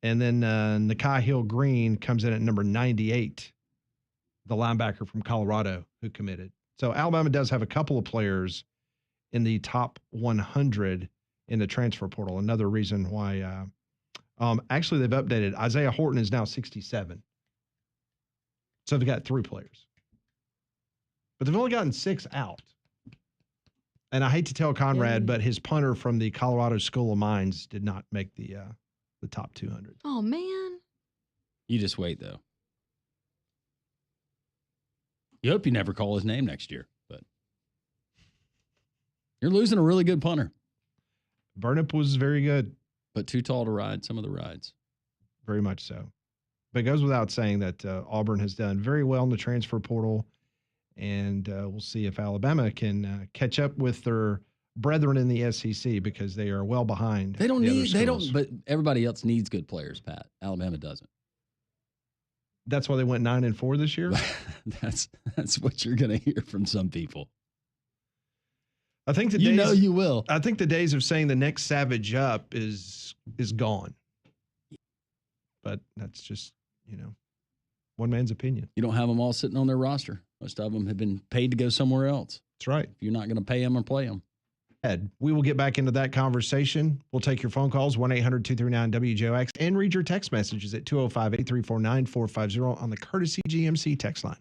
And then Nakai Hill Green comes in at number 98, the linebacker from Colorado who committed. So Alabama does have a couple of players in the top 100 in the transfer portal. Another reason why, actually they've updated. Isaiah Horton is now 67. So they've got 3 players. But they've only gotten 6 out. And I hate to tell Conrad, but his punter from the Colorado School of Mines did not make the top 200. Oh, man. You just wait, though. You hope you never call his name next year, but you're losing a really good punter. Burnip was very good. But too tall to ride some of the rides. Very much so. But it goes without saying that Auburn has done very well in the transfer portal. And we'll see if Alabama can catch up with their brethren in the SEC because they are well behind. They don't, but everybody else needs good players, Pat. Alabama doesn't. That's why they went 9-4 this year. That's what you're going to hear from some people. I think you will. I think the days of saying the next Savage up is gone. But that's just, one man's opinion. You don't have them all sitting on their roster. Most of them have been paid to go somewhere else. That's right. If you're not going to pay them or play them. Ed, we will get back into that conversation. We'll take your phone calls, 1-800-239-WJOX, and read your text messages at 205-834-9450 on the Courtesy GMC text line.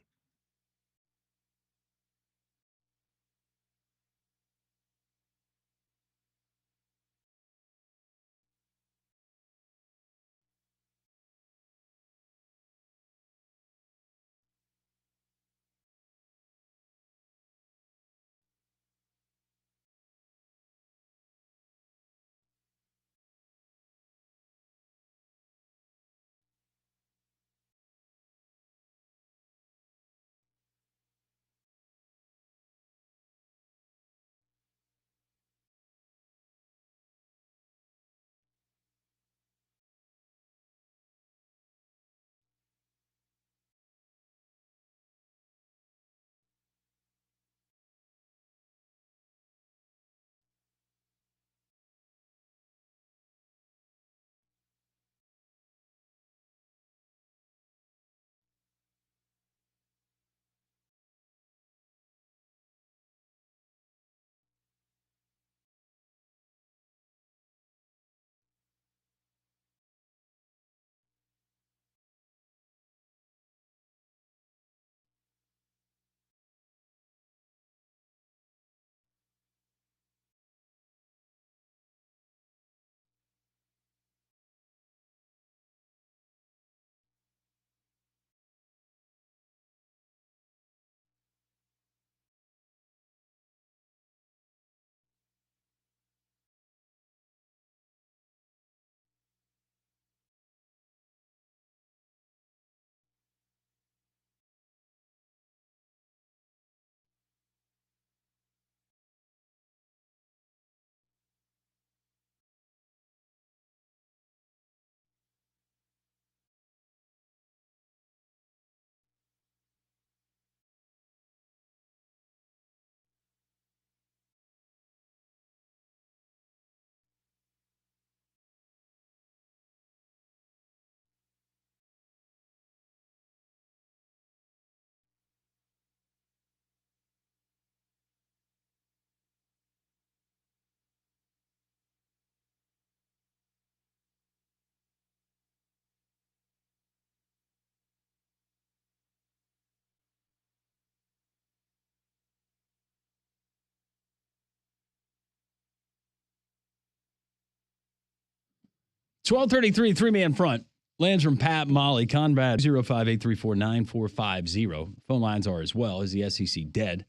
12:33, three-man front. Landrum, Pat, Molly, Conrad, 05-834-9450. Phone lines are as well. Is the SEC dead?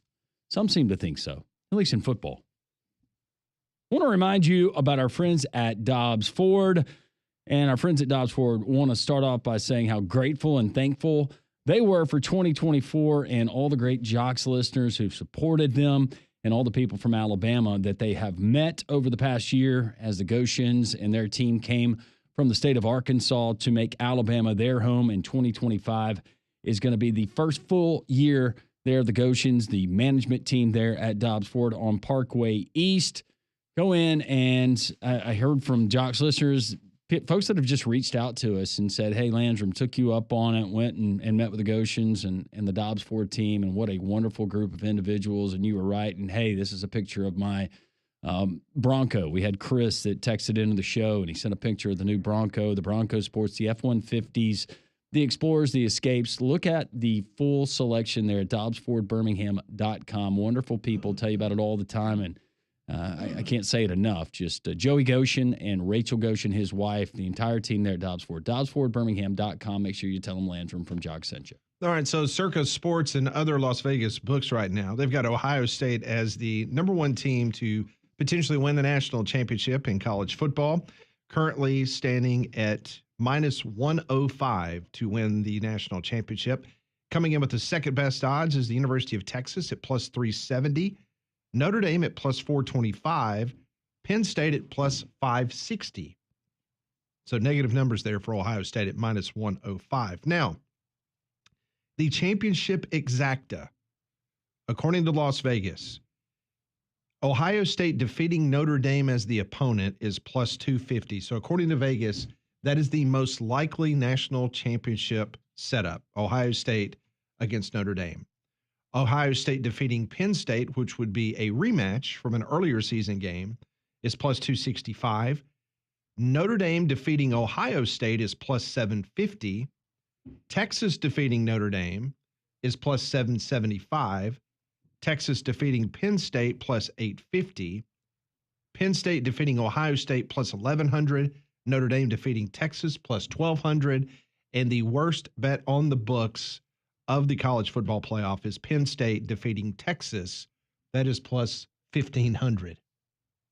Some seem to think so, at least in football. I want to remind you about our friends at Dobbs Ford. And our friends at Dobbs Ford want to start off by saying how grateful and thankful they were for 2024 and all the great Jocks listeners who've supported them and all the people from Alabama that they have met over the past year as the Goshen's and their team came from the state of Arkansas to make Alabama their home. In 2025 is going to be the first full year there, the Goshen's, the management team there at Dobbs Ford on Parkway East. Go in, and I heard from Jocks listeners, folks that have just reached out to us and said, hey, Landrum, took you up on it, went and met with the Goshen's and the Dobbs Ford team, and what a wonderful group of individuals, and you were right, and hey, this is a picture of my Bronco. We had Chris that texted into the show, and he sent a picture of the new Bronco. The Bronco sports the F-150s, the Explorers, the Escapes. Look at the full selection there at DobbsFordBirmingham.com. Wonderful people, tell you about it all the time, and I can't say it enough. Just Joey Goshen and Rachel Goshen, his wife, the entire team there at Dobbs Ford. DobbsFordBirmingham.com. Make sure you tell them Landrum from Jock sent you. All right, so Circa Sports and other Las Vegas books right now, they've got Ohio State as the number one team to potentially win the national championship in college football, currently standing at minus 105 to win the national championship. Coming in with the second best odds is the University of Texas at plus 370. Notre Dame at plus 425, Penn State at plus 560. So negative numbers there for Ohio State at minus 105. Now, the championship exacta, according to Las Vegas, Ohio State defeating Notre Dame as the opponent is plus 250. So according to Vegas, that is the most likely national championship setup, Ohio State against Notre Dame. Ohio State defeating Penn State, which would be a rematch from an earlier season game, is plus 265. Notre Dame defeating Ohio State is plus 750. Texas defeating Notre Dame is plus 775. Texas defeating Penn State plus 850. Penn State defeating Ohio State plus 1,100. Notre Dame defeating Texas plus 1,200. And the worst bet on the books of the college football playoff is Penn State defeating Texas. That is plus 1,500.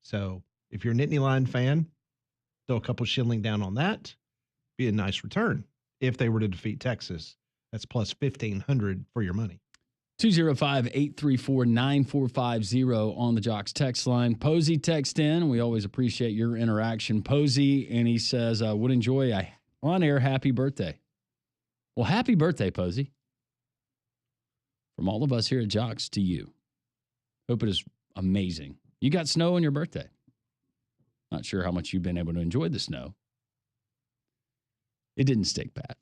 So if you're a Nittany Lion fan, throw a couple shilling down on that. Be a nice return. If they were to defeat Texas, that's plus 1,500 for your money. 205-834-9450 on the Jocks text line. Posey text in. We always appreciate your interaction. Posey, and he says, would enjoy a on-air happy birthday. Well, happy birthday, Posey. From all of us here at Jocks to you. Hope it is amazing. You got snow on your birthday. Not sure how much you've been able to enjoy the snow. It didn't stick, Pat.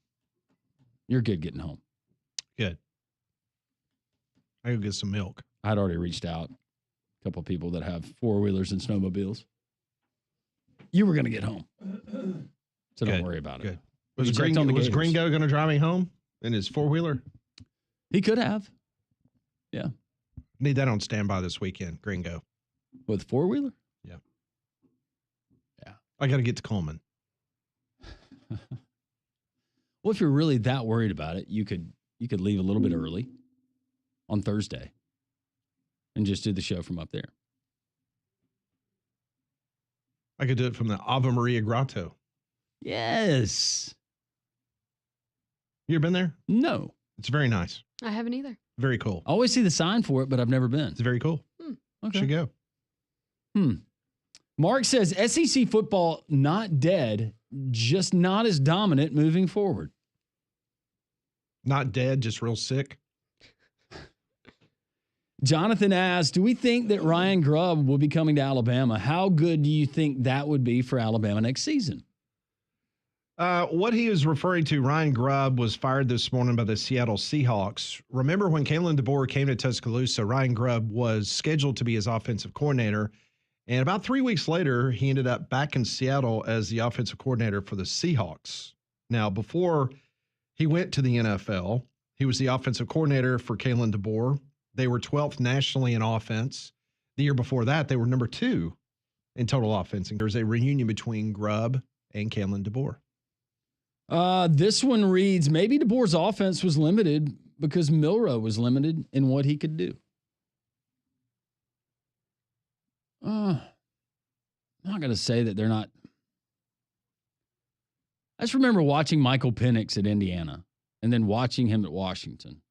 You're good getting home. Good. I go get some milk. I'd already reached out. A couple of people that have four-wheelers and snowmobiles. You were going to get home. So don't worry about it. Good. Was Gringo going to drive me home in his four-wheeler? He could have. Yeah. Need that on standby this weekend, Gringo. With four-wheeler? Yeah. Yeah. I got to get to Coleman. Well, if you're really that worried about it, you could leave a little bit early on Thursday and just do the show from up there. I could do it from the Ave Maria Grotto. Yes. You ever been there? No. It's very nice. I haven't either. Very cool. I always see the sign for it, but I've never been. It's very cool. Okay. Should go. Mark says SEC football not dead, just not as dominant moving forward. Not dead, just real sick. Jonathan asks, do we think that Ryan Grubb will be coming to Alabama? How good do you think that would be for Alabama next season? What he was referring to, Ryan Grubb was fired this morning by the Seattle Seahawks. Remember when Kalen DeBoer came to Tuscaloosa, Ryan Grubb was scheduled to be his offensive coordinator. And about 3 weeks later, he ended up back in Seattle as the offensive coordinator for the Seahawks. Now, before he went to the NFL, he was the offensive coordinator for Kalen DeBoer. They were 12th nationally in offense. The year before that, they were number 2 in total offense. And there's a reunion between Grubb and Kalen DeBoer. This one reads, maybe DeBoer's offense was limited because Milroe was limited in what he could do. I'm not going to say that they're not. I just remember watching Michael Penix at Indiana and then watching him at Washington.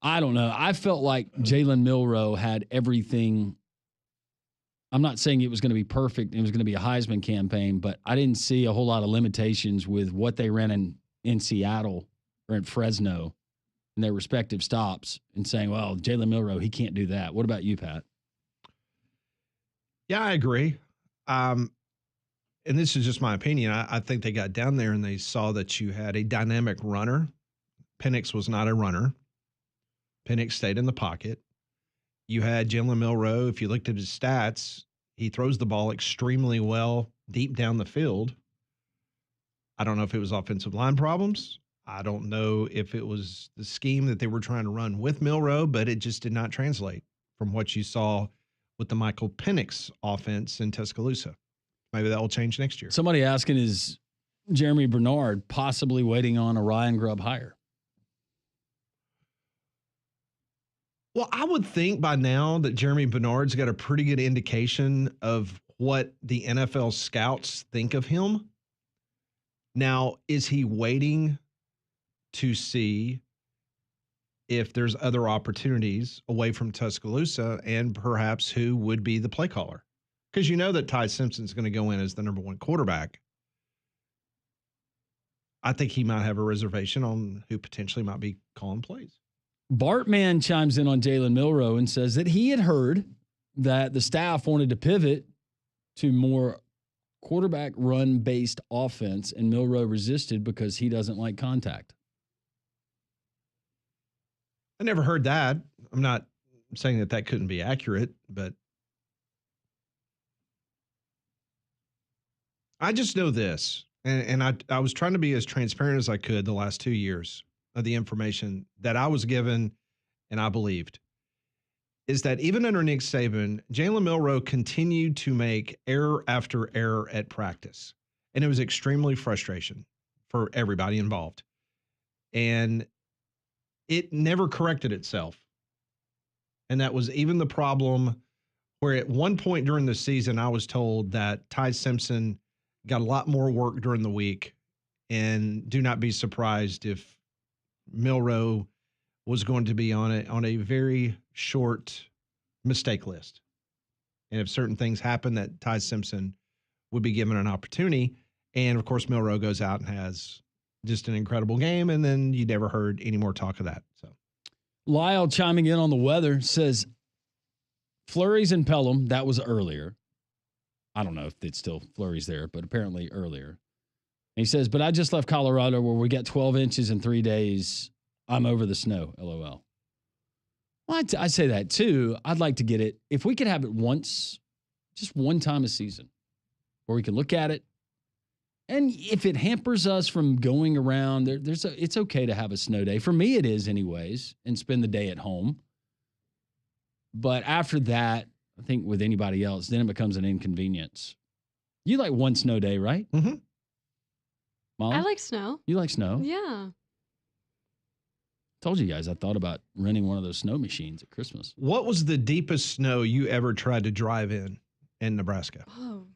I don't know. I felt like Jalen Milroe had everything. I'm not saying it was going to be perfect. It was going to be a Heisman campaign, but I didn't see a whole lot of limitations with what they ran in Seattle or in Fresno in their respective stops and saying, well, Jalen Milroe, he can't do that. What about you, Pat? Yeah, I agree. And this is just my opinion. I think they got down there and they saw that you had a dynamic runner. Penix was not a runner. Penix stayed in the pocket. You had Jalen Milroe. If you looked at his stats, he throws the ball extremely well deep down the field. I don't know if it was offensive line problems. I don't know if it was the scheme that they were trying to run with Milroe, but it just did not translate from what you saw with the Michael Penix offense in Tuscaloosa. Maybe that will change next year. Somebody asking, is Jeremy Bernard possibly waiting on a Ryan Grubb hire? Well, I would think by now that Jeremy Bernard's got a pretty good indication of what the NFL scouts think of him. Now, is he waiting to see if there's other opportunities away from Tuscaloosa and perhaps who would be the play caller? Because you know that Ty Simpson's going to go in as the number one quarterback. I think he might have a reservation on who potentially might be calling plays. Bartman chimes in on Jalen Milroe and says that he had heard that the staff wanted to pivot to more quarterback run-based offense, and Milroe resisted because he doesn't like contact. I never heard that. I'm not saying that that couldn't be accurate, but I just know this, and I was trying to be as transparent as I could the last 2 years of the information that I was given and I believed, is that even under Nick Saban, Jalen Milroe continued to make error after error at practice. And it was extremely frustrating for everybody involved. And it never corrected itself. And that was even the problem where at one point during the season, I was told that Ty Simpson got a lot more work during the week. And do not be surprised if Milroe was going to be on a very short mistake list. And if certain things happen, that Ty Simpson would be given an opportunity. And of course, Milroe goes out and has just an incredible game. And then you never heard any more talk of that. So Lyle chiming in on the weather says flurries in Pelham. That was earlier. I don't know if it's still flurries there, but apparently earlier. And he says, but I just left Colorado where we got 12 inches in 3 days. I'm over the snow, LOL. Well, I say that too. I'd like to get it. If we could have it once, just one time a season, where we can look at it. And if it hampers us from going around, it's okay to have a snow day. For me, it is anyways, and spend the day at home. But after that, I think with anybody else, then it becomes an inconvenience. You like one snow day, right? Mm-hmm. Molly? I like snow. You like snow? Yeah. Told you guys I thought about renting one of those snow machines at Christmas. what was the deepest snow you ever tried to drive in Nebraska? Oh.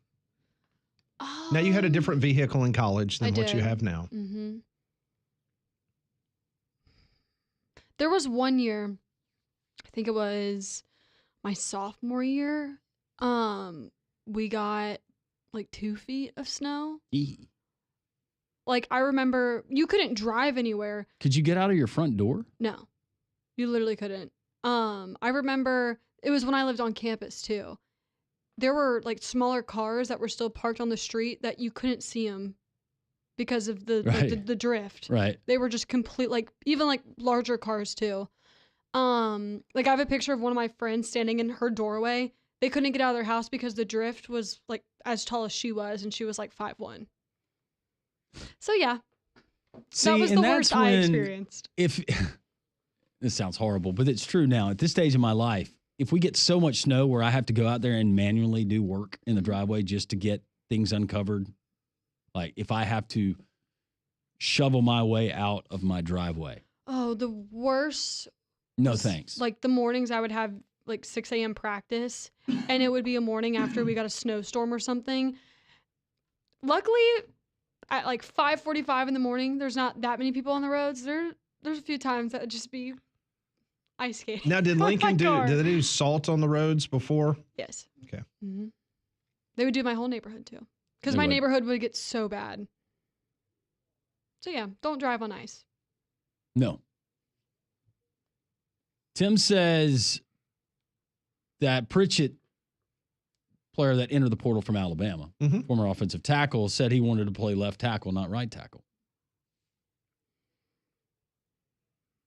Now, you had a different vehicle in college than I what you did. have now. Mm-hmm. There was one year, I think it was my sophomore year. We got like 2 feet of snow. Like, I remember you couldn't drive anywhere. Could you get out of your front door? No, you literally couldn't. I remember it was when I lived on campus too. There were like smaller cars that were still parked on the street that you couldn't see them because of the drift. Right. They were just complete, like even like larger cars too. Like I have a picture of one of my friends standing in her doorway. They couldn't get out of their house because the drift was like as tall as she was, and she was like 5'1". So yeah, See, that was and the that's worst I when- experienced. If this sounds horrible, but it's true now. At this stage in my life, if we get so much snow where I have to go out there and manually do work in the driveway just to get things uncovered, like if I have to shovel my way out of my driveway. Oh, the worst. No was, thanks. Like the mornings I would have like 6 a.m. practice, and it would be a morning after we got a snowstorm or something. Luckily, at like 5:45 in the morning, there's not that many people on the roads. There's a few times that would just be ice skating. Now, did with my Lincoln car. did they do salt on the roads before? Yes. Okay. hmm They would do my whole neighborhood too, because They my would. neighborhood would get so bad. So yeah, don't drive on ice. No. Tim says that Pritchett, player that entered the portal from Alabama, former offensive tackle, said he wanted to play left tackle, not right tackle.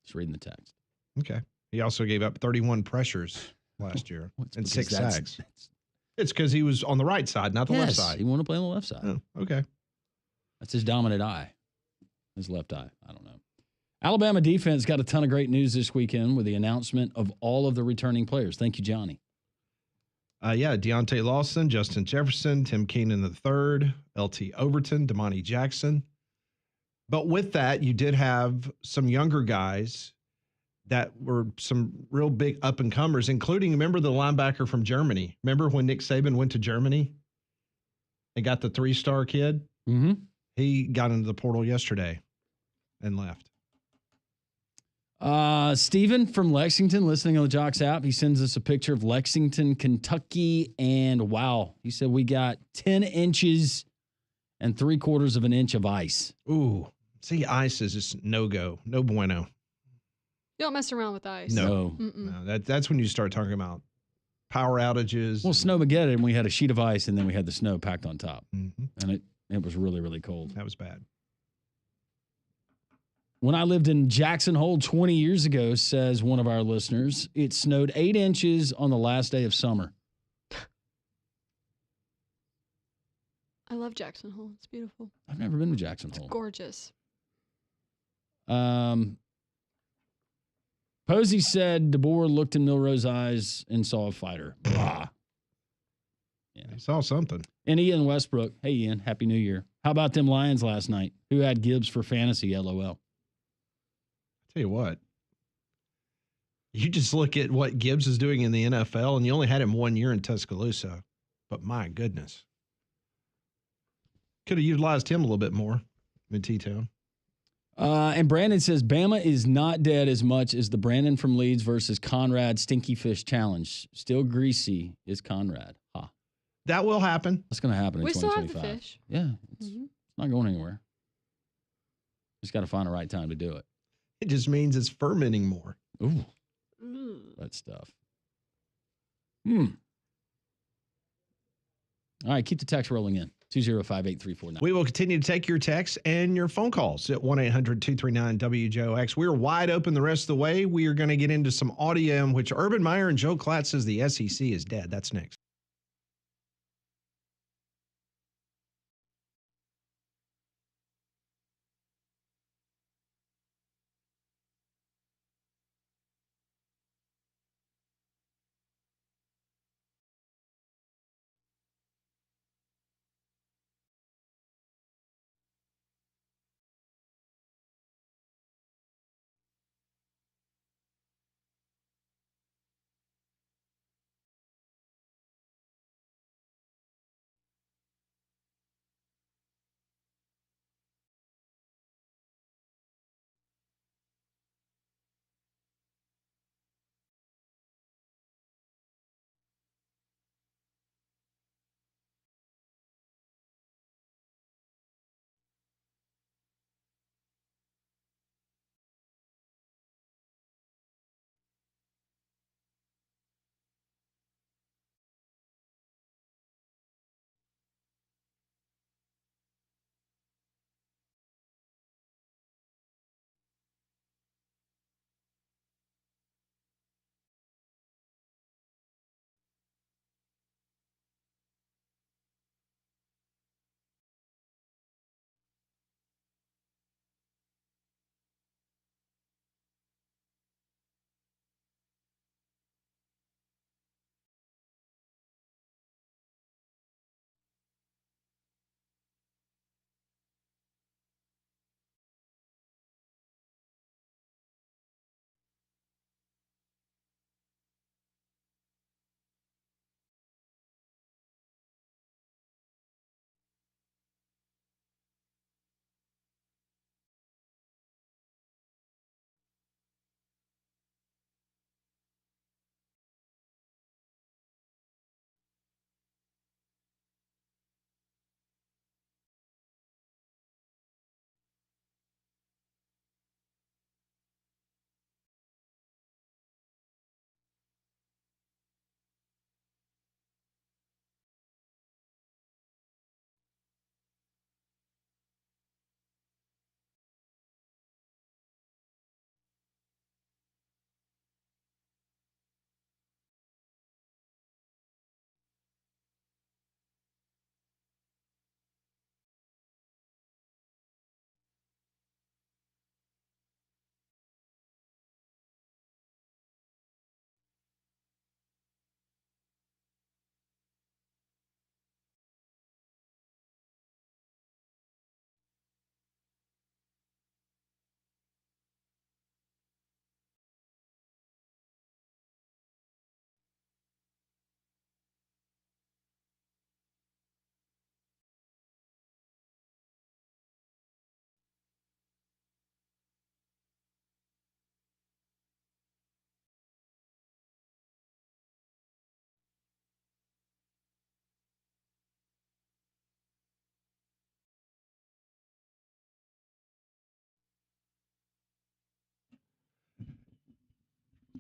Just reading the text. Okay. He also gave up 31 pressures last year and 6 sacks. It's because he was on the right side, not the left side. He wanted to play on the left side. Oh, okay. That's his dominant eye. His left eye. I don't know. Alabama defense got a ton of great news this weekend with the announcement of all of the returning players. Thank you, Johnny. Deontay Lawson, Justin Jefferson, Tim Keenan III, LT Overton, Damani Jackson. But with that, you did have some younger guys that were some real big up-and-comers, including, remember the linebacker from Germany? Remember when Nick Saban went to Germany and got the 3-star kid? Mm-hmm. He got into the portal yesterday and left. Steven from Lexington, listening on the Jocks app, he sends us a picture of Lexington, Kentucky, and wow, he said we got 10 inches and 3/4 of an inch of ice. Ooh, see, ice is just no-go, no bueno. You don't mess around with ice. No. That's when you start talking about power outages. Well, Snowmageddon, we had a sheet of ice and then we had the snow packed on top. Mm-hmm. And it was really, really cold. That was bad. When I lived in Jackson Hole 20 years ago, says one of our listeners, it snowed 8 inches on the last day of summer. I love Jackson Hole. It's beautiful. I've never been to Jackson Hole. Gorgeous. Posey said DeBoer looked in Milrose's eyes and saw a fighter. Blah. Yeah. He saw something. And Ian Westbrook. Hey, Ian. Happy New Year. How about them Lions last night? Who had Gibbs for fantasy? LOL. Tell you what, you just look at what Gibbs is doing in the NFL, and you only had him 1 year in Tuscaloosa. But my goodness, could have utilized him a little bit more in T-Town. And Brandon says Bama is not dead as much as the Brandon from Leeds versus Conrad Stinky Fish Challenge. Still greasy is Conrad. Ha. That will happen. That's going to happen in We still 2025. have the fish. Yeah, it's not going anywhere. Just got to find the right time to do it. It just means it's fermenting more. Ooh, that stuff. All right, keep the text rolling in. 205-8349. We will continue to take your texts and your phone calls at 1-800-239-WJOX. We're wide open the rest of the way. We are going to get into some audio in which Urban Meyer and Joe Klatt says the SEC is dead. That's next.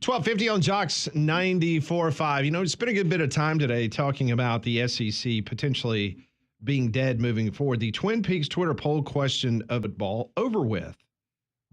1250 on Jocks 94.5. You know, it's been a good bit of time today talking about the SEC potentially being dead moving forward. The Twin Peaks Twitter poll question of football over with.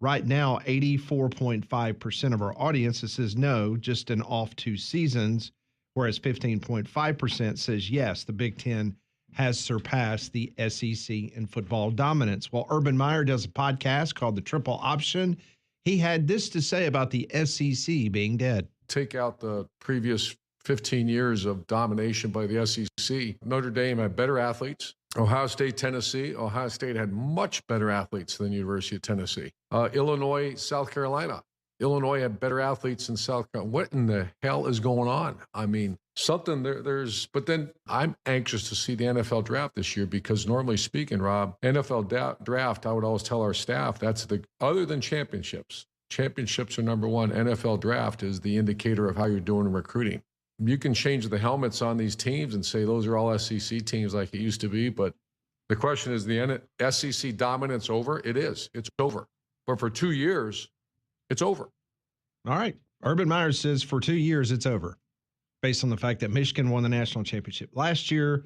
Right now, 84.5% of our audience says no, just an off 2 seasons, whereas 15.5% says yes, the Big Ten has surpassed the SEC in football dominance. While Urban Meyer does a podcast called The Triple Option, he had this to say about the SEC being dead. Take out the previous 15 years of domination by the SEC. Notre Dame had better athletes. Ohio State, Tennessee. Ohio State had much better athletes than University of Tennessee. Illinois, South Carolina. Illinois had better athletes than South Carolina. What in the hell is going on? I mean, something there's, but then I'm anxious to see the NFL draft this year because normally speaking, Rob, NFL draft, I would always tell our staff other than championships are number one. NFL draft is the indicator of how you're doing in recruiting. You can change the helmets on these teams and say those are all SEC teams like it used to be, but the question is the SEC dominance over? It is. It's over. But for 2 years, it's over. All right. Urban Meyer says for 2 years, it's over, based on the fact that Michigan won the national championship last year,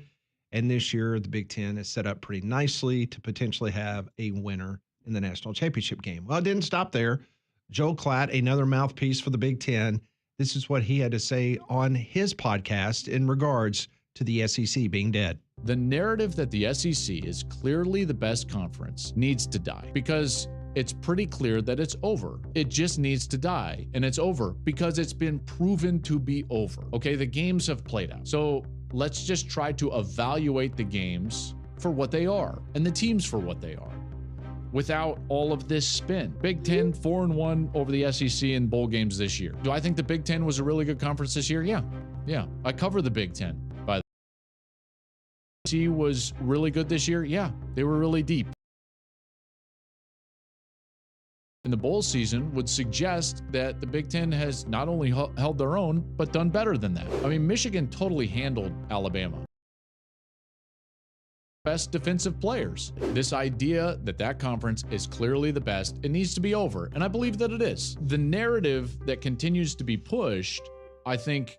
and this year the Big Ten is set up pretty nicely to potentially have a winner in the national championship game. Well, it didn't stop there. Joel Klatt, another mouthpiece for the Big Ten, this is what he had to say on his podcast in regards to the SEC being dead. The narrative that the SEC is clearly the best conference needs to die because it's pretty clear that it's over. It just needs to die, and it's over because it's been proven to be over. Okay, the games have played out. So let's just try to evaluate the games for what they are and the teams for what they are without all of this spin. Big Ten 4-1 over the SEC in bowl games this year. Do I think the Big Ten was a really good conference this year? Yeah. I cover the Big Ten, by the way. SEC was really good this year? Yeah, they were really deep. In the bowl season would suggest that the Big Ten has not only held their own, but done better than that. I mean, Michigan totally handled Alabama. Best defensive players. This idea that that conference is clearly the best, it needs to be over, and I believe that it is. The narrative that continues to be pushed, I think,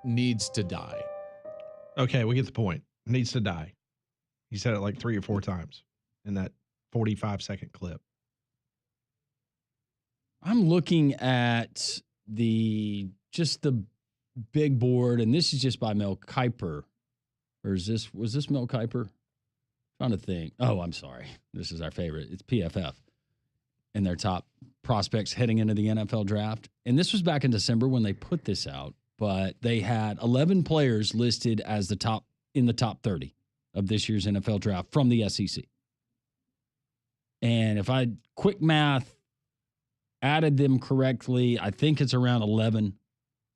needs to die. Okay, we get the point. It needs to die. He said it like 3 or 4 times in that 45-second clip. I'm looking at the big board, and this is just by Mel Kiper. Or was this Mel Kiper? Trying to think. Oh, I'm sorry. This is our favorite. It's PFF and their top prospects heading into the NFL draft. And this was back in December when they put this out, but they had 11 players listed as in the top 30 of this year's NFL draft from the SEC. And if I quick math, added them correctly, I think it's around 11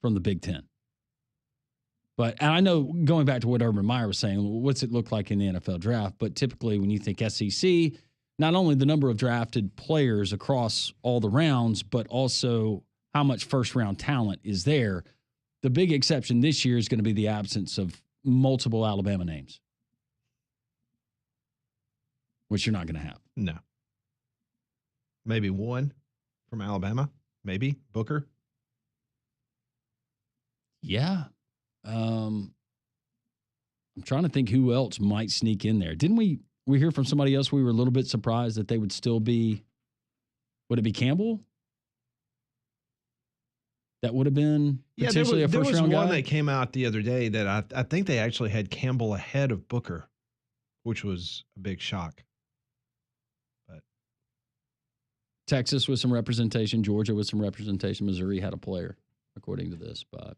from the Big Ten. And I know, going back to what Urban Meyer was saying, what's it look like in the NFL draft? But typically when you think SEC, not only the number of drafted players across all the rounds, but also how much first-round talent is there. The big exception this year is going to be the absence of multiple Alabama names, which you're not going to have. No. Maybe one from Alabama. Maybe Booker. Yeah. I'm trying to think who else might sneak in there. Didn't we hear from somebody else? We were a little bit surprised that they would still be. Would it be Campbell? That would have been potentially a first-round guy. There was one that came out the other day that I think they actually had Campbell ahead of Booker, which was a big shock. But Texas with some representation, Georgia with some representation, Missouri had a player, according to this. But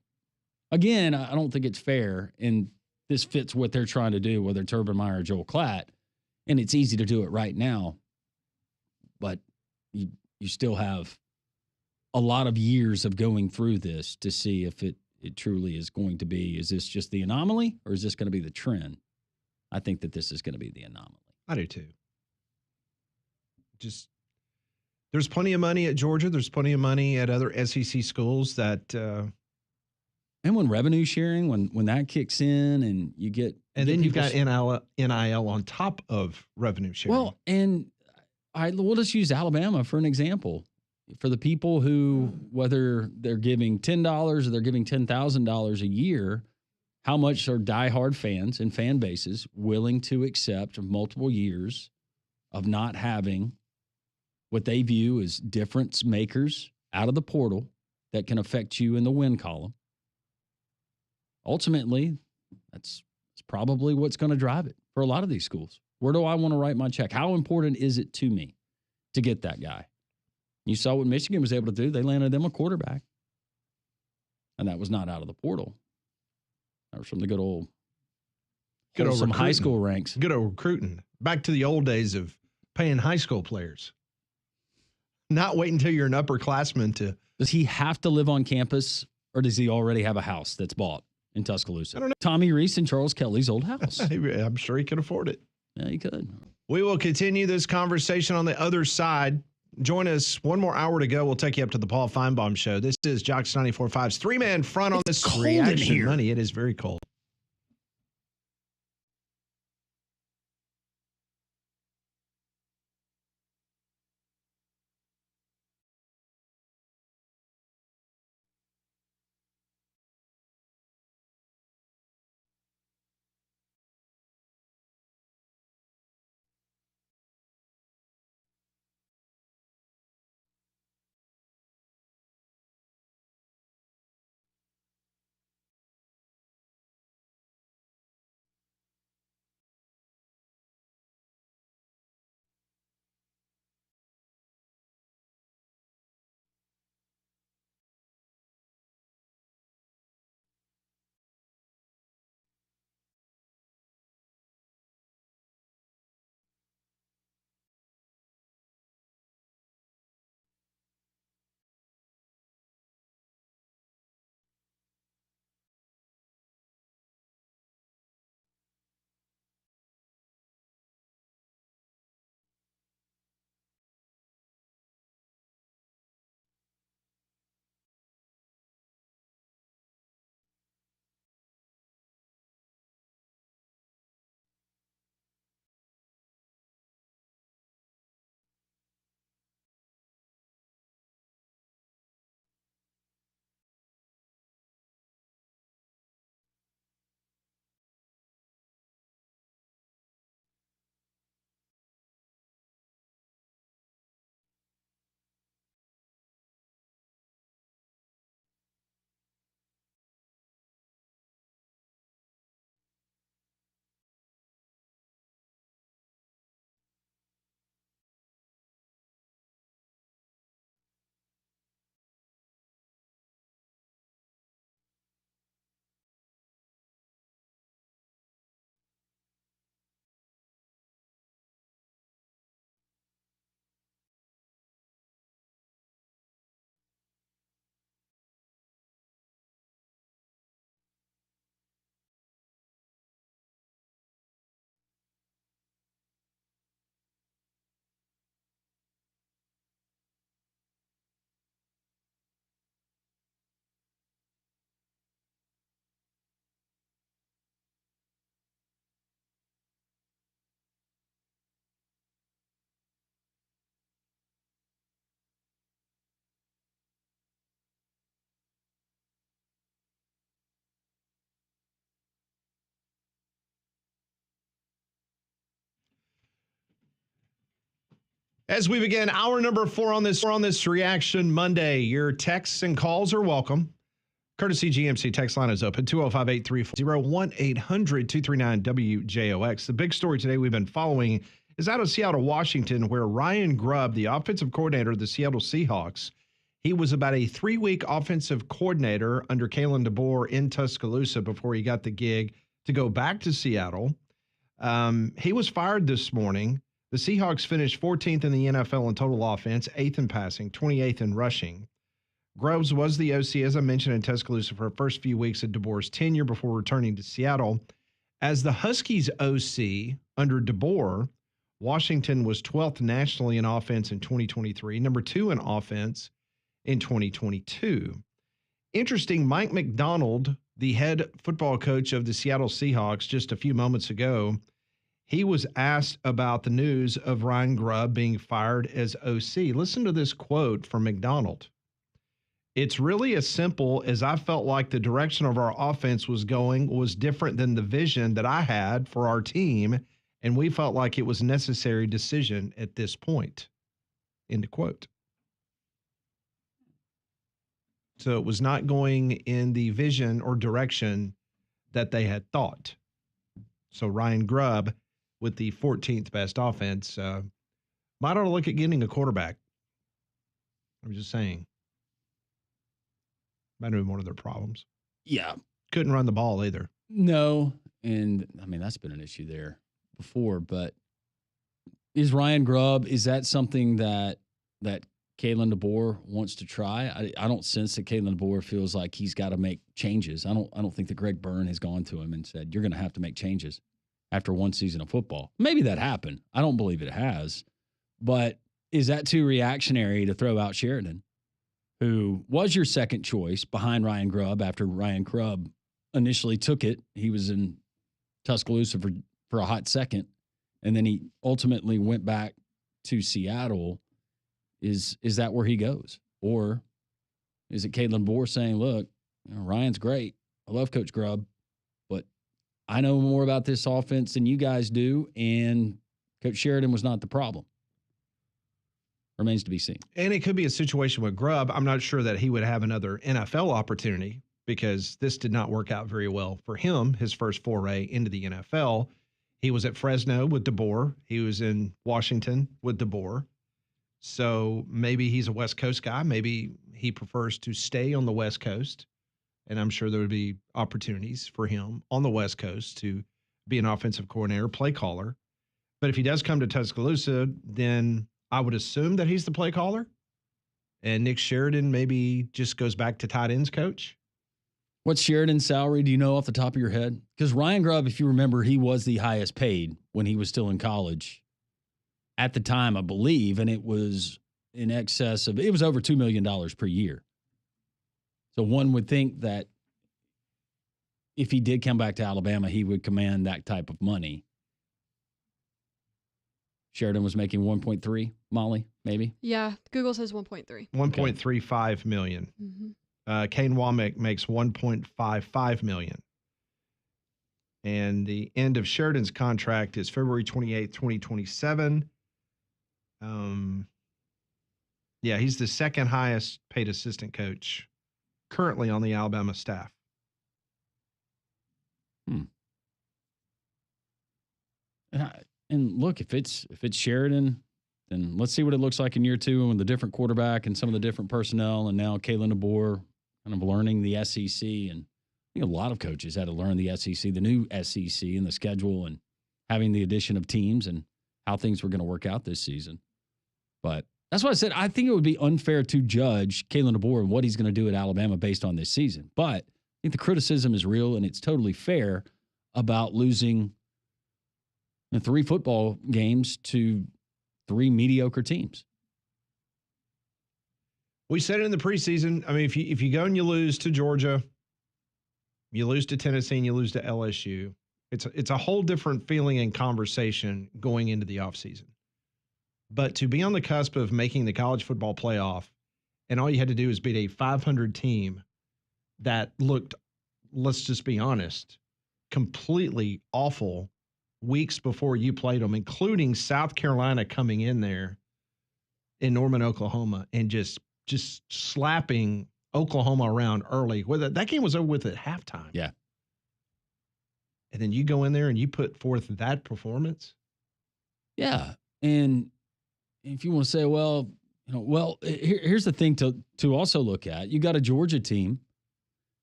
again, I don't think it's fair, and this fits what they're trying to do, whether it's Urban Meyer or Joel Klatt, and it's easy to do it right now, but you still have a lot of years of going through this to see if it truly is going to be, is this just the anomaly, or is this going to be the trend? I think that this is going to be the anomaly. I do too. There's plenty of money at Georgia. There's plenty of money at other SEC schools that and when revenue sharing, when that kicks in and you get, and then you've got NIL on top of revenue sharing. Well, and we'll just use Alabama for an example. for the people who, whether they're giving $10 or they're giving $10,000 a year, how much are diehard fans and fan bases willing to accept of multiple years of not having what they view as difference makers out of the portal that can affect you in the win column? Ultimately, that's probably what's going to drive it for a lot of these schools. Where do I want to write my check? How important is it to me to get that guy? You saw what Michigan was able to do. They landed them a quarterback. And that was not out of the portal. That was from the good old some high school ranks. Good old recruiting. Back to the old days of paying high school players. Not wait until you're an upperclassman to. Does he have to live on campus, or does he already have a house that's bought in Tuscaloosa? I don't know. Tommy Reese and Charles Kelly's old house. I'm sure he could afford it. Yeah, he could. We will continue this conversation on the other side. Join us. One more hour to go. We'll take you up to the Paul Feinbaum Show. This is Jocks 94.5's three-man front on this reaction money. It is very cold. As we begin hour number 4 on this Reaction Monday, your texts and calls are welcome. Courtesy GMC text line is open, 205-834-1-800-239-WJOX. The big story today we've been following is out of Seattle, Washington, where Ryan Grubb, the offensive coordinator of the Seattle Seahawks, he was about a 3-week offensive coordinator under Kalen DeBoer in Tuscaloosa before he got the gig to go back to Seattle. He was fired this morning. The Seahawks finished 14th in the NFL in total offense, 8th in passing, 28th in rushing. Grubbs was the OC, as I mentioned, in Tuscaloosa for the first few weeks of DeBoer's tenure before returning to Seattle. As the Huskies OC under DeBoer, Washington was 12th nationally in offense in 2023, number 2 in offense in 2022. Interesting, Mike McDonald, the head football coach of the Seattle Seahawks just a few moments ago, He was asked about the news of Ryan Grubb being fired as OC. Listen to this quote from McDonald. It's really as simple as I felt like the direction of our offense was going was different than the vision that I had for our team, and we felt like it was a necessary decision at this point. End of quote. So it was not going in the vision or direction that they had thought. So Ryan Grubb, with the 14th best offense, might ought to look at getting a quarterback. I'm just saying. Might have been one of their problems. Yeah. Couldn't run the ball either. No. And I mean, that's been an issue there before, but is Ryan Grubb, is that something that Kalen DeBoer wants to try? I don't sense that Kalen DeBoer feels like he's got to make changes. I don't think that Greg Byrne has gone to him and said, you're going to have to make changes after one season of football. Maybe that happened. I don't believe it has. But is that too reactionary to throw out Sheridan, who was your second choice behind Ryan Grubb after Ryan Grubb initially took it? He was in Tuscaloosa for a hot second, and then he ultimately went back to Seattle. Is that where he goes? Or is it Kalen DeBoer saying, look, Ryan's great. I love Coach Grubb, but I know more about this offense than you guys do, and Coach Sheridan was not the problem. Remains to be seen. And it could be a situation with Grubb. I'm not sure that he would have another NFL opportunity because this did not work out very well for him, his first foray into the NFL. He was at Fresno with DeBoer. He was in Washington with DeBoer. So maybe he's a West Coast guy. Maybe he prefers to stay on the West Coast. And I'm sure there would be opportunities for him on the West Coast to be an offensive coordinator, play caller. But if he does come to Tuscaloosa, then I would assume that he's the play caller. And Nick Sheridan maybe just goes back to tight ends coach. What's Sheridan's salary? Do you know off the top of your head? Because Ryan Grubb, if you remember, he was the highest paid when he was still in college at the time, I believe, and it was in excess of, it was over $2 million per year. So one would think that if he did come back to Alabama, he would command that type of money. Sheridan was making 1.3, Molly, maybe? Yeah, Google says 1.3. 1.35 million. Mm-hmm. Kane Womack makes 1.55 million. And the end of Sheridan's contract is February 28th, 2027. Yeah, he's the second highest paid assistant coach currently on the Alabama staff. And look, if it's Sheridan, then let's see what it looks like in year two with the different quarterback and some of the different personnel, and now Kalen DeBoer kind of learning the SEC. And I think a lot of coaches had to learn the SEC, the new SEC, and the schedule, and having the addition of teams and how things were going to work out this season. But that's why I said I think it would be unfair to judge Kalen DeBoer and what he's going to do at Alabama based on this season. But I think the criticism is real, and it's totally fair about losing 3 football games to 3 mediocre teams. We said it in the preseason. I mean, if you go and you lose to Georgia, you lose to Tennessee, and you lose to LSU, it's a whole different feeling and conversation going into the offseason. But to be on the cusp of making the college football playoff, and all you had to do is beat a 500 team that looked, let's just be honest, completely awful weeks before you played them, including South Carolina coming in there in Norman, Oklahoma, and just slapping Oklahoma around early. Well, that game was over with at halftime. Yeah. And then you go in there and you put forth that performance. Yeah. And if you want to say, here's the thing to also look at. You got a Georgia team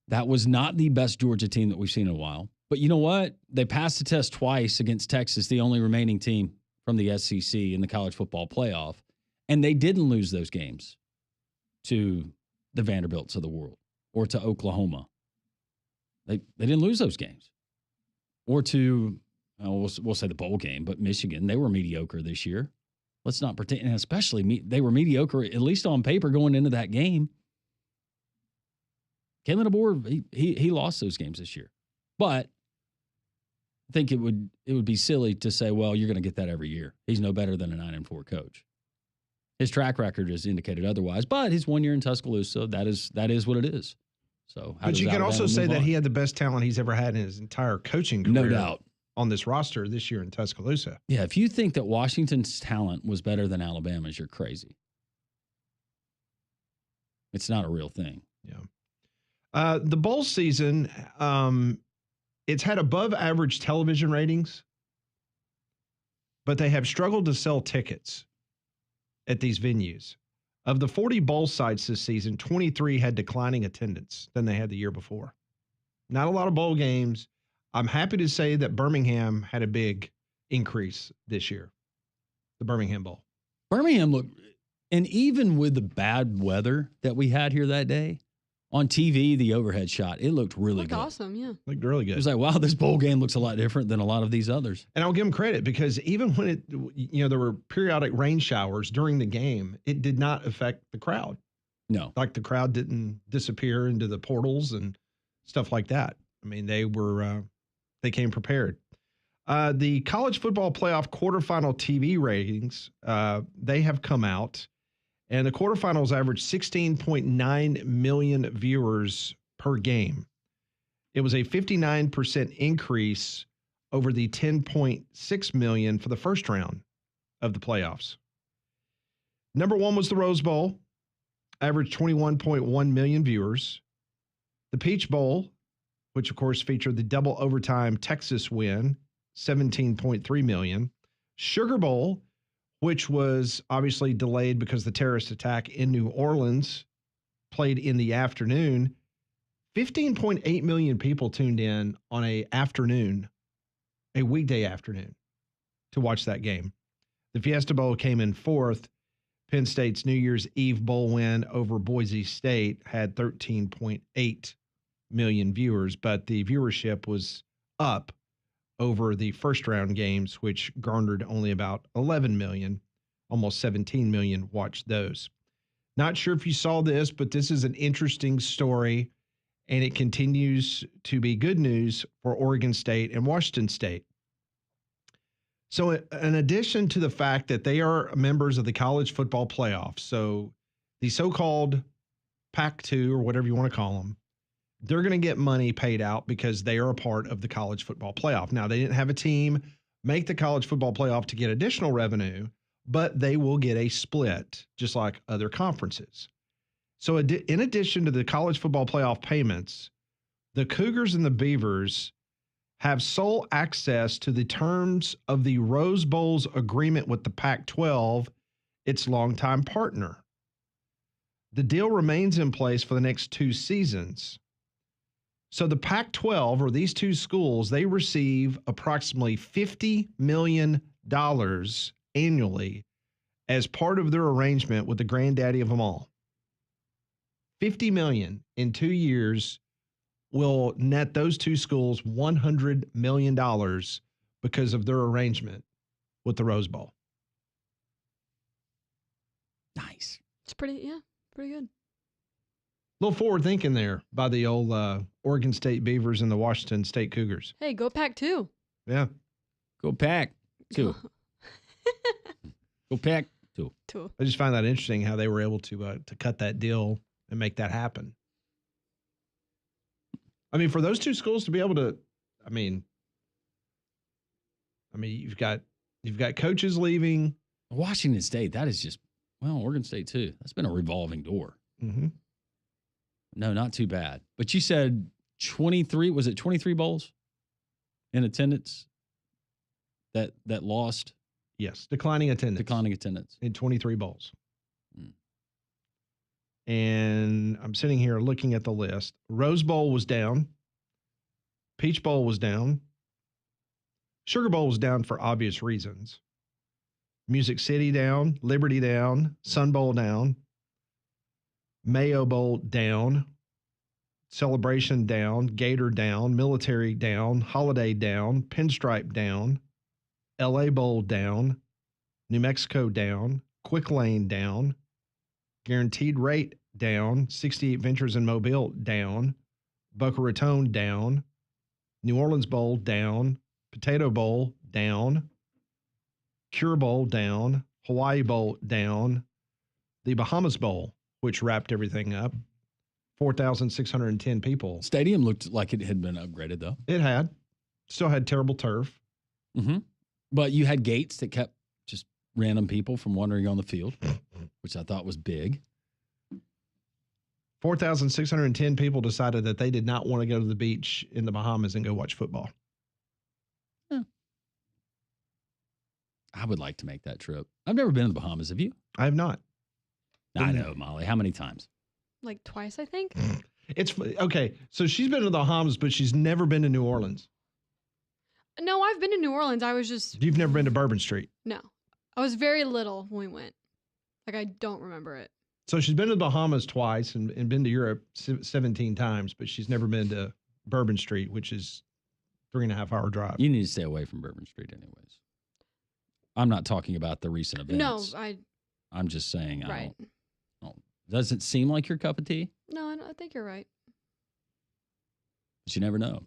that was not the best Georgia team that we've seen in a while. But you know what? They passed the test twice against Texas, the only remaining team from the SEC in the college football playoff. And they didn't lose those games to the Vanderbilts of the world or to Oklahoma. They didn't lose those games. Or to, we'll say the bowl game, but Michigan, they were mediocre this year. Let's not pretend, and especially they were mediocre, at least on paper, going into that game. Kalen DeBoer, he lost those games this year. But I think it would be silly to say, well, you're going to get that every year. He's no better than a 9-4 coach. His track record has indicated otherwise, but his 1 year in Tuscaloosa, that is what it is. So, but you can also say that he had the best talent he's ever had in his entire coaching career. No doubt. On this roster this year in Tuscaloosa. Yeah, if you think that Washington's talent was better than Alabama's, you're crazy. It's not a real thing. Yeah. The bowl season, it's had above average television ratings, but they have struggled to sell tickets at these venues. Of the 40 bowl sites this season, 23 had declining attendance than they had the year before. Not a lot of bowl games. I'm happy to say that Birmingham had a big increase this year, the Birmingham Bowl. Birmingham looked, and even with the bad weather that we had here that day, on TV, the overhead shot, it looked really good. Awesome, yeah. Looked really good. It was like, wow, this bowl game looks a lot different than a lot of these others. And I'll give them credit because even when there were periodic rain showers during the game, it did not affect the crowd. No. Like the crowd didn't disappear into the portals and stuff like that. I mean, they came prepared. The college football playoff quarterfinal TV ratings, they have come out, and the quarterfinals averaged 16.9 million viewers per game. It was a 59% increase over the 10.6 million for the first round of the playoffs. Number one was the Rose Bowl, averaged 21.1 million viewers. The Peach Bowl, which of course featured the double overtime Texas win, 17.3 million. Sugar Bowl, which was obviously delayed because of the terrorist attack in New Orleans, played in the afternoon. 15.8 million people tuned in on a weekday afternoon to watch that game. The Fiesta Bowl came in fourth. Penn State's New Year's Eve Bowl win over Boise State had 13.8 million viewers, but the viewership was up over the first round games, which garnered only about 11 million. Almost 17 million watched those. Not sure if you saw this, but this is an interesting story, and it continues to be good news for Oregon State and Washington State. So in addition to the fact that they are members of the college football playoff, so the so-called Pac-2 or whatever you want to call them, they're going to get money paid out because they are a part of the college football playoff. Now, they didn't have a team make the college football playoff to get additional revenue, but they will get a split just like other conferences. So in addition to the college football playoff payments, the Cougars and the Beavers have sole access to the terms of the Rose Bowl's agreement with the Pac-12, its longtime partner. The deal remains in place for the next 2 seasons. So the Pac-12, or these two schools, they receive approximately $50 million annually as part of their arrangement with the granddaddy of them all. $50 million in 2 years will net those two schools $100 million because of their arrangement with the Rose Bowl. Nice. It's pretty good. A little forward thinking there by the old Oregon State Beavers and the Washington State Cougars. Hey, go Pac-2. Yeah. Go Pac-2. Go Pac-2. I just find that interesting how they were able to cut that deal and make that happen. I mean, for those two schools to be able to, I mean, you've got coaches leaving. Washington State, that is just, well, Oregon State too. That's been a revolving door. Mm-hmm. No, not too bad. But you said 23, was it 23 bowls in attendance that lost? Yes, declining attendance in 23 bowls. And I'm sitting here looking at the list. Rose Bowl was down. Peach Bowl was down. Sugar Bowl was down for obvious reasons. Music City down. Liberty down. Sun Bowl down. Mayo Bowl down. Celebration down. Gator down. Military down. Holiday down. Pinstripe down. LA Bowl down. New Mexico down. Quick Lane down. Guaranteed Rate down. 68 Ventures in Mobile down. Boca Raton down. New Orleans Bowl down. Potato Bowl down. Cure Bowl down. Hawaii Bowl down. The Bahamas Bowl, which wrapped everything up. 4,610 people. Stadium looked like it had been upgraded, though. It had. Still had terrible turf. Mm-hmm. But you had gates that kept just random people from wandering on the field, which I thought was big. 4,610 people decided that they did not want to go to the beach in the Bahamas and go watch football. I would like to make that trip. I've never been to the Bahamas. Have you? I have not. I know, Molly. How many times? Like twice, I think. It's okay. So she's been to the Bahamas, but she's never been to New Orleans. No, I've been to New Orleans. I was just You've never been to Bourbon Street. no. I was very little when we went. Like I don't remember it. So she's been to the Bahamas twice and been to Europe 17 times, but she's never been to Bourbon Street, which is 3.5 hour drive. You need to stay away from Bourbon Street, anyways. I'm not talking about the recent events. No, I'm just saying. Right. Does it seem like your cup of tea? No, I think you're right. But you never know.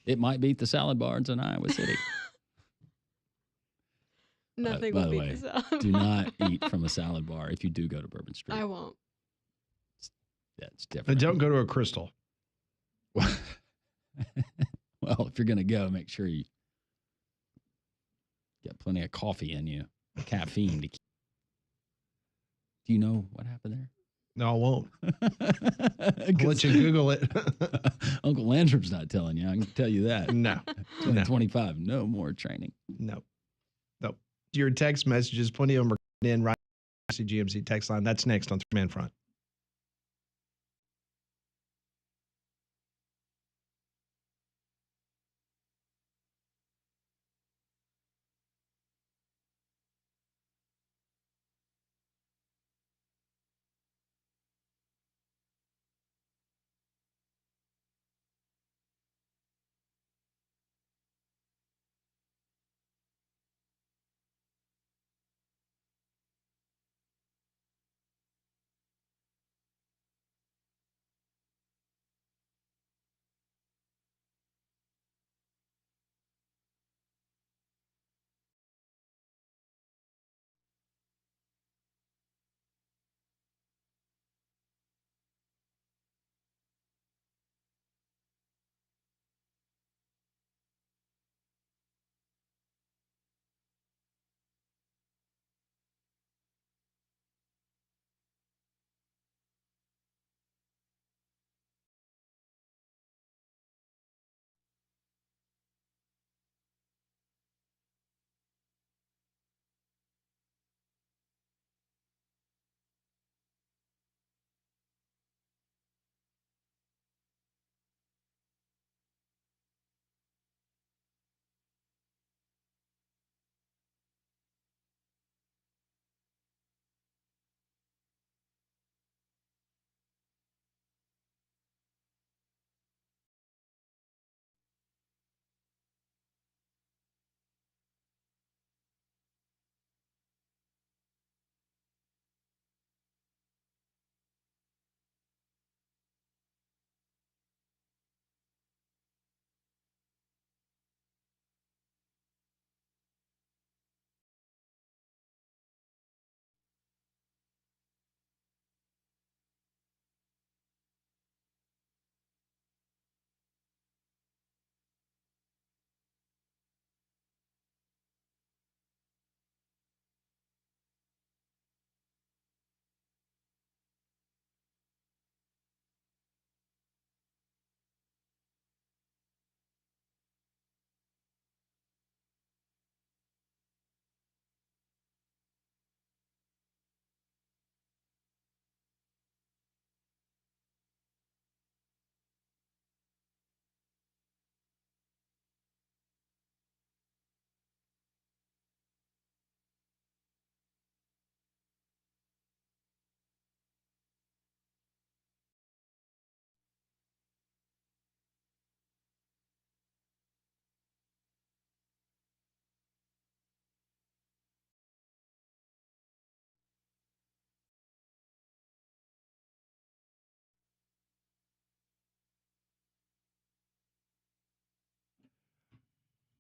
It might beat the salad bars in Iowa City. Nothing by will the beat way, the salad do bar. not eat from a salad bar if you do go to Bourbon Street. I won't. That's different. And don't go to a Crystal. Well, if you're going to go, make sure you get plenty of coffee in you, caffeine to keep. Do you know what happened there? No, I won't. I'll let you Google it. Uncle Landrum's not telling you. I can tell you that. No. 2025, no more training. No. Your text messages, plenty of them are in right GMC text line. That's next on 3 Man Front.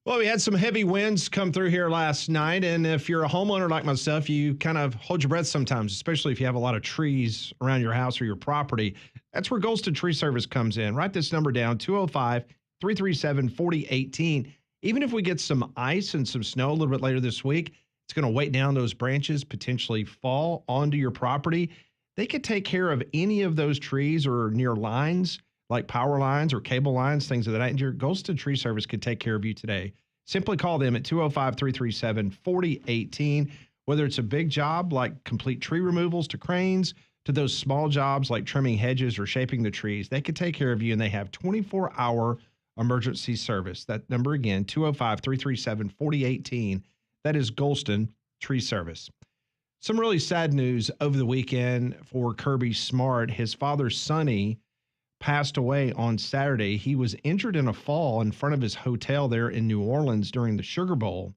Well, we had some heavy winds come through here last night, and if you're a homeowner like myself, you kind of hold your breath sometimes, especially if you have a lot of trees around your house or your property. That's where Golston Tree Service comes in. Write this number down, 205-337-4018. Even if we get some ice and some snow a little bit later this week, it's going to weight down those branches, potentially fall onto your property. They could take care of any of those trees or near lines, like power lines or cable lines, things of that nature. Golston Tree Service could take care of you today. Simply call them at 205-337-4018. Whether it's a big job like complete tree removals to cranes, to those small jobs like trimming hedges or shaping the trees, they could take care of you, and they have 24-hour emergency service. That number again, 205-337-4018. That is Golston Tree Service. Some really sad news over the weekend for Kirby Smart. His father, Sonny, passed away on Saturday. He was injured in a fall in front of his hotel there in New Orleans during the Sugar Bowl.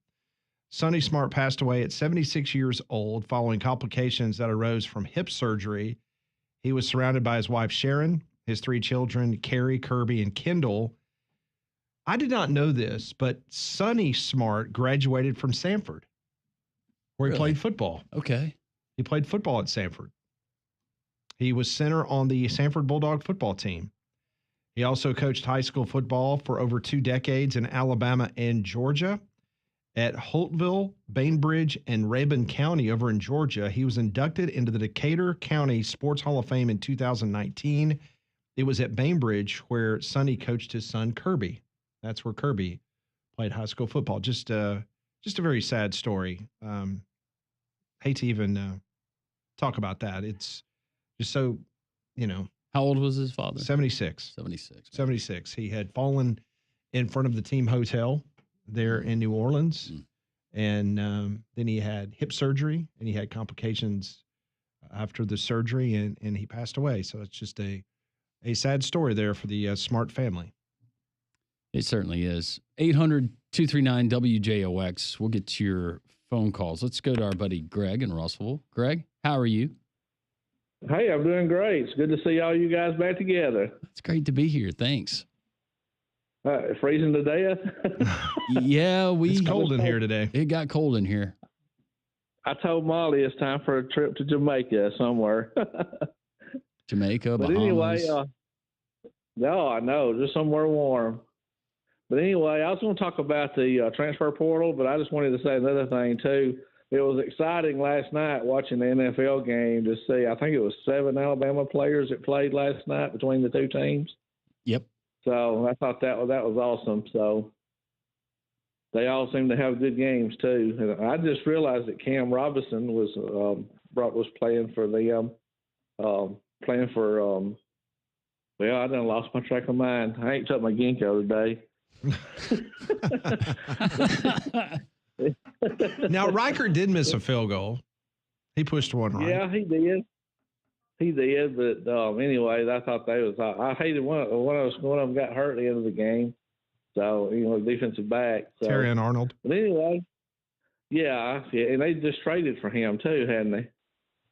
Sonny Smart passed away at 76 years old following complications that arose from hip surgery. He was surrounded by his wife, Sharon, his 3 children, Carrie, Kirby, and Kendall. I did not know this, but Sonny Smart graduated from Samford, where he played football. Okay. He played football at Samford. He was center on the Samford Bulldog football team. He also coached high school football for over 2 decades in Alabama and Georgia. At Holtville, Bainbridge, and Rabun County over in Georgia, he was inducted into the Decatur County Sports Hall of Fame in 2019. It was at Bainbridge where Sonny coached his son, Kirby. That's where Kirby played high school football. Just a very sad story. Hate to even talk about that. It's just so, How old was his father? 76. 76. He had fallen in front of the team hotel there in New Orleans. And then he had hip surgery, and he had complications after the surgery, and he passed away. So it's just a sad story there for the Smart family. It certainly is. 800-239-WJOX. We'll get to your phone calls. Let's go to our buddy Greg in Russellville. Greg, how are you? Hey, I'm doing great. It's good to see all you guys back together. It's great to be here. Thanks. Freezing to death? Yeah, it's cold in here today. It got cold in here. I told Molly it's time for a trip to Jamaica somewhere. Jamaica, but Bahamas. Anyway, no, I know, just somewhere warm. But anyway, I was going to talk about the transfer portal, but I just wanted to say another thing too. It was exciting last night watching the NFL game to see. I think it was 7 Alabama players that played last night between the 2 teams. Yep. So I thought that was awesome. So they all seem to have good games too. And I just realized that Cam Robinson was playing for them. Well, I done lost my track of mind. I ain't took my ginkgo today. Now, Riker did miss a field goal. He pushed one right. Yeah, he did. But anyway, I thought I hated one of them got hurt at the end of the game. So, defensive back. So. Terry and Arnold. But anyway, yeah, and they just traded for him too, hadn't they?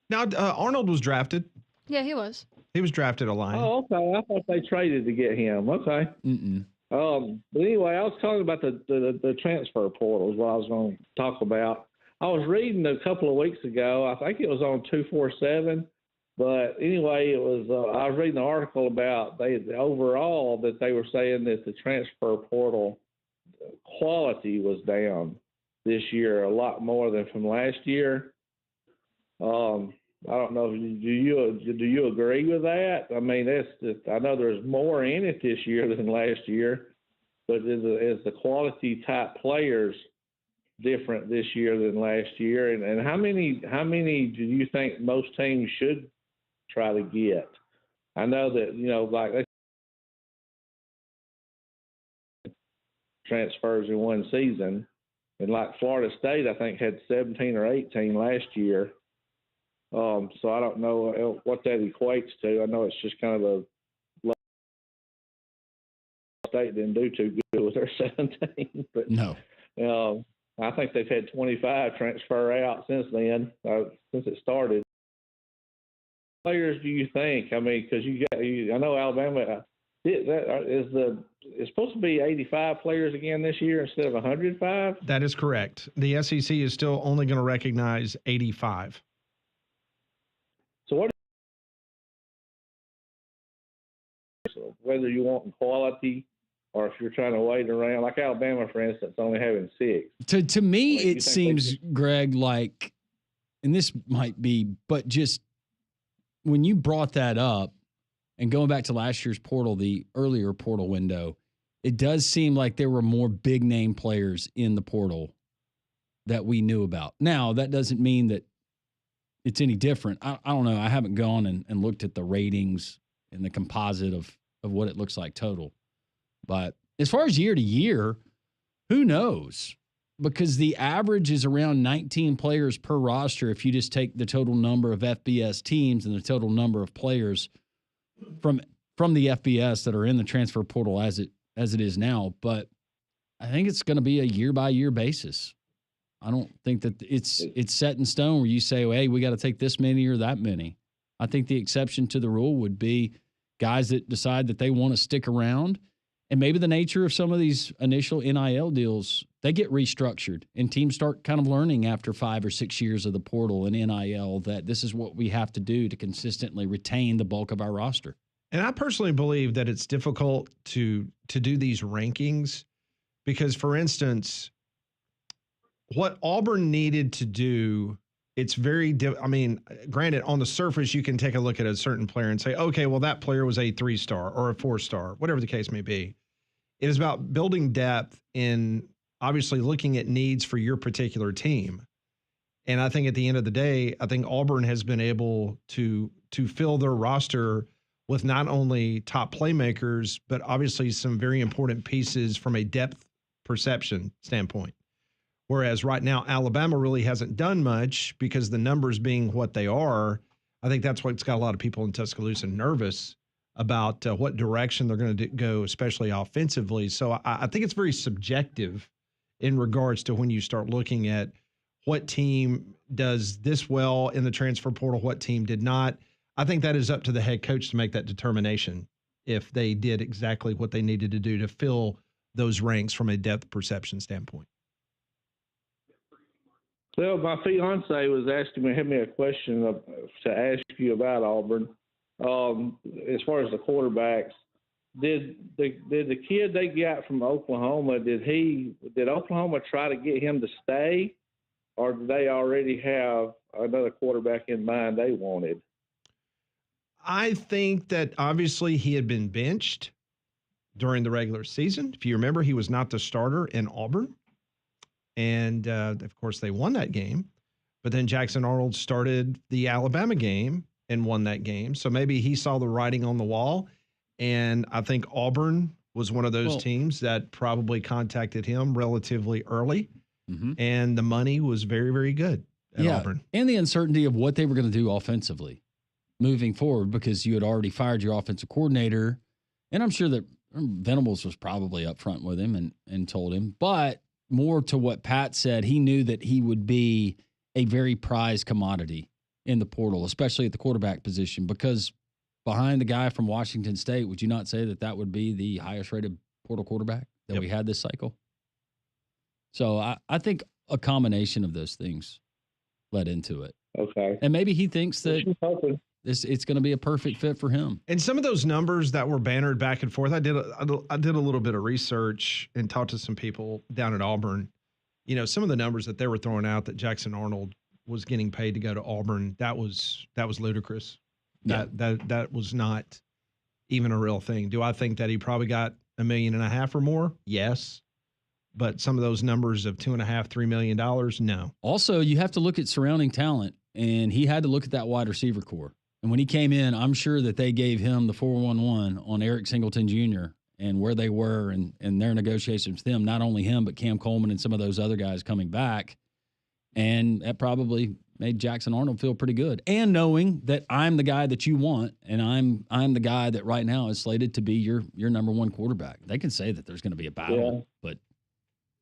Now, Arnold was drafted. Yeah, he was. He was drafted a Lion. Oh, okay. I thought they traded to get him. Okay. Mm-mm. But anyway, I was talking about the transfer portal is what I was going to talk about. I was reading a couple of weeks ago. I think it was on 247. But anyway, it was. I was reading an article about overall that they were saying that the transfer portal quality was down this year a lot more than from last year. I don't know. Do you agree with that? I mean, I know there's more in it this year than last year, but is the quality type players different this year than last year? And how many do you think most teams should try to get? I know that like transfers in one season, and like Florida State, I think had 17 or 18 last year. So I don't know what that equates to. I know it's just kind of State didn't do too good with their 17, but no. I think they've had 25 transfer out since then, since it started. Players do you think? I mean, because I know Alabama It's supposed to be 85 players again this year instead of 105. That is correct. The SEC is still only going to recognize 85. So whether you want quality or if you're trying to wait around, like Alabama, for instance, only having 6. To me, it seems, Greg, like, and this might be, but just when you brought that up and going back to last year's portal, the earlier portal window, it does seem like there were more big name players in the portal that we knew about. Now, that doesn't mean that it's any different. I don't know. I haven't gone and looked at the ratings and the composite of what it looks like total. But as far as year to year, who knows? Because the average is around 19 players per roster if you just take the total number of FBS teams and the total number of players from the FBS that are in the transfer portal as it is now. But I think it's going to be a year-by-year basis. I don't think that it's set in stone where you say, well, hey, we got to take this many or that many. I think the exception to the rule would be guys that decide that they want to stick around. And maybe the nature of some of these initial NIL deals, they get restructured and teams start kind of learning after 5 or 6 years of the portal and NIL that this is what we have to do to consistently retain the bulk of our roster. And I personally believe that it's difficult to do these rankings because, for instance, what Auburn needed to do, it's very granted, on the surface, you can take a look at a certain player and say, okay, well, that player was a 3-star or a 4-star, whatever the case may be. It is about building depth in obviously looking at needs for your particular team. And I think at the end of the day, I think Auburn has been able to fill their roster with not only top playmakers, but obviously some very important pieces from a depth perception standpoint. Whereas right now, Alabama really hasn't done much because the numbers being what they are, I think that's what's got a lot of people in Tuscaloosa nervous about what direction they're going to go, especially offensively. So I think it's very subjective in regards to when you start looking at what team does this well in the transfer portal, what team did not. I think that is up to the head coach to make that determination if they did exactly what they needed to do to fill those ranks from a depth perception standpoint. Well, my fiance was asking me, had me a question to ask you about Auburn. As far as the quarterbacks, did the kid they got from Oklahoma, did Oklahoma try to get him to stay, or did they already have another quarterback in mind they wanted? I think that obviously he had been benched during the regular season. If you remember, he was not the starter in Auburn. And, of course, they won that game. But then Jackson Arnold started the Alabama game and won that game. So maybe he saw the writing on the wall. And I think Auburn was one of those teams that probably contacted him relatively early. Mm-hmm. And the money was very, very good at Auburn. And the uncertainty of what they were going to do offensively moving forward because you had already fired your offensive coordinator. And I'm sure that Venables was probably up front with him and told him. But more to what Pat said, he knew that he would be a very prized commodity in the portal, especially at the quarterback position, because behind the guy from Washington State, would you not say that would be the highest rated portal quarterback that we had this cycle? So I think a combination of those things led into it. Okay. And maybe he thinks that it's going to be a perfect fit for him. And some of those numbers that were bannered back and forth, I did a little bit of research and talked to some people down at Auburn. You know, some of the numbers that they were throwing out that Jackson Arnold was getting paid to go to Auburn, that was ludicrous. Yeah. That was not even a real thing. Do I think that he probably got $1.5 million or more? Yes. But some of those numbers of $2.5–3 million, no. Also, you have to look at surrounding talent, and he had to look at that wide receiver core. And when he came in, I'm sure that they gave him the 411 on Eric Singleton Jr. and where they were and their negotiations with him, not only him, but Cam Coleman and some of those other guys coming back. And that probably made Jackson Arnold feel pretty good. And knowing that I'm the guy that you want, and I'm the guy that right now is slated to be your number one quarterback. They can say that there's going to be a battle, but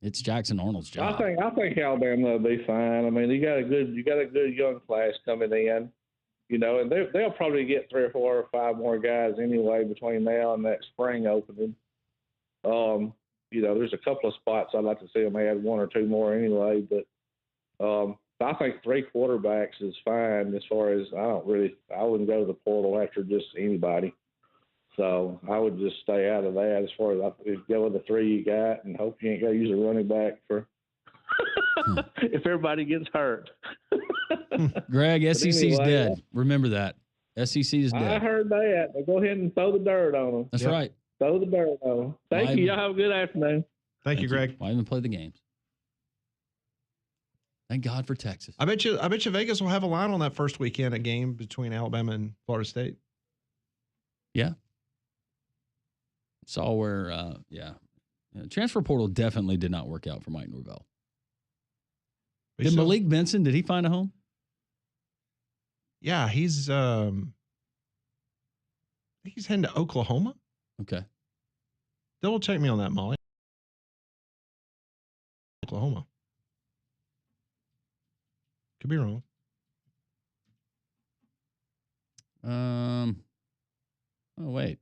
it's Jackson Arnold's job. I think Alabama will be fine. I mean, you got a good young class coming in. And they'll probably get 3 or 4 or 5 more guys anyway between now and that spring opening. There's a couple of spots I'd like to see them add 1 or 2 more anyway, but I think 3 quarterbacks is fine as far as I wouldn't go to the portal after just anybody. So I would just stay out of that as far as go with the 3 you got and hope you ain't got to use a running back for if everybody gets hurt. Greg, SEC's anyway, dead. Remember that. SEC is dead. I heard that. But go ahead and throw the dirt on them. That's right. Throw the dirt on them. Thank you. Y'all have a good afternoon. Thank you, Greg. Why even play the games? Thank God for Texas. I bet you Vegas will have a line on that first weekend a game between Alabama and Florida State. Yeah. Saw where, transfer portal definitely did not work out for Mike Norvell. Did Malik Benson, did he find a home? Yeah, he's heading to Oklahoma. Okay. Double check me on that, Molly. Oklahoma. Could be wrong. Oh, wait.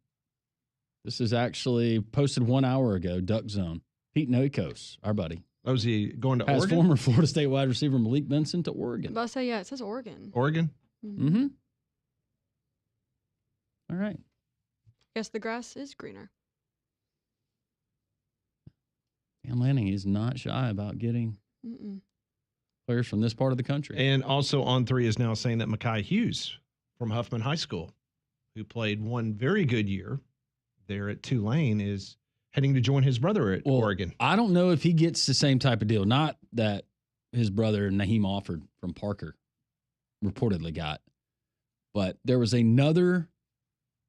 This is actually posted 1 hour ago. Duck Zone. Pete Noikos, our buddy. Oh, is he going to Has Oregon? former Florida State wide receiver Malik Benson to Oregon. I'm about to say, yeah, it says Oregon. Oregon? Mm-hmm. All right. Guess the grass is greener. Dan Lanning is not shy about getting players from this part of the country. And also on 3 is now saying that Mekhi Hughes from Huffman High School, who played one very good year there at Tulane, is heading to join his brother at Oregon. I don't know if he gets the same type of deal. Not that his brother, Naheem Offord from Parker, reportedly got. But there was another,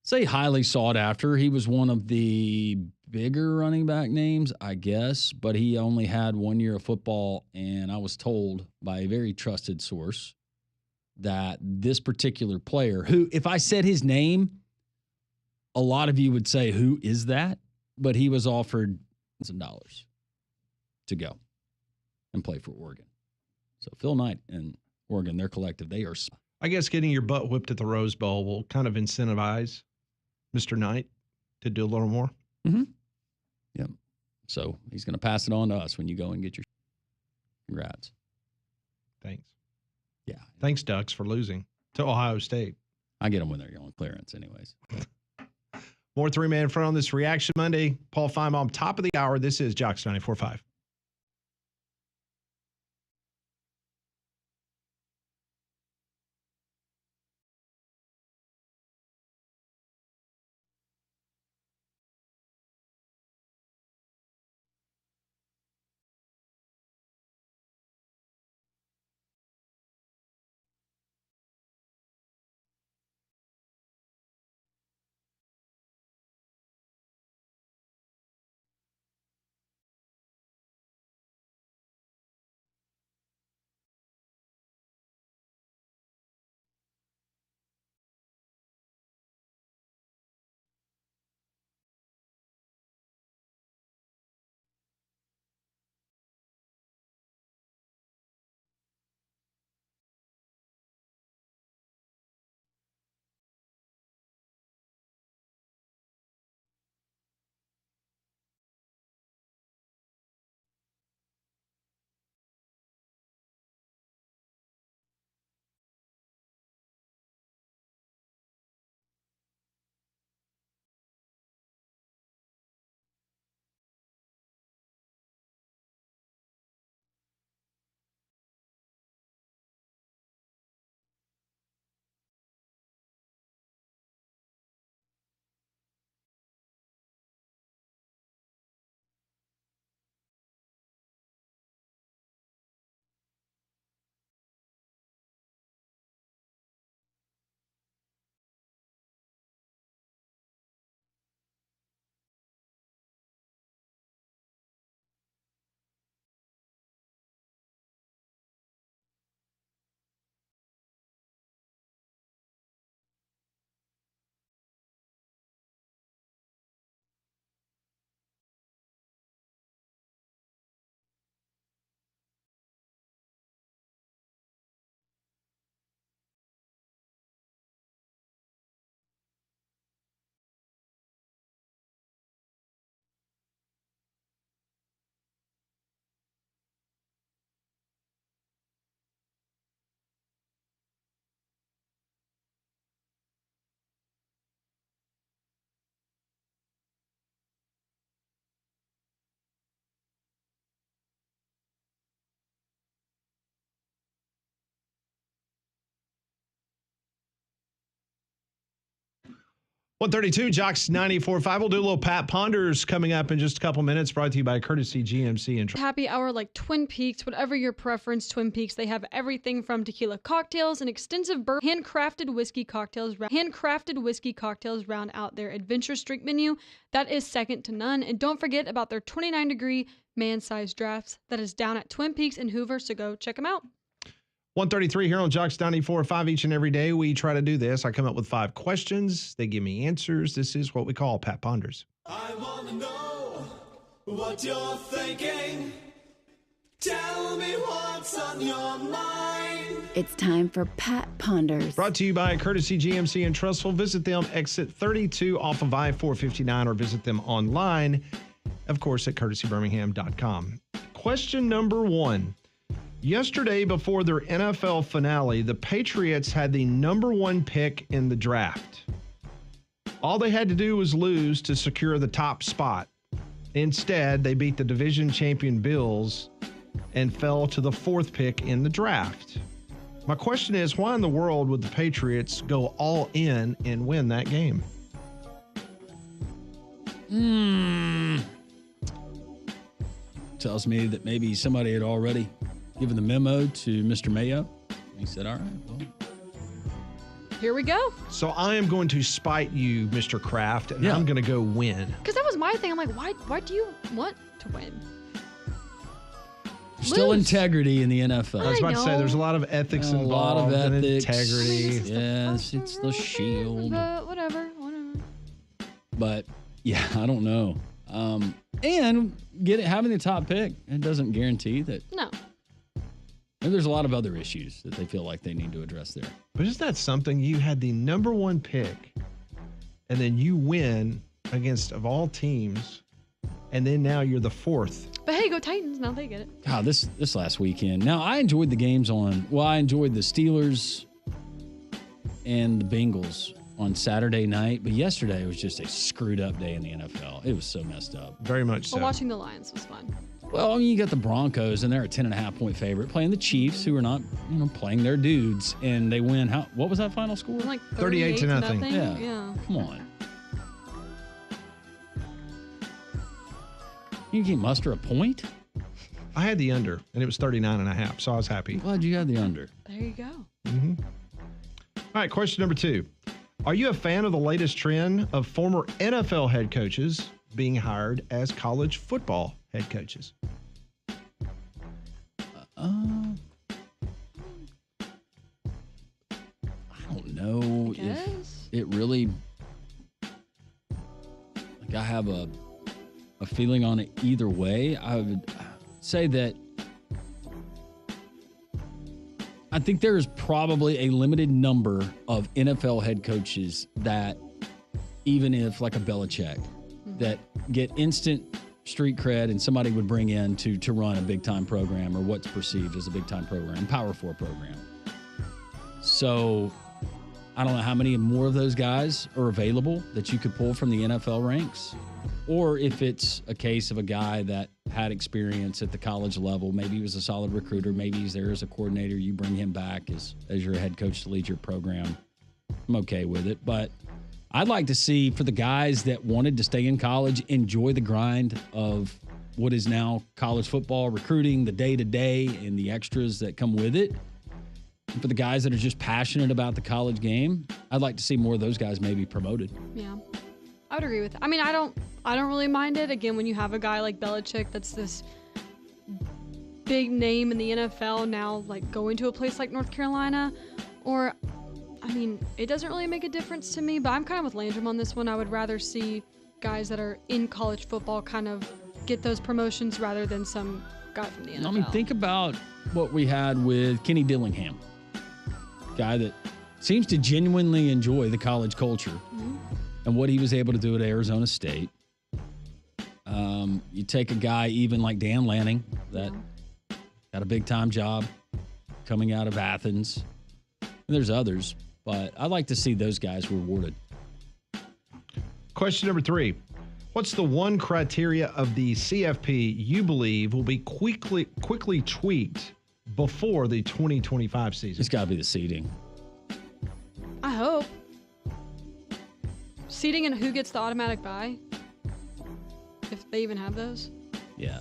say, highly sought after. He was one of the bigger running back names, I guess, but he only had 1 year of football, and I was told by a very trusted source that this particular player, who, if I said his name, a lot of you would say, who is that? But he was offered $1,000 to go and play for Oregon. So Phil Knight and Oregon, their collective, they are. I guess getting your butt whipped at the Rose Bowl will kind of incentivize Mr. Knight to do a little more. Mm-hmm. Yep. So he's going to pass it on to us when you go and get your congrats. Thanks. Yeah. Thanks, Ducks, for losing to Ohio State. I get them when they're going clearance anyways. More 3-man in front on this Reaction Monday. Paul Feinbaum, top of the hour. This is Jocks 94.5. 132 Jocks 94.5. We'll do a little Pat Ponders coming up in just a couple minutes, brought to you by Courtesy GMC and Happy hour like Twin Peaks, whatever your preference, Twin Peaks. They have everything from tequila cocktails and extensive handcrafted whiskey cocktails. Handcrafted whiskey cocktails round out their adventurous drink menu that is second to none. And don't forget about their 29-degree man-sized drafts that is down at Twin Peaks in Hoover. So go check them out. 133 here on Jocks 94.5. Each and every day we try to do this. I come up with 5 questions. They give me answers. This is what we call Pat Ponders. I want to know what you're thinking. Tell me what's on your mind. It's time for Pat Ponders. Brought to you by Courtesy GMC and Trustful. Visit them exit 32 off of I-459 or visit them online, of course, at courtesybirmingham.com. Question number 1. Yesterday, before their NFL finale, the Patriots had the number 1 pick in the draft. All they had to do was lose to secure the top spot. Instead, they beat the division champion Bills and fell to the 4th pick in the draft. My question is, why in the world would the Patriots go all in and win that game? Tells me that maybe somebody had already given the memo to Mr. Mayo. He said, all right, well. Here we go. So I am going to spite you, Mr. Kraft, and I'm going to go win. Because that was my thing. I'm like, why do you want to win? Still integrity in the NFL. I was about to say, there's a lot of ethics involved. A lot of ethics. And integrity. Yes, it's the shield. Whatever. But, yeah, I don't know. And having the top pick, it doesn't guarantee that. No. And there's a lot of other issues that they feel like they need to address there. But isn't that something? You had the number 1 pick, and then you win against, of all teams, and then now you're the 4th. But hey, go Titans. Now they get it. God, this last weekend. Now, I enjoyed the games I enjoyed the Steelers and the Bengals on Saturday night, but yesterday was just a screwed up day in the NFL. It was so messed up. Very much so. Well, watching the Lions was fun. Well, I mean, you got the Broncos, and they're a 10.5-point favorite, playing the Chiefs, who are not, playing their dudes, and they win. What was that final score? Like 38 to nothing. Yeah. Come on. You can't muster a point? I had the under, and it was 39.5, so I was happy. Glad you had the under. There you go. Mm-hmm. All right, question number 2. Are you a fan of the latest trend of former NFL head coaches being hired as college football head coaches? I don't know if it really. I have a feeling on it either way. I would say that I think there is probably a limited number of NFL head coaches that, even if like a Belichick, that get instant street cred and somebody would bring in to run a big time program or what's perceived as a big time program, Power 4 program. So I don't know how many more of those guys are available that you could pull from the NFL ranks, or if it's a case of a guy that had experience at the college level. Maybe he was a solid recruiter. Maybe he's there as a coordinator. You bring him back as your head coach to lead your program. I'm okay with it, but I'd like to see, for the guys that wanted to stay in college, enjoy the grind of what is now college football, recruiting, the day-to-day, and the extras that come with it. And for the guys that are just passionate about the college game, I'd like to see more of those guys maybe promoted. Yeah, I would agree with that. I mean, I don't really mind it. Again, when you have a guy like Belichick that's this big name in the NFL now, like going to a place like North Carolina, or I mean, it doesn't really make a difference to me, but I'm kind of with Landrum on this one. I would rather see guys that are in college football kind of get those promotions rather than some guy from the NFL. I mean, think about what we had with Kenny Dillingham, guy that seems to genuinely enjoy the college culture and what he was able to do at Arizona State. You take a guy even like Dan Lanning that got a big-time job coming out of Athens. And there's others, but I'd like to see those guys rewarded. Question number 3. What's the one criteria of the CFP you believe will be quickly tweaked before the 2025 season? It's got to be the seeding. I hope. seeding and who gets the automatic bye, if they even have those. Yeah.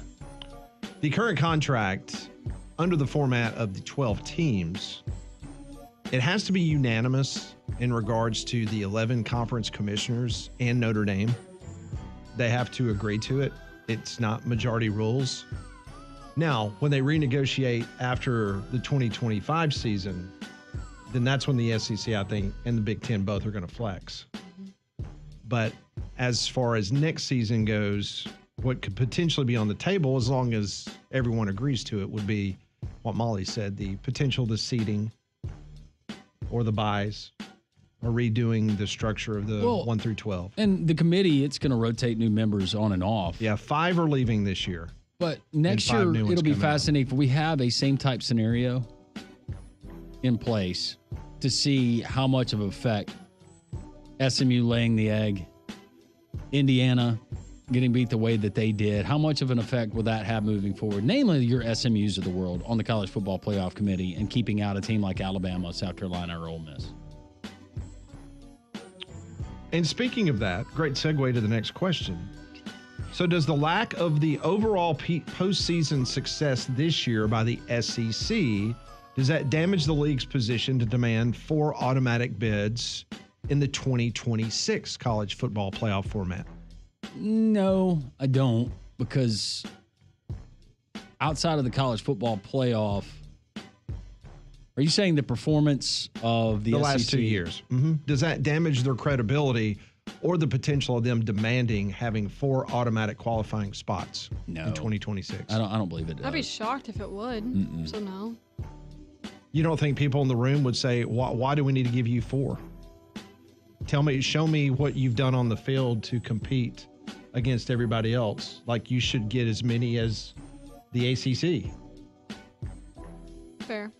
The current contract, under the format of the 12 teams, it has to be unanimous in regards to the 11 conference commissioners and Notre Dame. They have to agree to it. It's not majority rules. Now, when they renegotiate after the 2025 season, then that's when the SEC, I think, and the Big Ten both are going to flex. But as far as next season goes, what could potentially be on the table, as long as everyone agrees to it, would be what Molly said, the potential, the seeding or the buys, or redoing the structure of the 1 through 12. And the committee, it's going to rotate new members on and off. Yeah, 5 are leaving this year. But next year, it'll be fascinating if we have a same type scenario in place to see how much of an effect SMU laying the egg, Indiana getting beat the way that they did, how much of an effect will that have moving forward? Namely, your SMUs of the world on the College Football Playoff Committee and keeping out a team like Alabama, South Carolina, or Ole Miss. And speaking of that, great segue to the next question. So does the lack of the overall postseason success this year by the SEC, does that damage the league's position to demand 4 automatic bids in the 2026 college football playoff format? No, I don't, because outside of the college football playoff, are you saying the performance of the SEC? Last 2 years? Mm-hmm. Does that damage their credibility or the potential of them demanding having 4 automatic qualifying spots in 2026? I don't believe it does. I'd be shocked if it would. Mm-mm. So no. You don't think people in the room would say, why do we need to give you 4? Show me what you've done on the field to compete against everybody else. Like, you should get as many as the ACC. Fair.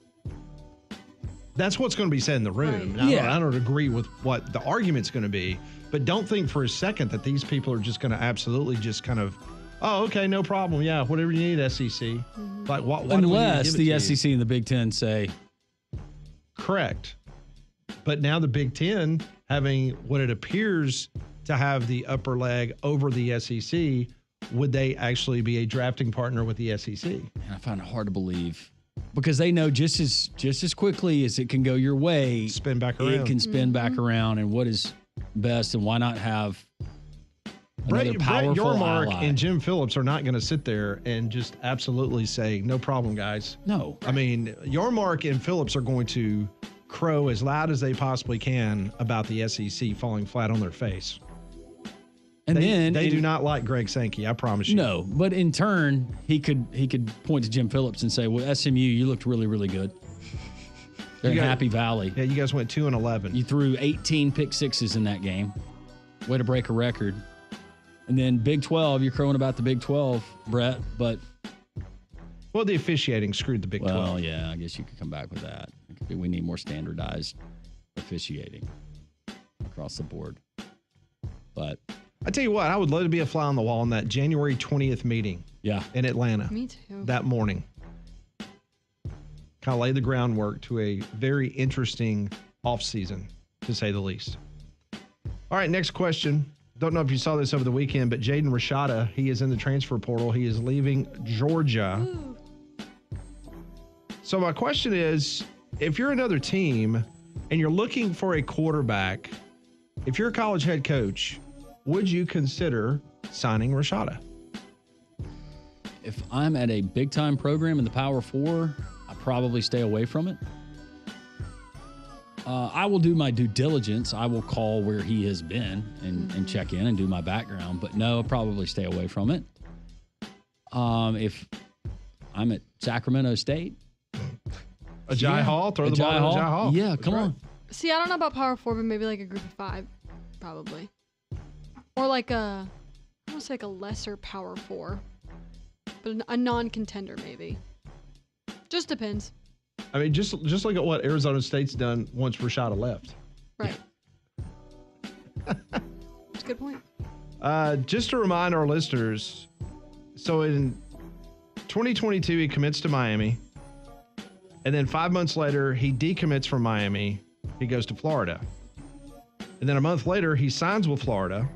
That's what's going to be said in the room. Right. I don't agree with what the argument's going to be, but don't think for a second that these people are just going to absolutely just kind of, oh, okay, no problem. Yeah, whatever you need, SEC. Mm-hmm. Like, why Unless do we need to give it the to you? SEC and the Big Ten say. Correct. But now the Big Ten having what it appears to have the upper leg over the SEC, would they actually be a drafting partner with the SEC? And I find it hard to believe because they know just as quickly as it can go your way, spin back around. It can spin back around, and what is best, and why not have another powerful Brett Yormark ally? and Jim Phillips are not going to sit there and just absolutely say, no problem, guys. No. I mean, Yormark and Phillips are going to crow as loud as they possibly can about the SEC falling flat on their face. And they do not like Greg Sankey, I promise you. No, but in turn, he could point to Jim Phillips and say, well, SMU, you looked really, really good. They're in Happy Valley. Yeah, you guys went 2-11. You threw 18 pick sixes in that game. Way to break a record. And then Big 12, you're crowing about the Big 12, Brett, but... Well, the officiating screwed the Big 12. Well, yeah, I guess you could come back with that. It could be we need more standardized officiating across the board. But... I tell you what, I would love to be a fly on the wall in that January 20th meeting. Yeah. In Atlanta. Me too. That morning. Kind of lay the groundwork to a very interesting offseason, to say the least. All right, next question. Don't know if you saw this over the weekend, but Jaden Rashada, he is in the transfer portal. He is leaving Georgia. Ooh. So my question is, if you're another team and you're looking for a quarterback, if you're a college head coach, would you consider signing Rashada? If I'm at a big-time program in the Power 4, I probably stay away from it. I will do my due diligence. I will call where he has been and check in and do my background. But no, I'll probably stay away from it. If I'm at Sacramento State. Ajay Hall? Throw the ball to Ajay Hall. Yeah, come on. See, I don't know about Power 4, but maybe like a group of 5, probably. Or like I want to say like a lesser Power 4, but a non-contender maybe. Just depends. I mean, just look at what Arizona State's done once Rashada left. Right. That's a good point. Just to remind our listeners, so in 2022, he commits to Miami. And then 5 months later, he decommits from Miami. He goes to Florida. And then a month later, he signs with Florida.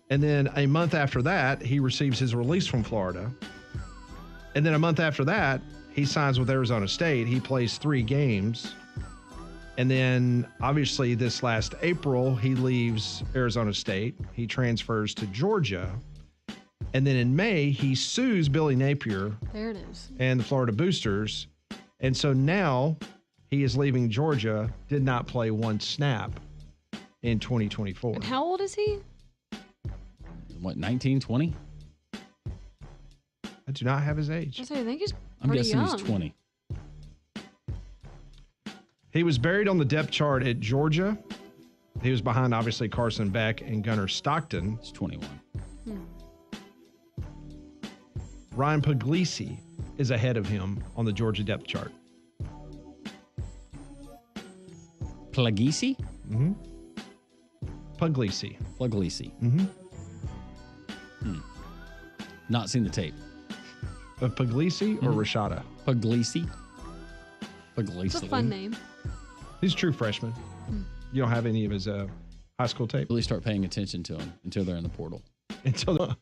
And then a month after that, he receives his release from Florida. And then a month after that, he signs with Arizona State. He plays 3 games. And then, obviously, this last April, he leaves Arizona State. He transfers to Georgia. And then in May, he sues Billy Napier. There it is. And the Florida Boosters. And so now he is leaving Georgia, did not play 1 snap in 2024. And how old is he? What, 19, 20? I do not have his age. I think he's I'm pretty guessing young. he's 20. He was buried on the depth chart at Georgia. He was behind, obviously, Carson Beck and Gunnar Stockton. He's 21. Ryan Puglisi is ahead of him on the Georgia depth chart. Puglisi? Mm-hmm. Puglisi. Puglisi. Mm-hmm. Not seen the tape. Of Puglisi or Rashada? Puglisi. Puglisi. It's a fun name. He's a true freshman. You don't have any of his high school tape? Really start paying attention to him until they're in the portal. Until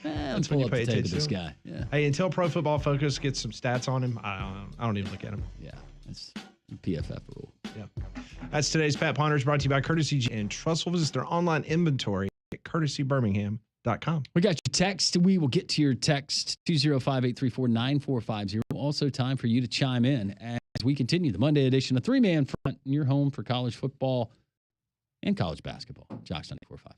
That's when you pay to attention this to him. guy. Yeah. Hey, until Pro Football Focus gets some stats on him, I don't even look at him. Yeah. That's PFF rule. Yeah. That's today's Pat Ponders, brought to you by Courtesy and Trussell. Visit their online inventory at courtesybirmingham.com. We got your text. We will get to your text 205-834-9450. Also time for you to chime in as we continue the Monday edition of 3-Man Front in your home for college football and college basketball. Josh 94.5.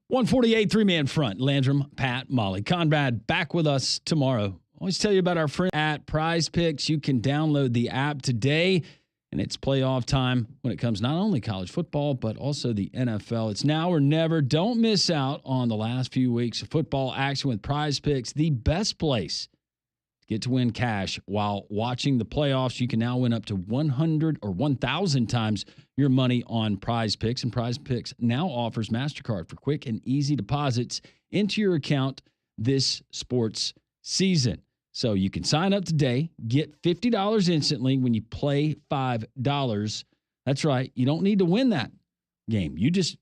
148 three-man front. Landrum, Pat, Molly. Conrad back with us tomorrow. Always tell you about our friend at Prize Picks. You can download the app today, and it's playoff time when it comes not only college football, but also the NFL. It's now or never. Don't miss out on the last few weeks of football action with Prize Picks, the best place to get to win cash while watching the playoffs. You can now win up to 100 or 1,000 times your money on Prize Picks, and Prize Picks now offers MasterCard for quick and easy deposits into your account this sports season. So you can sign up today, get $50 instantly when you play $5. That's right. You don't need to win that game. You just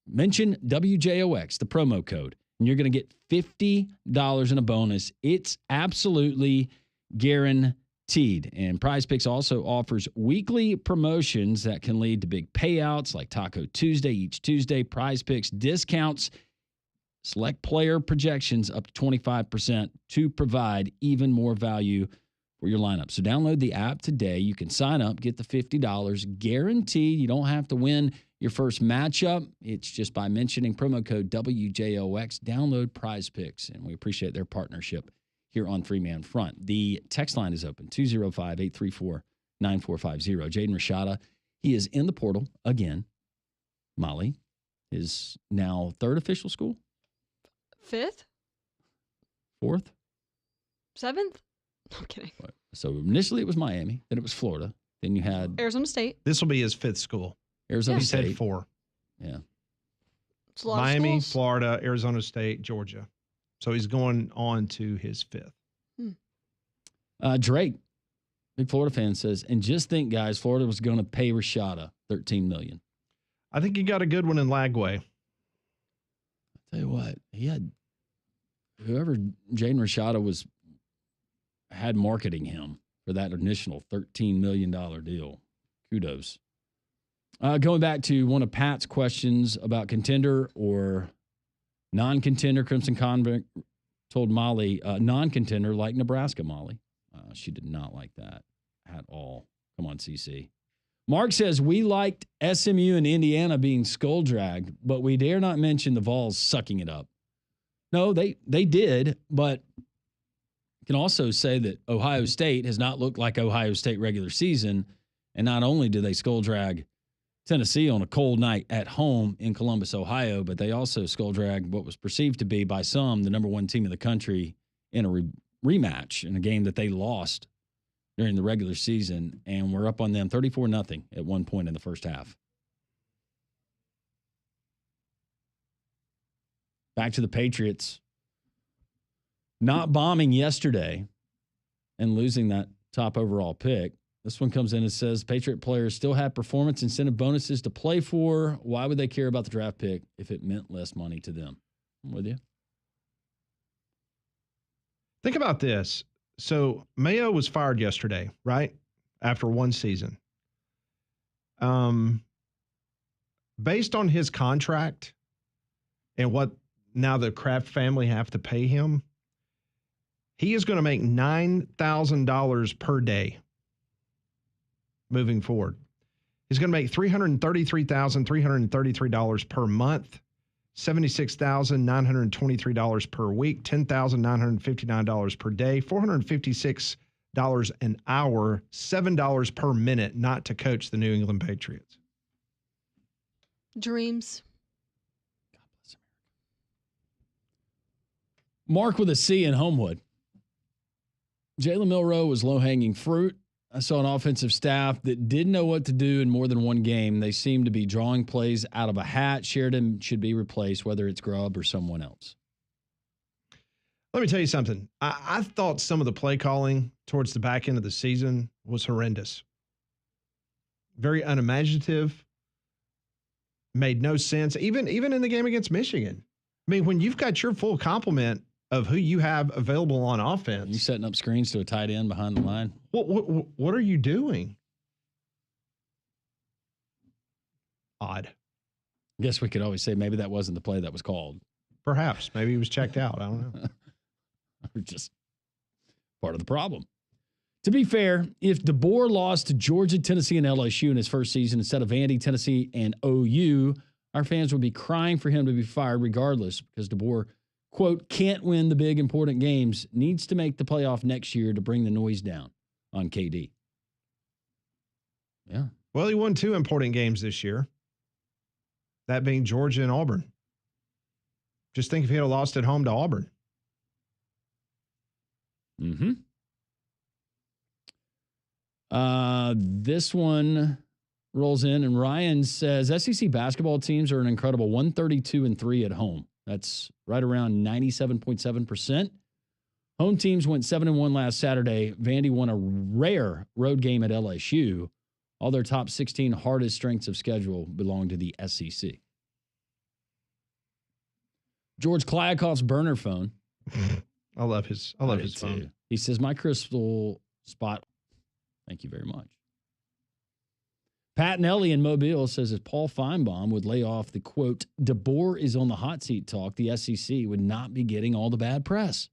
mention WJOX, the promo code, and you're going to get $50 in a bonus. It's absolutely guaranteed. And Prize Picks also offers weekly promotions that can lead to big payouts like Taco Tuesday each Tuesday. Prize Picks discounts select player projections up to 25% to provide even more value for your lineup. So download the app today. You can sign up, get the $50 guaranteed. You don't have to win your first matchup. It's just by mentioning promo code WJOX. Download Prize Picks, and we appreciate their partnership here on Three Man Front. The text line is open, 205-834-9450. Jaden Rashada, he is in the portal again. Molly, his now third official school? 5th? 4th? 7th? I'm kidding. So initially it was Miami, then it was Florida, then you had Arizona State. This will be his 5th school. Arizona He State. said 4. Yeah. It's a lot of Miami, schools. Florida, Arizona State, Georgia. So he's going on to his 5th. Drake, big Florida fan, says, and just think, guys, Florida was going to pay Rashada $13 million. I think you got a good one in Lagway. Tell you what, he had whoever Jaden Rashada had marketing him for that initial $13 million deal. Kudos. Going back to one of Pat's questions about contender or non-contender, Crimson Convict told Molly, non-contender like Nebraska, Molly. She did not like that at all. Come on, CC. Mark says, we liked SMU and Indiana being skull dragged, but we dare not mention the Vols sucking it up. No, they did, but you can also say that Ohio State has not looked like Ohio State regular season, and not only did they skull drag Tennessee on a cold night at home in Columbus, Ohio, but they also skull dragged what was perceived to be by some the number one team in the country in a rematch in a game that they lost during the regular season, and we're up on them 34-0 at one point in the first half. Back to the Patriots not bombing yesterday and losing that top overall pick. This one comes in and says, Patriot players still have performance incentive bonuses to play for. Why would they care about the draft pick if it meant less money to them? I'm with you. Think about this. So Mayo was fired yesterday, right? After one season. Based on his contract and what now the Kraft family have to pay him, he is going to make $9,000 per day moving forward. He's going to make $333,333 per month, $76,923 per week, $10,959 per day, $456 an hour, $7 per minute, not to coach the New England Patriots. Dreams. Mark with a C in Homewood. Jalen Milroe was low-hanging fruit. I saw an offensive staff that didn't know what to do in more than one game. They seemed to be drawing plays out of a hat. Sheridan should be replaced, whether it's Grubb or someone else. Let me tell you something. I thought some of the play calling towards the back end of the season was horrendous. Very unimaginative. Made no sense. Even in the game against Michigan. I mean, when you've got your full complement of who you have available on offense. You setting up screens to a tight end behind the line? What are you doing? Odd. I guess we could always say maybe that wasn't the play that was called. Perhaps. Maybe he was checked out. I don't know. Or just part of the problem. To be fair, if DeBoer lost to Georgia, Tennessee, and LSU in his first season instead of Vandy, Tennessee, and OU, Our fans would be crying for him to be fired regardless because DeBoer, quote, can't win the big important games, needs to make the playoff next year to bring the noise down on KD. Yeah. Well, he won 2 important games this year, that being Georgia and Auburn. Just think if he had lost at home to Auburn. Mm-hmm. This one rolls in, and Ryan says SEC basketball teams are an incredible 132-3 at home. That's right around 97.7%. Home teams went 7-1 last Saturday. Vandy won a rare road game at LSU. All their top 16 hardest strengths of schedule belong to the SEC. George Kliakoff's burner phone. I love his phone. He says, my crystal spot. Thank you very much. Pat Nelly in Mobile says if Paul Feinbaum would lay off the, quote, DeBoer is on the hot seat talk, the SEC would not be getting all the bad press.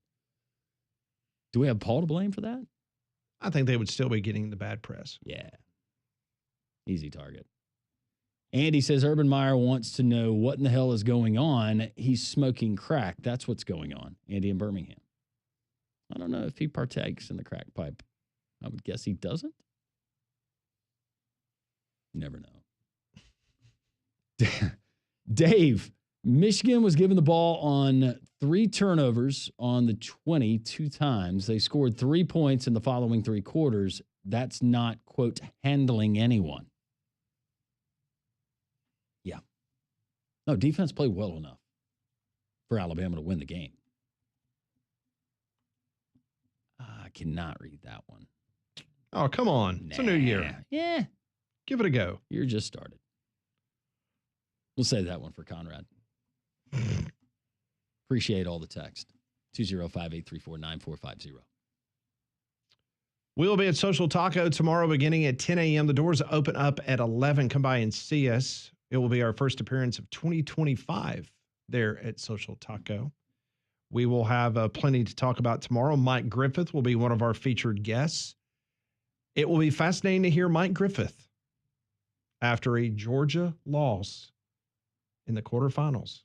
Do we have Paul to blame for that? I think they would still be getting the bad press. Yeah. Easy target. Andy says Urban Meyer wants to know what in the hell is going on. He's smoking crack. That's what's going on. Andy in Birmingham. I don't know if he partakes in the crack pipe. I would guess he doesn't. You never know. Dave, Michigan was given the ball on 3 turnovers on the 20 2 times. They scored 3 points in the following 3 quarters. That's not, quote, handling anyone. Yeah. No, defense played well enough for Alabama to win the game. I cannot read that one. Oh, come on. It's a new year. Yeah. Give it a go. You're just started. We'll say that one for Conrad. Appreciate all the text. 205-834-9450. We'll be at Social Taco tomorrow beginning at 10 a.m. The doors open up at 11. Come by and see us. It will be our first appearance of 2025 there at Social Taco. We will have plenty to talk about tomorrow. Mike Griffith will be one of our featured guests. It will be fascinating to hear Mike Griffith after a Georgia loss in the quarterfinals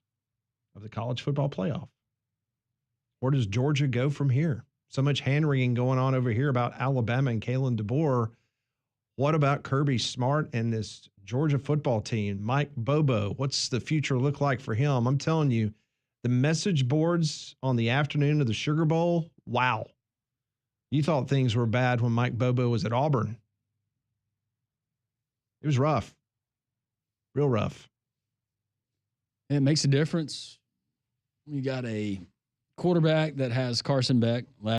of the college football playoff. Where does Georgia go from here? So much hand-wringing going on over here about Alabama and Kalen DeBoer. What about Kirby Smart and this Georgia football team? Mike Bobo, what's the future look like for him? I'm telling you, the message boards on the afternoon of the Sugar Bowl, wow. You thought things were bad when Mike Bobo was at Auburn. It was rough. Real rough. It makes a difference. You got a quarterback that has Carson Beck.